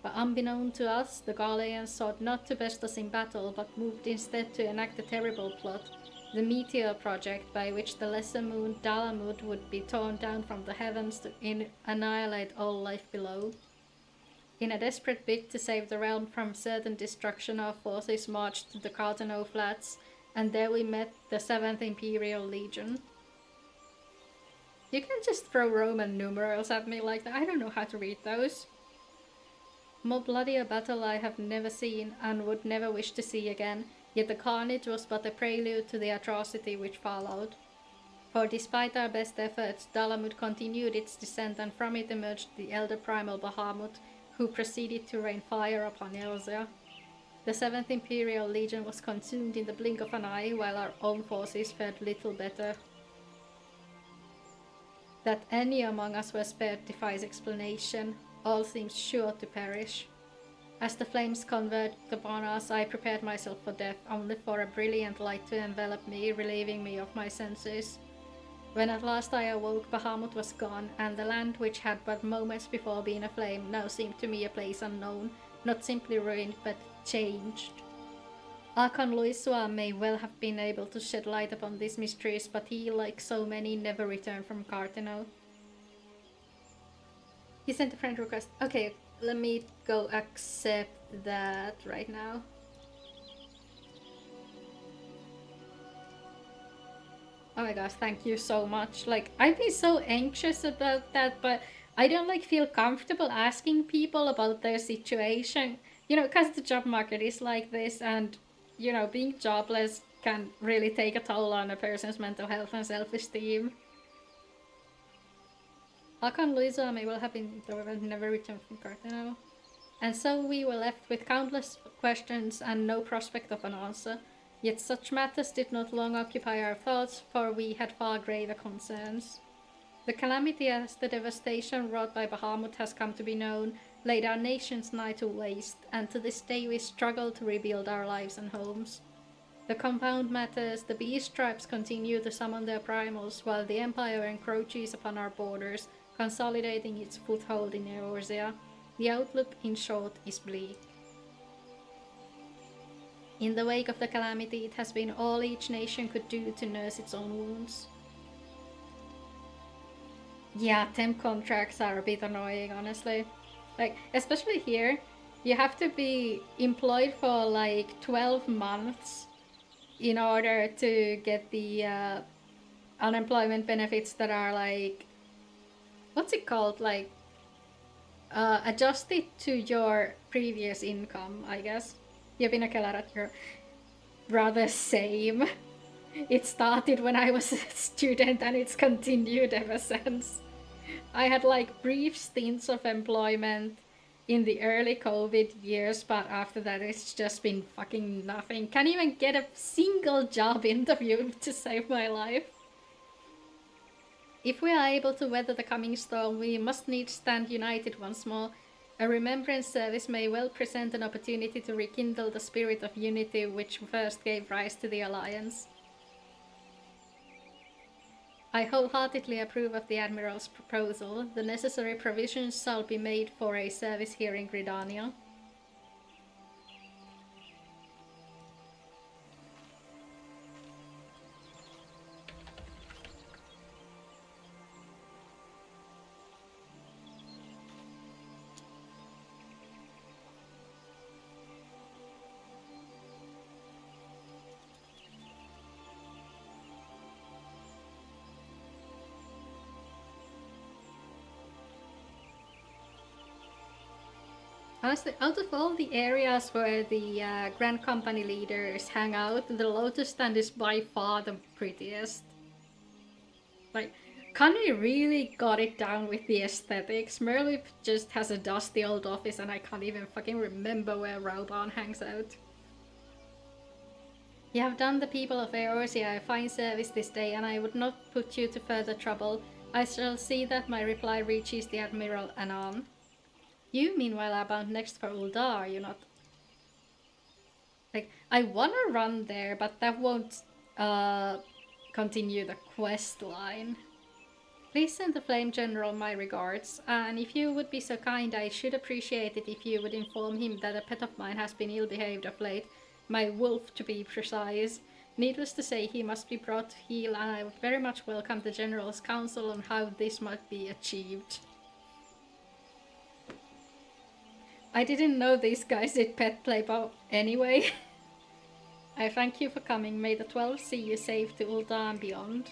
But unbeknown to us, the Galileans sought not to best us in battle, but moved instead to enact a terrible plot, the Meteor Project, by which the lesser moon Dalamud would be torn down from the heavens to annihilate all life below. In a desperate bid to save the realm from certain destruction, our forces marched to the Cardinal Flats, and there we met the 7th Imperial Legion. You can just throw Roman numerals at me like that. I don't know how to read those. More bloody a battle I have never seen and would never wish to see again, yet the carnage was but a prelude to the atrocity which followed. For despite our best efforts, Dalamud continued its descent, and from it emerged the elder primal Bahamut, who proceeded to rain fire upon Elzea. The 7th Imperial Legion was consumed in the blink of an eye, while our own forces fared little better. That any among us were spared defies explanation. All seems sure to perish. As the flames converged upon us, I prepared myself for death, only for a brilliant light to envelop me, relieving me of my senses. When at last I awoke, Bahamut was gone, and the land which had but moments before been aflame now seemed to me a place unknown, not simply ruined, but changed. Archon Luisua may well have been able to shed light upon these mysteries, but he, like so many, never returned from Carteno. He sent a friend request. Okay, let me go accept that right now. Oh my gosh, thank you so much. Like, I'd be so anxious about that, but I don't like feel comfortable asking people about their situation. You know, because the job market is like this, and, you know, being jobless can really take a toll on a person's mental health and self-esteem. Hakan Luisa may well have been never returned from Carteno. And so we were left with countless questions and no prospect of an answer. Yet such matters did not long occupy our thoughts, for we had far graver concerns. The calamity as the devastation wrought by Bahamut has come to be known, laid our nations nigh to waste, and to this day we struggle to rebuild our lives and homes. The compound matters, the beast tribes continue to summon their primals, while the Empire encroaches upon our borders, consolidating its foothold in Eorzea. The outlook, in short, is bleak. In the wake of the calamity, it has been all each nation could do to nurse its own wounds. Yeah, temp contracts are a bit annoying, honestly. Like, especially here, you have to be employed for like 12 months in order to get the unemployment benefits that are like, what's it called? Like, adjusted to your previous income, I guess. Ja minä kellarat your rather same. It started when I was a student and it's continued ever since. I had like brief stints of employment in the early COVID years, but after that it's just been fucking nothing. Can't even get a single job interview to save my life. If we are able to weather the coming storm, we must needs stand united once more. A remembrance service may well present an opportunity to rekindle the spirit of unity which first gave rise to the Alliance. I wholeheartedly approve of the Admiral's proposal. The necessary provisions shall be made for a service here in Gridania. Honestly, out of all the areas where the Grand Company leaders hang out, the Lotus Stand is by far the prettiest. Like, Connie really got it down with the aesthetics. Merlip just has a dusty old office and I can't even fucking remember where Rauban hangs out. You have done the people of Eorzea a fine service this day, and I would not put you to further trouble. I shall see that my reply reaches the Admiral anon. You, meanwhile, are bound next for Uldar, are you not? Like, I wanna run there, but that won't continue the quest line. Please send the Flame General my regards, and if you would be so kind, I should appreciate it if you would inform him that a pet of mine has been ill-behaved of late, my wolf to be precise. Needless to say, he must be brought to heel, and I would very much welcome the General's counsel on how this might be achieved. I didn't know these guys did pet play anyway. I thank you for coming. May the 12 see you safe to Ulta and beyond.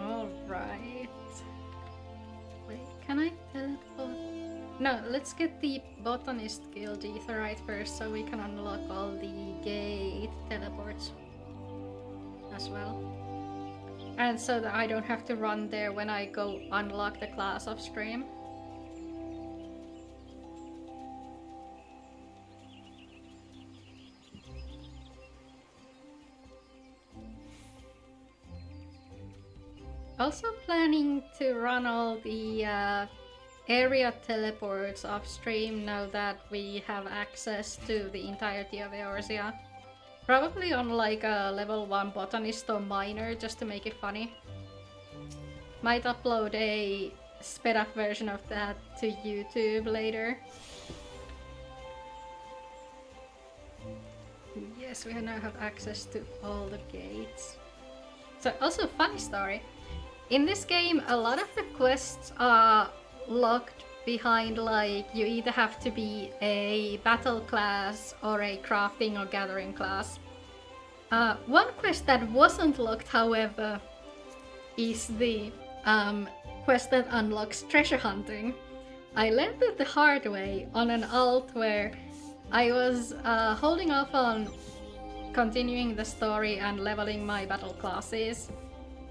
Alright. Wait, can I teleport? No, let's get the Botanist Guild Aetherite first so we can unlock all the gate teleports as well. And so that I don't have to run there when I go unlock the class off stream. Also planning to run all the area teleports off stream now that we have access to the entirety of Eorzea. Probably on like a level 1 botanist or miner just to make it funny. Might upload a sped up version of that to YouTube later. Yes, we now have access to all the gates. So also funny story. In this game, a lot of the quests are locked behind, like, you either have to be a battle class or a crafting or gathering class. One quest that wasn't locked, however, is the quest that unlocks treasure hunting. I learned it the hard way on an alt where I was holding off on continuing the story and leveling my battle classes,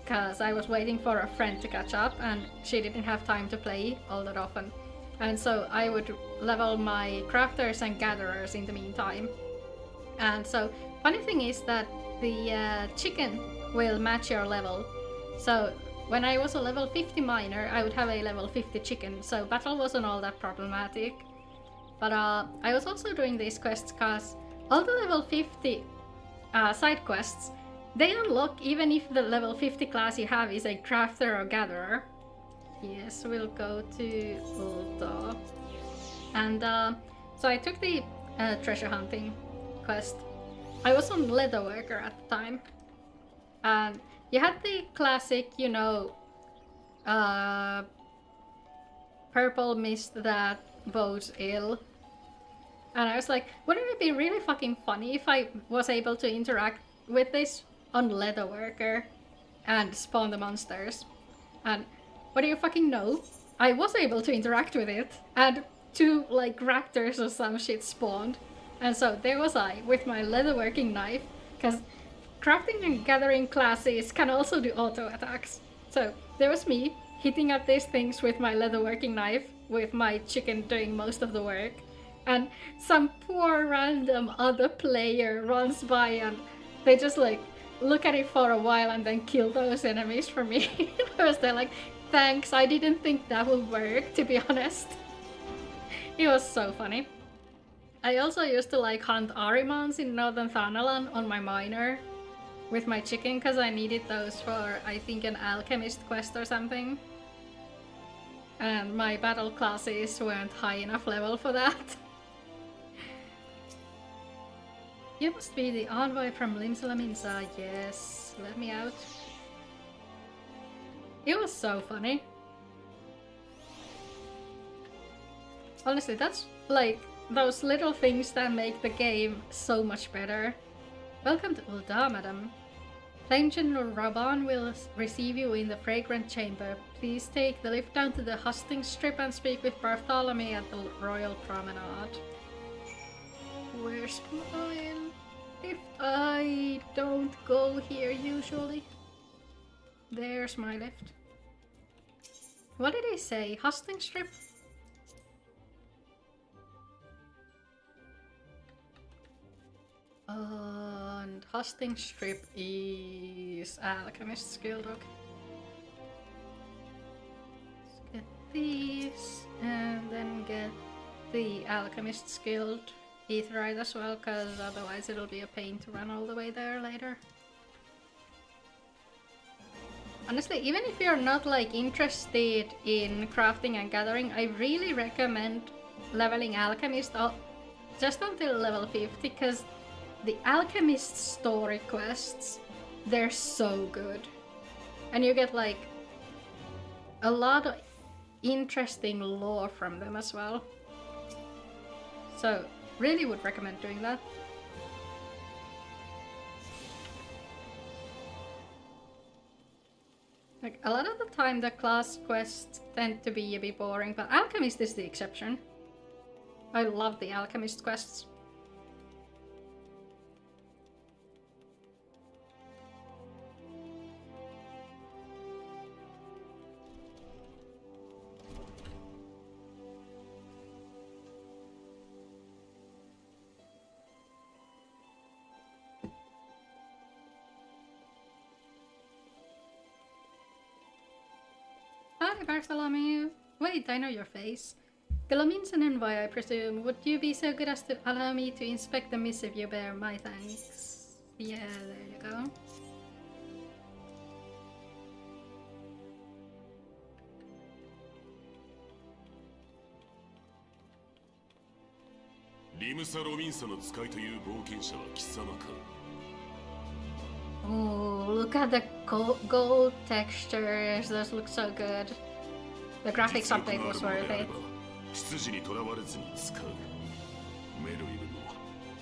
because I was waiting for a friend to catch up and she didn't have time to play all that often. And so I would level my crafters and gatherers in the meantime. And so, funny thing is that the chicken will match your level. So when I was a level 50 miner, I would have a level 50 chicken, so battle wasn't all that problematic. But I was also doing these quests because all the level 50 side quests, they unlock even if the level 50 class you have is a crafter or gatherer. Yes, we'll go to Ulta. And so I took the treasure hunting quest. I was on leatherworker at the time. And you had the classic, you know, purple mist that bodes ill. And I was like, wouldn't it be really fucking funny if I was able to interact with this on leatherworker and spawn the monsters? And what do you fucking know? I was able to interact with it, and 2 like raptors or some shit spawned. And so there was I with my leatherworking knife, because crafting and gathering classes can also do auto attacks. So there was me hitting at these things with my leatherworking knife, with my chicken doing most of the work. And some poor random other player runs by and they just like look at it for a while and then kill those enemies for me. I was there like, thanks, I didn't think that would work, to be honest. It was so funny. I also used to like hunt Arimans in Northern Thanalan on my miner with my chicken because I needed those for, I think, an alchemist quest or something. And my battle classes weren't high enough level for that. You must be the envoy from Limsalaminsa. Yes, let me out. It was so funny. Honestly, that's like those little things that make the game so much better. Welcome to Ulda, madam. Flame General Raban will receive you in the fragrant chamber. Please take the lift down to the hustings strip and speak with Bartholomew at the Royal Promenade. Where's mine? If I don't go here usually. There's my lift. What did he say? Hustings strip? And hustings strip is Alchemist's Guild. Okay. Let's get these and then get the Alchemist's Guild Aetherite as well, because otherwise it'll be a pain to run all the way there later. Honestly, even if you're not like interested in crafting and gathering, I really recommend leveling Alchemist up just until level 50, because the Alchemist story quests, they're so good. And you get like a lot of interesting lore from them as well. So, really would recommend doing that. Like, a lot of the time the class quests tend to be a bit boring, but Alchemist is the exception. I love the Alchemist quests. Hi, Bartholomew. Wait, I know your face. Gala means an envoy, I presume. Would you be so good as to allow me to inspect the missive you bear? My thanks. Yeah, there you go. Limsa Rominsaの使いという冒険者は貴様か? Oh, look at the gold textures. Those look so good. The graphics update was worth it. 出自にとらわれずに使う。メロイムも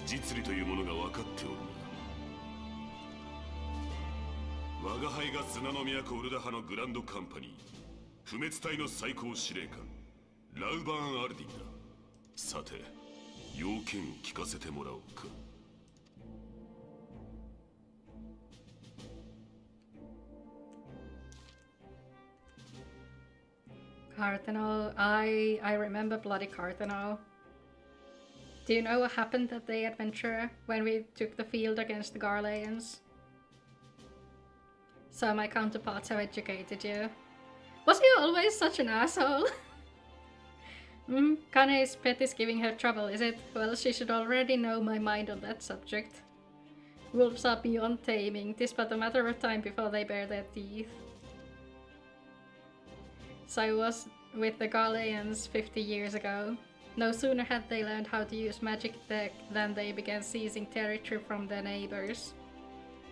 実利というものが分かっておるな。我が輩が砂の都ウルダ派のグランドカンパニー、不滅隊の最高司令官、ラウバーン・アルディンだ。さて、要件を聞かせてもらおうか。Cartheno, I remember bloody Cartheno. Do you know what happened that day, adventurer, when we took the field against the Garleans? So my counterparts have educated you. Was he always such an asshole? Kane's pet is giving her trouble, is it? Well, she should already know my mind on that subject. Wolves are beyond taming, 'tis but a matter of time before they bare their teeth. So I was with the Garleans 50 years ago. No sooner had they learned how to use magic tech than they began seizing territory from their neighbors.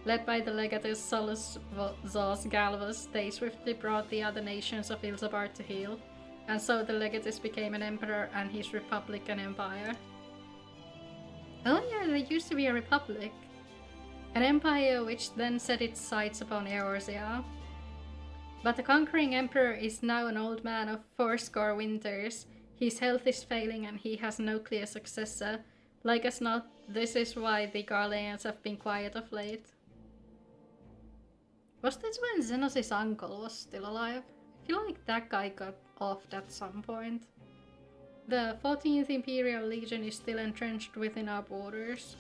Led by the legatus Solus Zos Galvus, they swiftly brought the other nations of Ilzabar to heel, and so the legatus became an emperor and his republic an empire. Oh yeah, there used to be a republic. An empire which then set its sights upon Eorzea. But the conquering emperor is now an old man of 80 winters. His health is failing and he has no clear successor. Like as not, this is why the Garleans have been quiet of late. Was this when Xenos' uncle was still alive? I feel like that guy got offed at some point. The 14th Imperial Legion is still entrenched within our borders.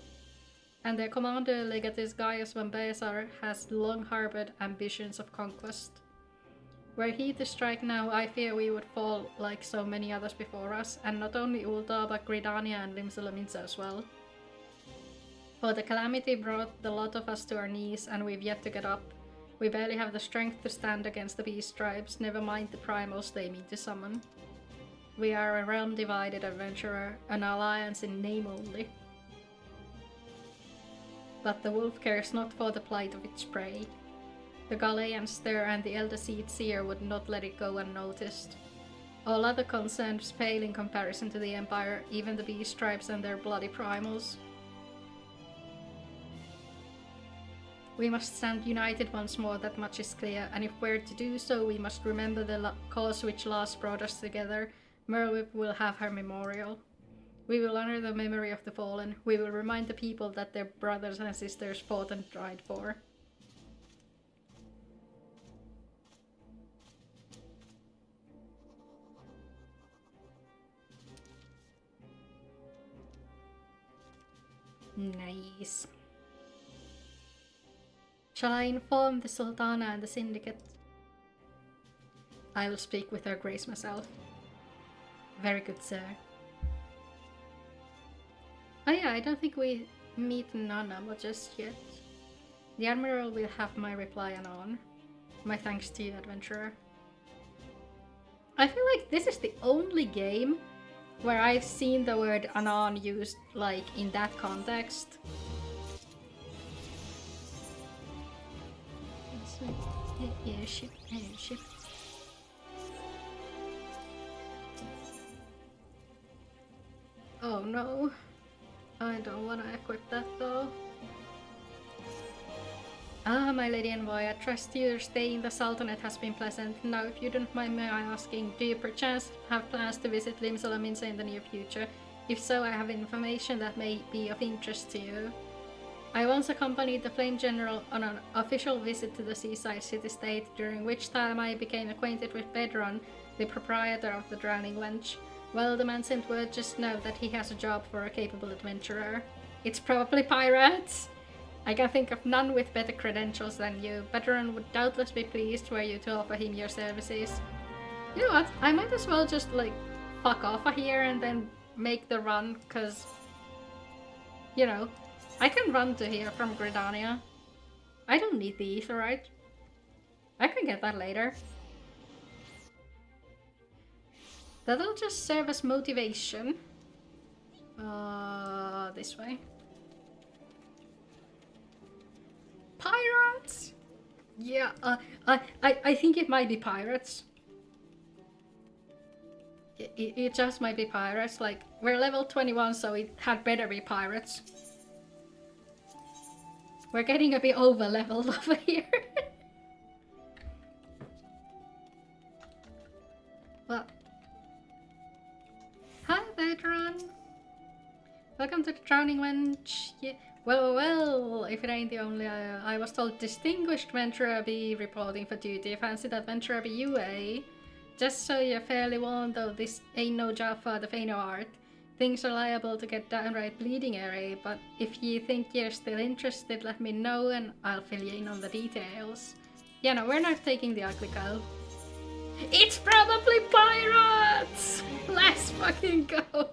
And their commander, Legatus Gaius van Besar, has long harbored ambitions of conquest. Were he to strike now, I fear we would fall like so many others before us, and not only Ulta, but Gridania and Limsa Lominsa as well. For the calamity brought the lot of us to our knees, and we've yet to get up. We barely have the strength to stand against the beast tribes, never mind the primals they mean to summon. We are a realm divided, adventurer, an alliance in name only. But the wolf cares not for the plight of its prey. The Galeans stir and the Elder Seed Seer would not let it go unnoticed. All other concerns pale in comparison to the Empire, even the beast tribes and their bloody primals. We must stand united once more, that much is clear, and if we're to do so, we must remember the cause which last brought us together. Merlwyb will have her memorial. We will honor the memory of the fallen. We will remind the people that their brothers and sisters fought and died for. Nice. Shall I inform the Sultana and the Syndicate? I will speak with her grace myself. Very good, sir. Oh yeah, I don't think we meet Nanamo just yet. The Admiral will have my reply anon. My thanks to you, adventurer. I feel like this is the only game where I've seen the word anon used like in that context. Airship, airship. Oh no. I don't want to equip that though. Ah, my lady envoy, I trust your stay in the Sultanate has been pleasant. Now, if you don't mind me asking, do you perchance have plans to visit Limsa in the near future? If so, I have information that may be of interest to you. I once accompanied the Flame General on an official visit to the seaside city-state, during which time I became acquainted with Bedron, the proprietor of the Drowning Wench. Well, the man sent word just now that he has a job for a capable adventurer. It's probably pirates! I can think of none with better credentials than you. Bedron would doubtless be pleased were you to offer him your services. You know what? I might as well just, like, fuck off of here and then make the run, cause... You know, I can run to here from Gridania. I don't need the Aetherite. I can get that later. That'll just serve as motivation. This way. Pirates? Yeah, I think it might be pirates. It just might be pirates. Like, we're level 21, so it had better be pirates. We're getting a bit over-leveled over here. Well. Hi, Vedron. Welcome to the Drowning Wench. Yeah. Well, if it ain't the only... I was told Distinguished Venturer be reporting for duty. Fancy that Venturer be you, eh? Just so you're fairly warned, though, this ain't no job for the faint of heart. Things are liable to get downright bleeding airy, but if you think you're still interested, let me know and I'll fill you in on the details. Yeah, no, we're not taking the ugly cow. It's probably pirates! Let's fucking go!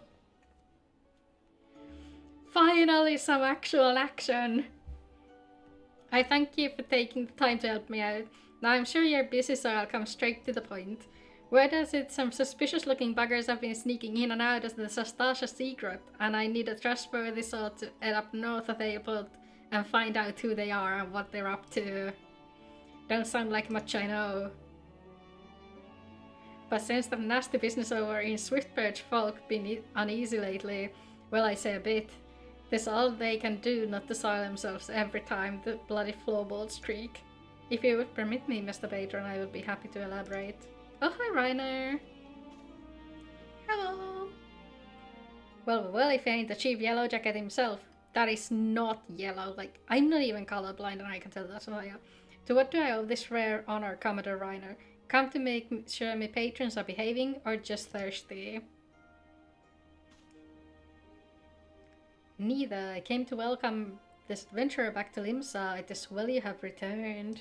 Finally, some actual action! I thank you for taking the time to help me out. Now I'm sure you're busy, so I'll come straight to the point. Word has it some suspicious looking buggers have been sneaking in and out of the Sastasha secret, and I need a trustworthy sort to head up north of the airport and find out who they are and what they're up to. Don't sound like much I know. But since the nasty business over in Swiftpurge folk been uneasy lately, well, I say a bit. This all they can do not to soil themselves every time the bloody floorboards streak. If you would permit me, Mr. Patron, I would be happy to elaborate. Oh, hi, Reiner. Hello. Well, if he ain't the Chief Yellowjacket himself. That is not yellow. Like, I'm not even colorblind and I can tell that's why. To what do I owe this rare honor, Commodore Reiner? Come to make sure my patrons are behaving or just thirsty? Neither. I came to welcome this adventurer back to Limsa. It is well you have returned.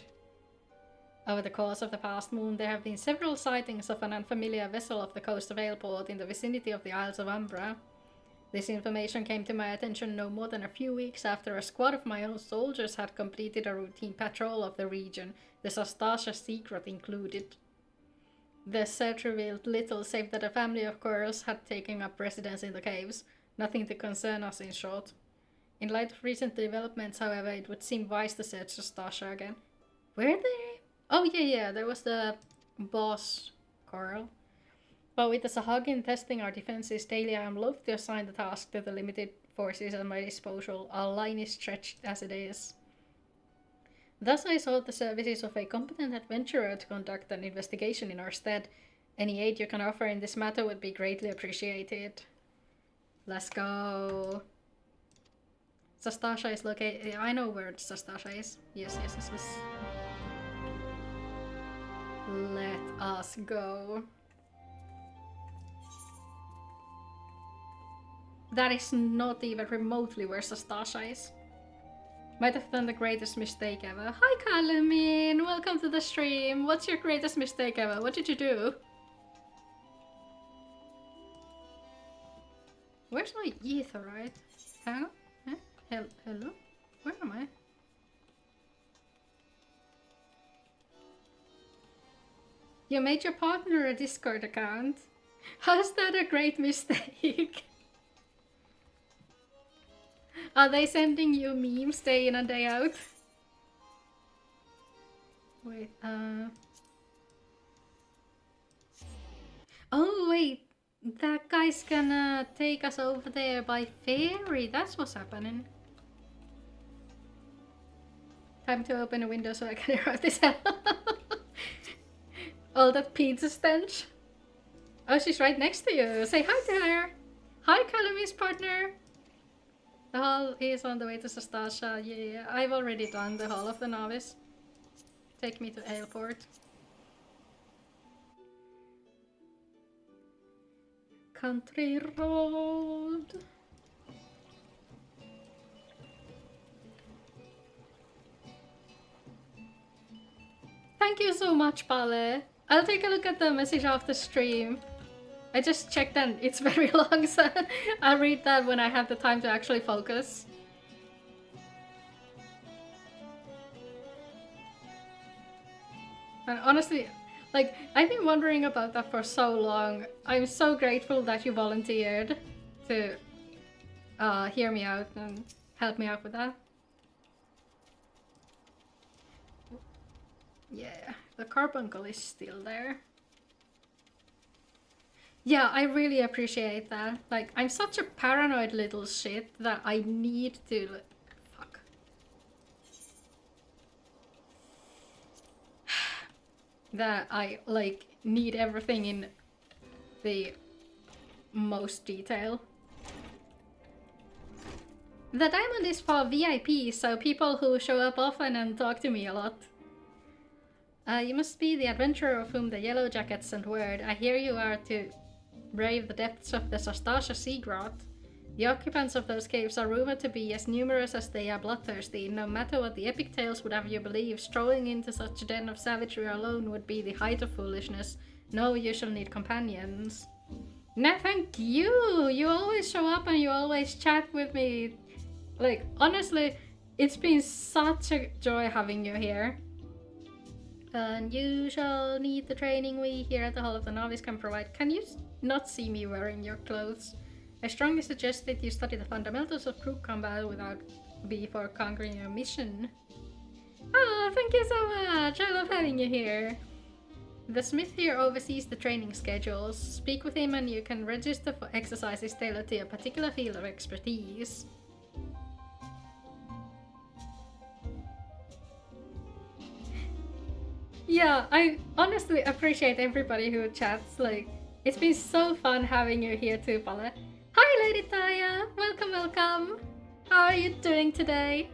Over the course of the past moon, there have been several sightings of an unfamiliar vessel off the coast of Ailport in the vicinity of the Isles of Umbra. This information came to my attention no more than a few weeks after a squad of my own soldiers had completed a routine patrol of the region, the Sastasha secret included. The search revealed little save that a family of girls had taken up residence in the caves. Nothing to concern us, in short. In light of recent developments, however, it would seem wise to search Sastasha again. Were they? Oh, yeah, there was the boss, Carl. But with the Sahagin testing our defenses daily, I am loath to assign the task to the limited forces at my disposal. Our line is stretched as it is. Thus I sought the services of a competent adventurer to conduct an investigation in our stead. Any aid you can offer in this matter would be greatly appreciated. Let's go. Sastasha is located... I know where Sastasha is. Yes. Let us go. That is not even remotely where Sastasha is. Might have done the greatest mistake ever. Hi, Kalamin! Welcome to the stream. What's your greatest mistake ever? What did you do? Where's my Aetherite? Hang on. Huh? Hello? Where am I? You made your partner a Discord account? How's that a great mistake? Are they sending you memes day in and day out? Wait, Oh, wait. That guy's gonna take us over there by ferry. That's what's happening. Time to open a window so I can hear out this hell. All that pizza stench. Oh, she's right next to you. Say hi to her. Hi, Calumi's partner. The hall is on the way to Sastasha. Yeah, I've already done the Hall of the Novice. Take me to airport. Country road. Thank you so much, Pale. I'll take a look at the message after stream. I just checked and it's very long, so I'll read that when I have the time to actually focus. And honestly, like, I've been wondering about that for so long. I'm so grateful that you volunteered to hear me out and help me out with that. Yeah, the carbuncle is still there. Yeah, I really appreciate that. Like, I'm such a paranoid little shit that I need to... Fuck. That I, like, need everything in the most detail. The diamond is for VIP, so people who show up often and talk to me a lot. You must be the adventurer of whom the Yellow Jackets sent word. I hear you are to brave the depths of the Sastasha Sea Grot. The occupants of those caves are rumored to be as numerous as they are bloodthirsty. No matter what the epic tales would have you believe, strolling into such a den of savagery alone would be the height of foolishness. No, you shall need companions. No, thank you! You always show up and you always chat with me. Like, honestly, it's been such a joy having you here. And you shall need the training we here at the Hall of the Novice can provide. Can you not see me wearing your clothes? I strongly suggest that you study the fundamentals of crew combat without before conquering your mission. Oh, thank you so much! I love having you here. The smith here oversees the training schedules. Speak with him and you can register for exercises tailored to your particular field of expertise. Yeah, I honestly appreciate everybody who chats. Like, it's been so fun having you here too, Pale. Hi, Lady Taya! Welcome, welcome! How are you doing today?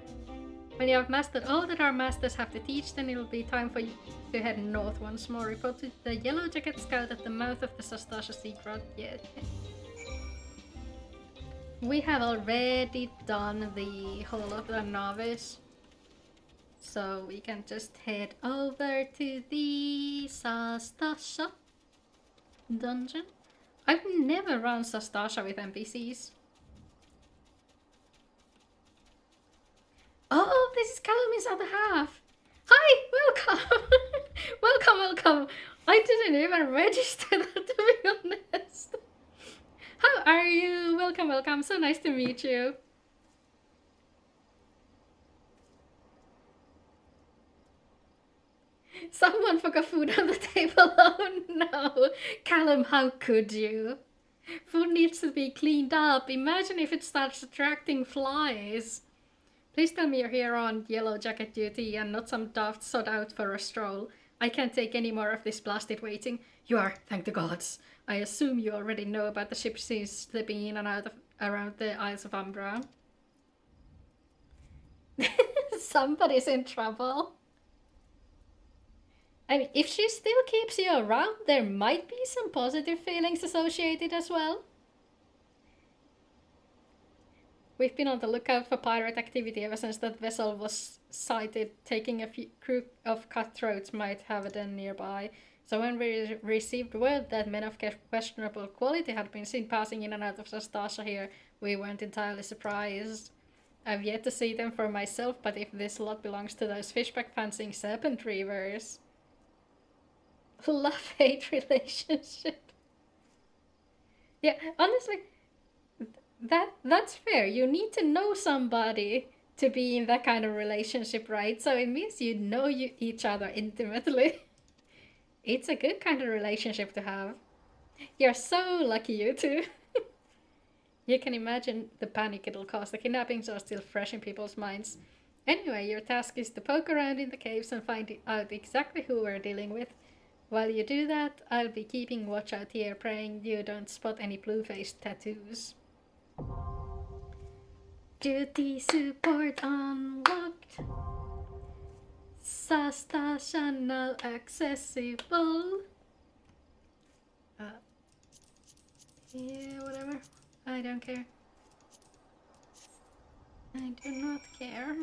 When you have mastered all that our masters have to teach, then it'll be time for you to head north once more. Report to the Yellow Jacket Scout at the mouth of the Sastasha Sea Grot. Yeah. We have already done the Hall of the Novice. So we can just head over to the Sastasha dungeon. I've never run Sastasha with NPCs. Oh, this is Calumi's other half. Hi, welcome. Welcome, welcome. I didn't even register that, to be honest. How are you? Welcome, welcome. So nice to meet you. Someone forgot food on the table. Oh no. Callum, how could you? Food needs to be cleaned up. Imagine if it starts attracting flies. Please tell me you're here on Yellow Jacket duty and not some daft sod out for a stroll. I can't take any more of this blasted waiting. You are, thank the gods. I assume you already know about the ship scenes slipping in and out of around the Isles of Umbra. Somebody's in trouble. I mean, if she still keeps you around, there might be some positive feelings associated as well. We've been on the lookout for pirate activity ever since that vessel was sighted. Taking a few crew of cutthroats might have a den nearby. So when we received word that men of questionable quality had been seen passing in and out of Sastasha here, we weren't entirely surprised. I've yet to see them for myself, but if this lot belongs to those fishback-fancying serpent reavers... Love-hate relationship. Yeah, honestly, that's fair. You need to know somebody to be in that kind of relationship, right? So it means you know each other intimately. It's a good kind of relationship to have. You're so lucky, you two. You can imagine the panic it'll cause. The kidnappings are still fresh in people's minds. Anyway, your task is to poke around in the caves and find out exactly who we're dealing with. While you do that, I'll be keeping watch out here, praying you don't spot any blue-faced tattoos. Duty support unlocked. Sasta channel accessible. Yeah, whatever. I don't care. I do not care.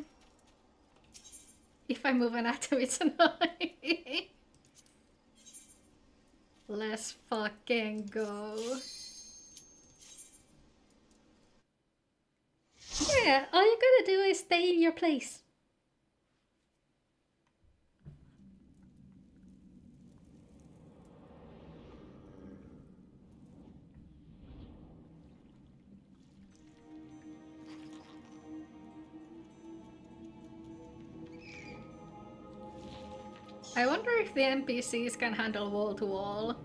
If I move an atom, it's annoying. Let's fucking go. Yeah, all you gotta do is stay in your place. I wonder if the NPCs can handle wall to wall.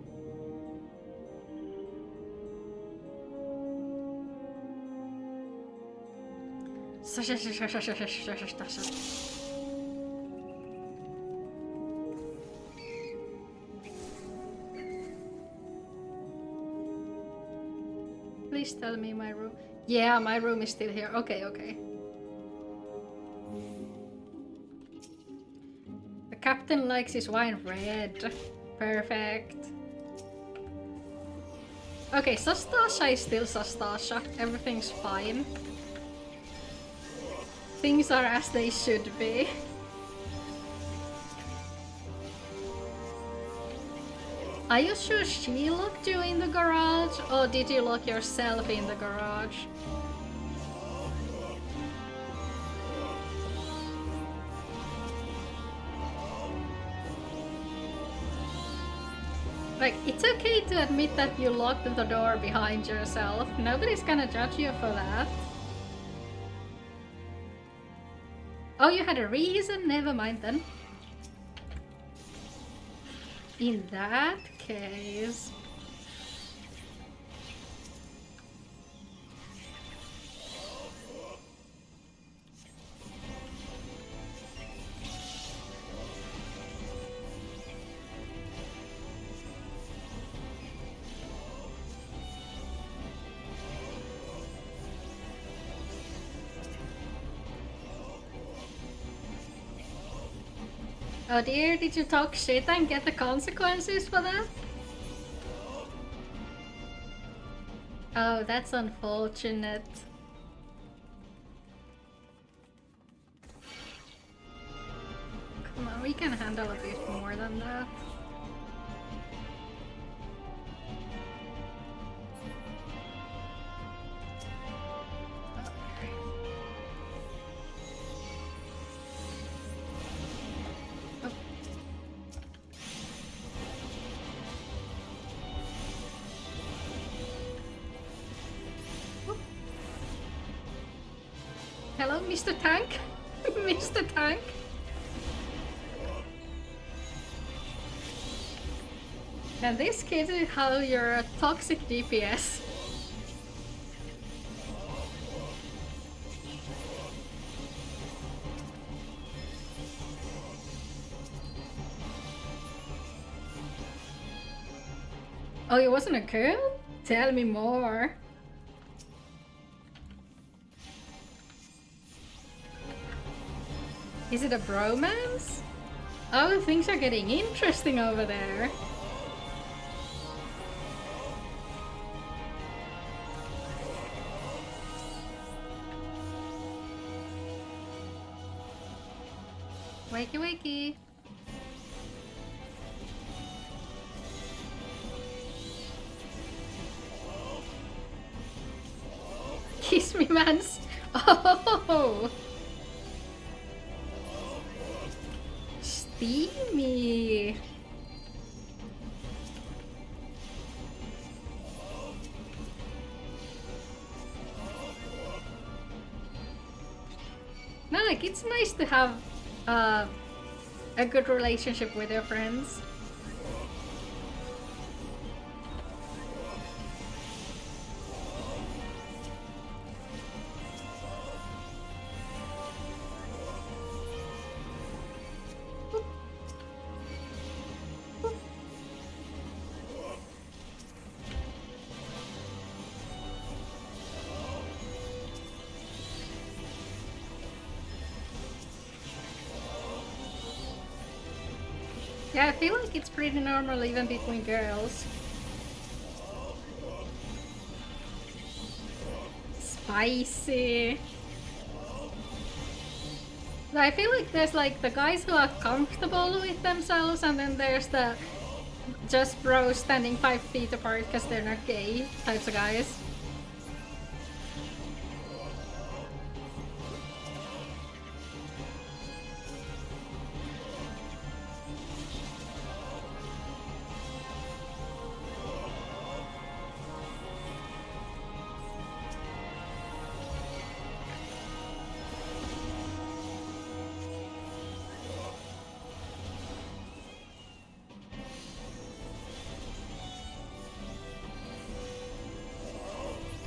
Please tell me my room. Yeah, my room is still here. Okay, okay. The captain likes his wine red. Perfect. Okay, Sastasha is still Sastasha. Everything's fine. Things are as they should be. Are you sure she locked you in the garage, or did you lock yourself in the garage? Like, it's okay to admit that you locked the door behind yourself. Nobody's gonna judge you for that. Oh, you had a reason? Never mind then. In that case... Oh dear, did you talk shit and get the consequences for that? Oh, that's unfortunate. Come on, we can handle a bit more than that. Hello, Mr. Tank? Mr. Tank? And this kid is how you're a toxic DPS. Oh, it wasn't a girl? Tell me more. Is it a bromance? Oh, things are getting interesting over there. Wakey wakey. Kiss me, mans. Oh! Steamy. No, like, it's nice to have a good relationship with your friends. Yeah, I feel like it's pretty normal even between girls. Spicy. I feel like there's like the guys who are comfortable with themselves, and then there's the just bros standing 5 feet apart because they're not gay types of guys.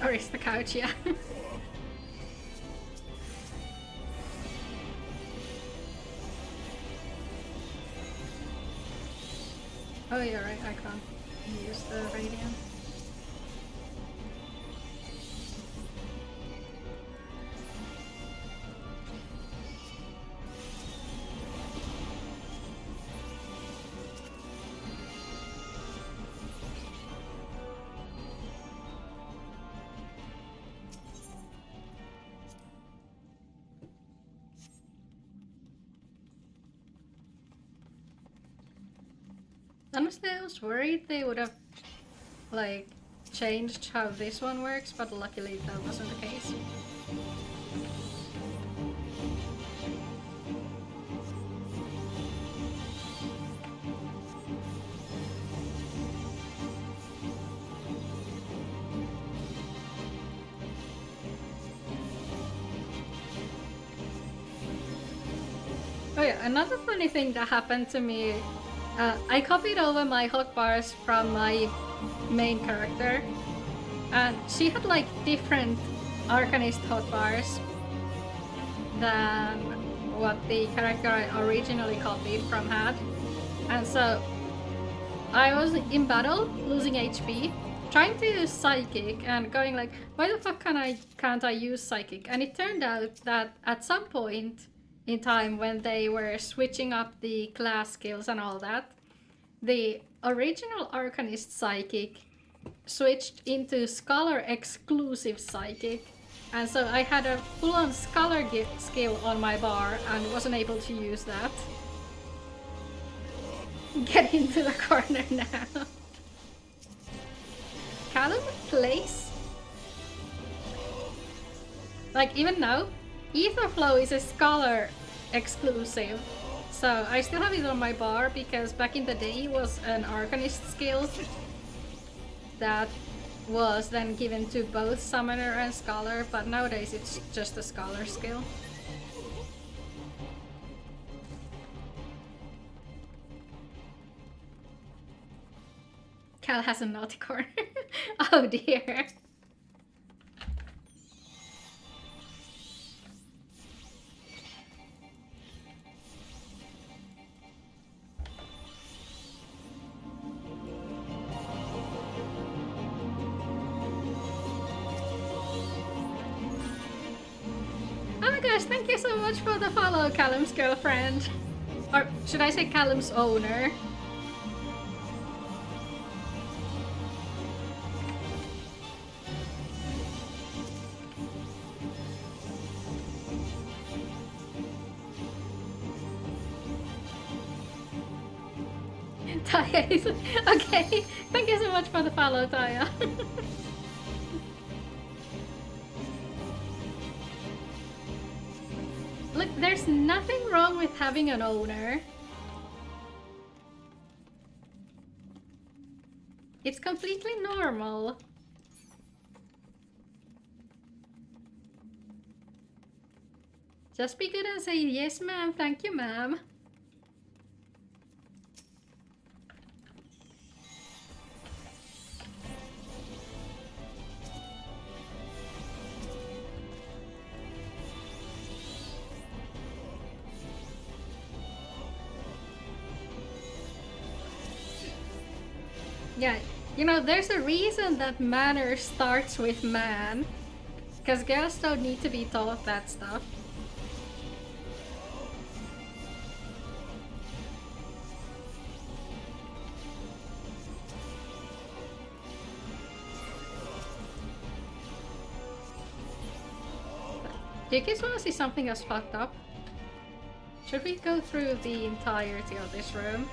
Or is the couch, yeah. Oh, you're right, I can't use the radiant. Honestly, I was worried they would have, like, changed how this one works, but luckily that wasn't the case. Oh yeah, another funny thing that happened to me, I copied over my hotbars from my main character, and she had like different Arcanist hotbars than what the character I originally copied from had. And so I was in battle, losing HP, trying to use Psychic and going like, why the fuck can't I use Psychic? And it turned out that at some point in time when they were switching up the class skills and all that, the original Arcanist Psychic switched into Scholar exclusive Psychic, and so I had a full-on Scholar skill on my bar and wasn't able to use that. Get into the corner now. Callum Place? Like even now, Etherflow is a Scholar exclusive, so I still have it on my bar because back in the day it was an Arcanist skill that was then given to both Summoner and Scholar, but nowadays it's just a Scholar skill. Cal has a naughty corner. Oh dear. Oh my gosh, thank you so much for the follow, Callum's girlfriend. Or should I say Callum's owner? Taya is okay. Thank you so much for the follow, Taya. Look, there's nothing wrong with having an owner. It's completely normal. Just be good and say yes, ma'am. Thank you, ma'am. Yeah, you know, there's a reason that manner starts with man. Because girls don't need to be taught that stuff. Do you guys want to see something as fucked up? Should we go through the entirety of this room?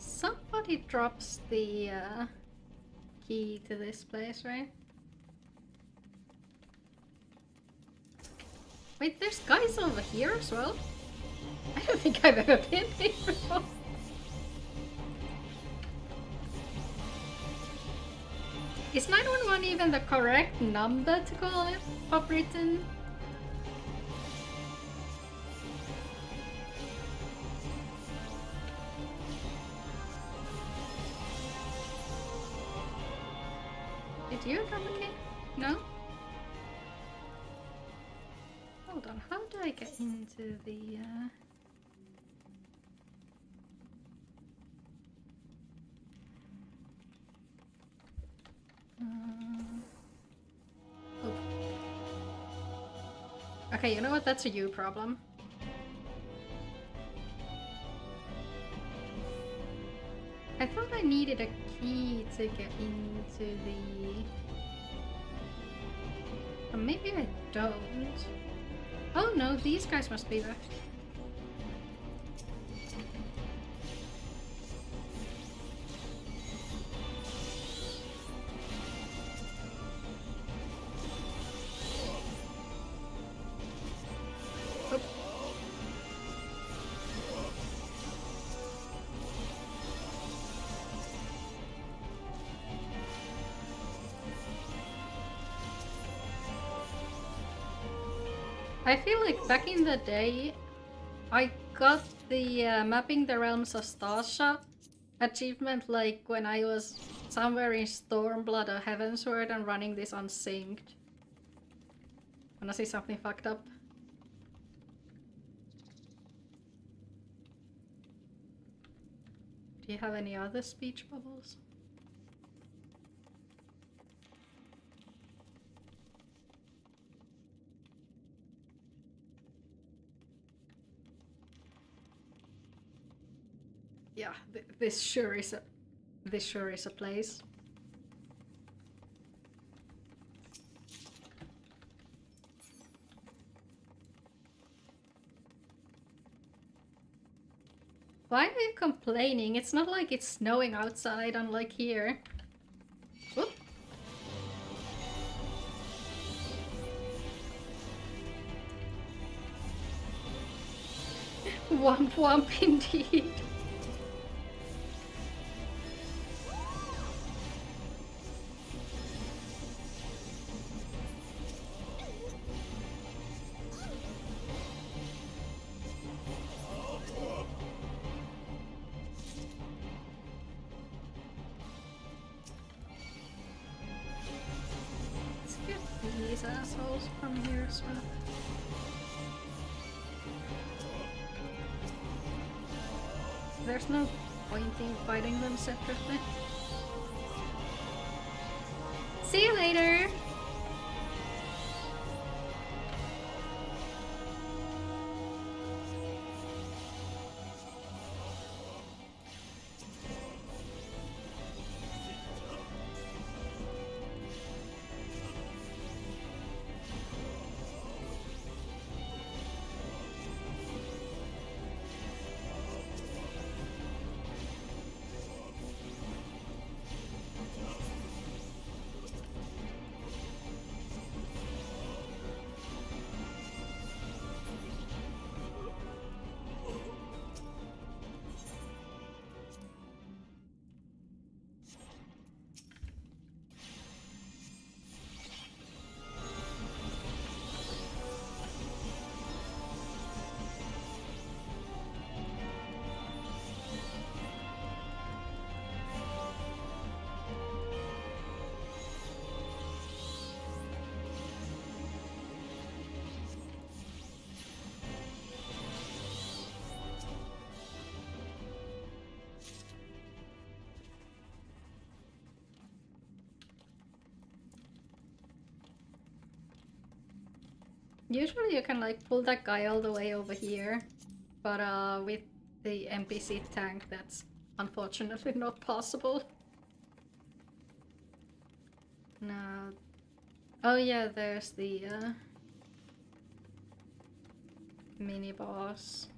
Somebody drops the key to this place, right? Wait, there's guys over here as well? I don't think I've ever been here before. Is 911 even the correct number to call it? Pop written? Did you come again? No? Hold on, how do I get into the oh. Okay, you know what? That's a you problem. I thought I needed a key to get into the... Or maybe I don't. Oh no, these guys must be there. Oop. I feel like back in the day, I got the Mapping the Realms of Starsha achievement like when I was somewhere in Stormblood or Heavensward and running this unsynced. Wanna see something fucked up? Do you have any other speech bubbles? Yeah, this sure is a place. Why are you complaining? It's not like it's snowing outside, unlike here. Whoop. Womp womp indeed. These assholes from here as well. There's no point in fighting them separately. See you later! Usually you can like pull that guy all the way over here, but with the NPC tank that's unfortunately not possible. No. Oh yeah, there's the mini boss.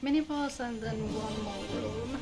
Mini boss and then one more room.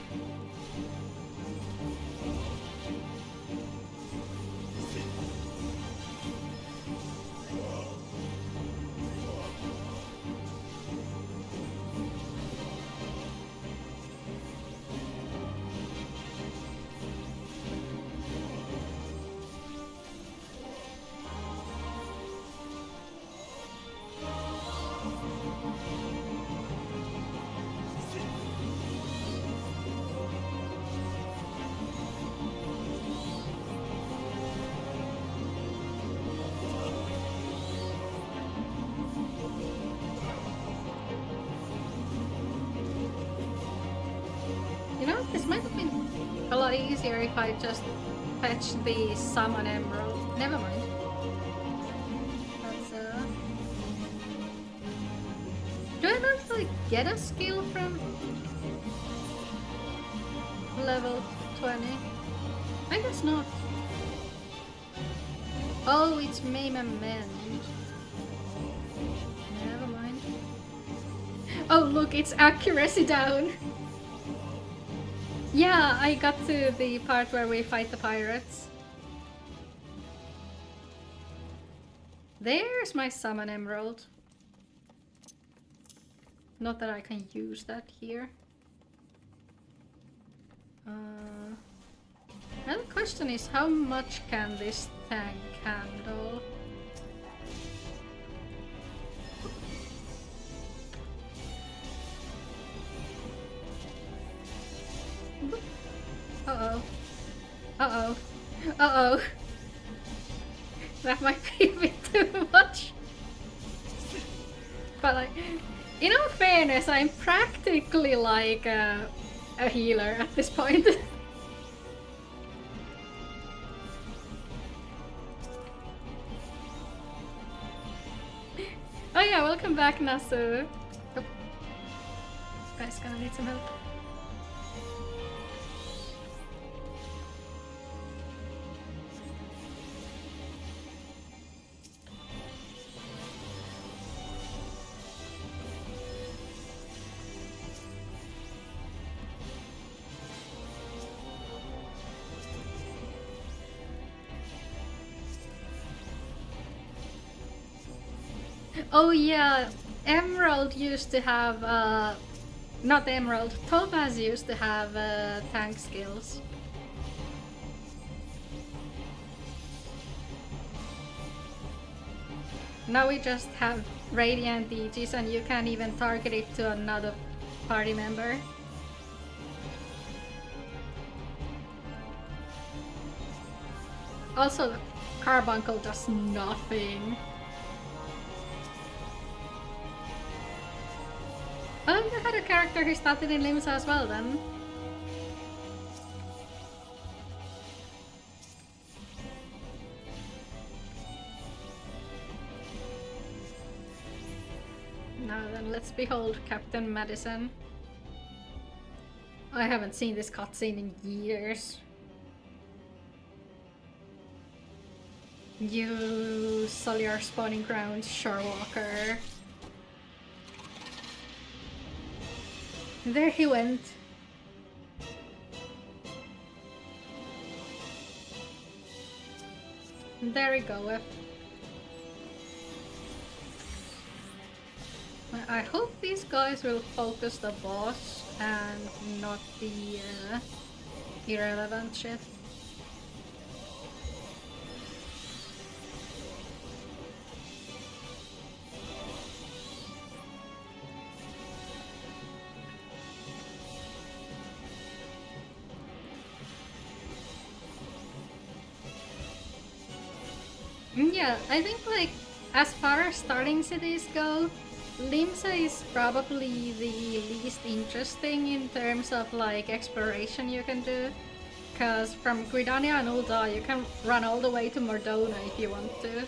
You know, this might have been a lot easier if I just fetched the summon emerald. Never mind. That's do I not like get a skill from level 20? I guess not. Oh, it's maim and mend. Never mind. Oh look, it's accuracy down. Yeah, I got to the part where we fight the pirates. There's my summon emerald. Not that I can use that here. Now the question is, how much can this tank handle? Uh-oh. Uh-oh. Uh-oh. That might be a bit too much. But like, in all fairness, I'm practically like a healer at this point. Oh yeah, welcome back, Nasu. Oh. Guys, gonna need some help. Oh yeah, Emerald used to have, not Emerald, Topaz used to have tank skills. Now we just have Radiant Aegis and you can't even target it to another party member. Also, the Carbuncle does nothing. Oh, you had a character who started in Limsa as well then. Now then, let's behold Captain Madison. I haven't seen this cutscene in years. You Soliar spawning grounds, Shorewalker. There he went. There he goeth. I hope these guys will focus the boss and not the irrelevant shit. Yeah, I think like as far as starting cities go, Limsa is probably the least interesting in terms of like exploration you can do. Because from Gridania and Ul'dah you can run all the way to Mordona if you want to.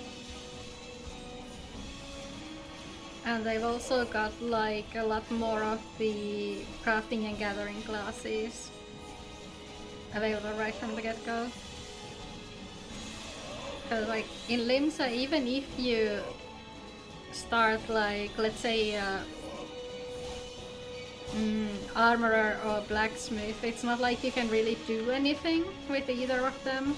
And they've also got like a lot more of the crafting and gathering classes available right from the get-go. Because like in Limsa, even if you start like, let's say armorer or blacksmith, it's not like you can really do anything with either of them.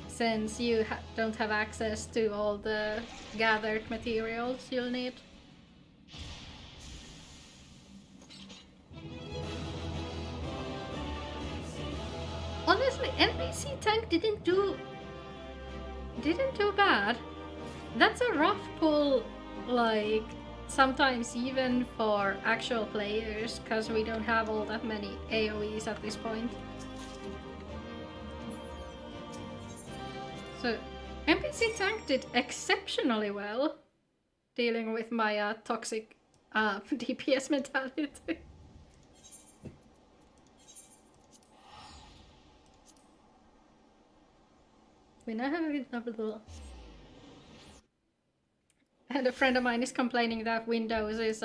Since you don't have access to all the gathered materials you'll need. Honestly, NPC tank didn't do bad. That's a rough pull, like sometimes even for actual players, because we don't have all that many AoEs at this point. So NPC tank did exceptionally well dealing with my toxic DPS mentality. We now have a double. And a friend of mine is complaining that Windows is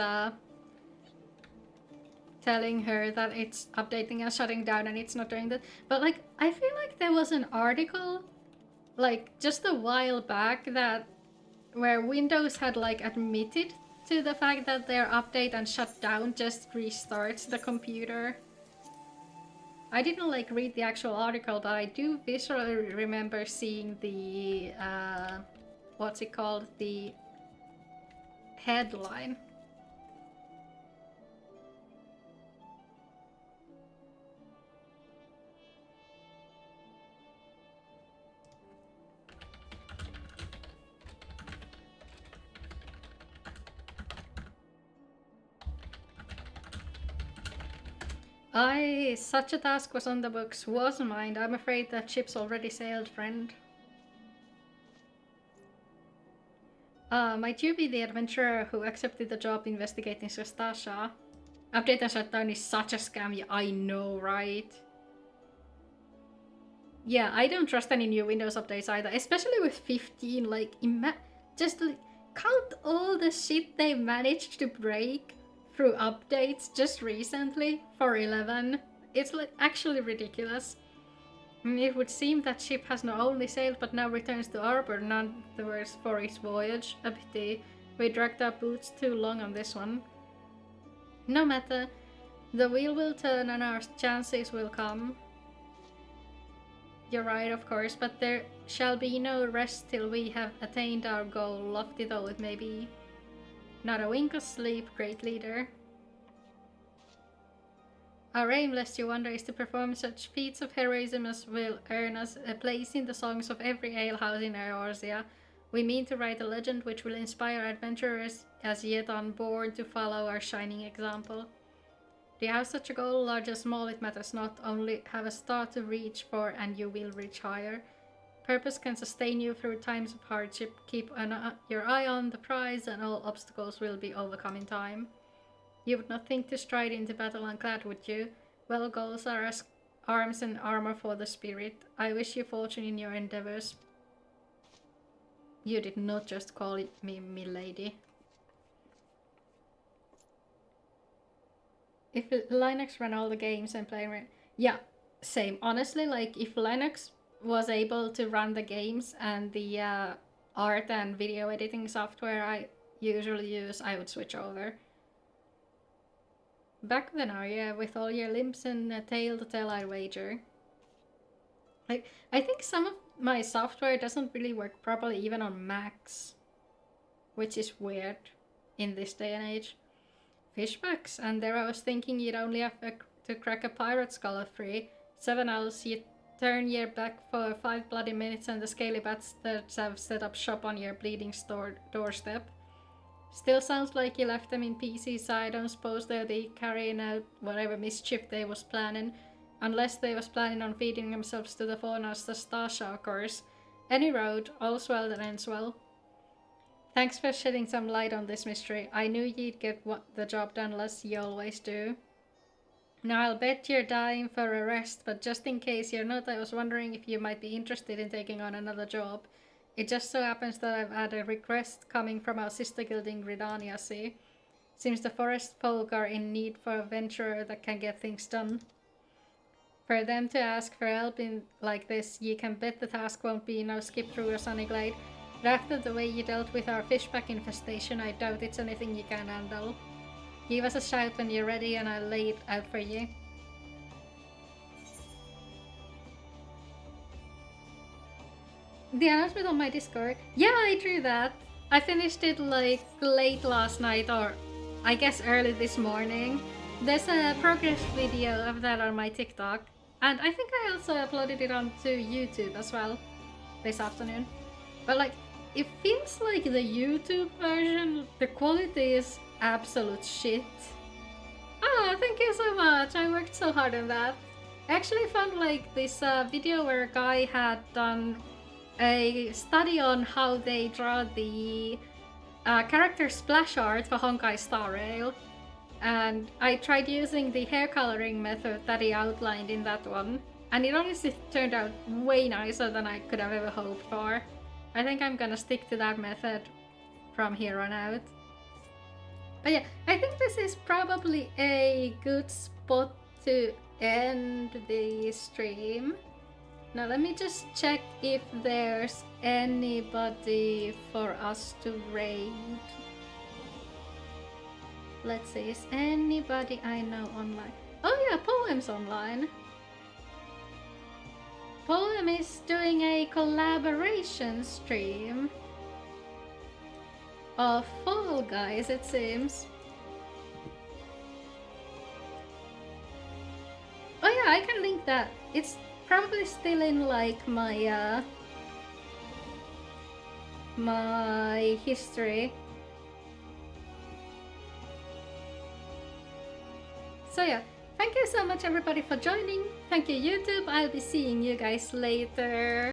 telling her that it's updating and shutting down and it's not doing that. But like, I feel like there was an article like just a while back that where Windows had like admitted to the fact that their update and shut down just restarts the computer. I didn't like read the actual article, but I do visually remember seeing the what's it called, the headline. Such a task was on the books. Wasn't mine. I'm afraid that ship's already sailed, friend. Might you be the adventurer who accepted the job investigating Sastasha? Update and shutdown is such a scam. Yeah, I know, right? Yeah, I don't trust any new Windows updates either, especially with 15. Like, just like, count all the shit they managed to break through updates just recently for 11. It's like actually ridiculous. It would seem that ship has not only sailed but now returns to Arbor, none the worse for its voyage. A pity. We dragged our boots too long on this one. No matter. The wheel will turn and our chances will come. You're right, of course, but there shall be no rest till we have attained our goal, lofty though it may be. Not a wink of sleep, great leader. Our aim, lest you wonder, is to perform such feats of heroism as will earn us a place in the songs of every alehouse in Eorzea. We mean to write a legend which will inspire adventurers as yet unborn to follow our shining example. Do you have such a goal, large or small, it matters not, only have a star to reach for and you will reach higher. Purpose can sustain you through times of hardship. Keep your eye on the prize and all obstacles will be overcome in time. You would not think to stride into battle unclad, would you? Well, goals are as arms and armor for the spirit. I wish you fortune in your endeavors. You did not just call me milady. If Linux ran all the games and play... Yeah, same. Honestly, like, if Linux was able to run the games and the art and video editing software I usually use, I would switch over. Back then, yeah, with all your limbs and a tale to tell, I'd wager. Like, I think some of my software doesn't really work properly even on Macs, which is weird in this day and age. Fishbacks, and there I was thinking you'd only have to crack a pirate skull of 3. 7 else, you turn your back for 5 bloody minutes and the scaly bastards have set up shop on your bleeding doorstep. Still sounds like you left them in pieces, so I don't suppose they'll be carrying out whatever mischief they was planning. Unless they was planning on feeding themselves to the fauna as the Stasha, of course. Any road, all's well that ends well. Thanks for shedding some light on this mystery. I knew you'd get the job done, as you always do. Now I'll bet you're dying for a rest, but just in case you're not, I was wondering if you might be interested in taking on another job. It just so happens that I've had a request coming from our sister guild in Gridania, see? Seems the forest folk are in need for a venturer that can get things done. For them to ask for help in like this, you can bet the task won't be no skip through a sunny glade. But after the way you dealt with our fishback infestation, I doubt it's anything you can handle. Give us a shout when you're ready and I'll lay it out for you. The announcement on my Discord. Yeah, I drew that. I finished it like late last night, or I guess early this morning. There's a progress video of that on my TikTok. And I think I also uploaded it onto YouTube as well this afternoon. But like, it feels like the YouTube version, the quality is absolute shit. Ah, thank you so much. I worked so hard on that. I actually found like this video where a guy had done a study on how they draw the character splash art for Honkai Star Rail. And I tried using the hair coloring method that he outlined in that one. And it honestly turned out way nicer than I could have ever hoped for. I think I'm gonna stick to that method from here on out. But yeah, I think this is probably a good spot to end the stream. Now let me just check if there's anybody for us to raid. Let's see, is anybody I know online? Oh yeah, Poem's online. Poem is doing a collaboration stream of Fall Guys, it seems. Oh yeah, I can link that. It's probably still in like my my history. So yeah, thank you so much everybody for joining. Thank you YouTube. I'll be seeing you guys later.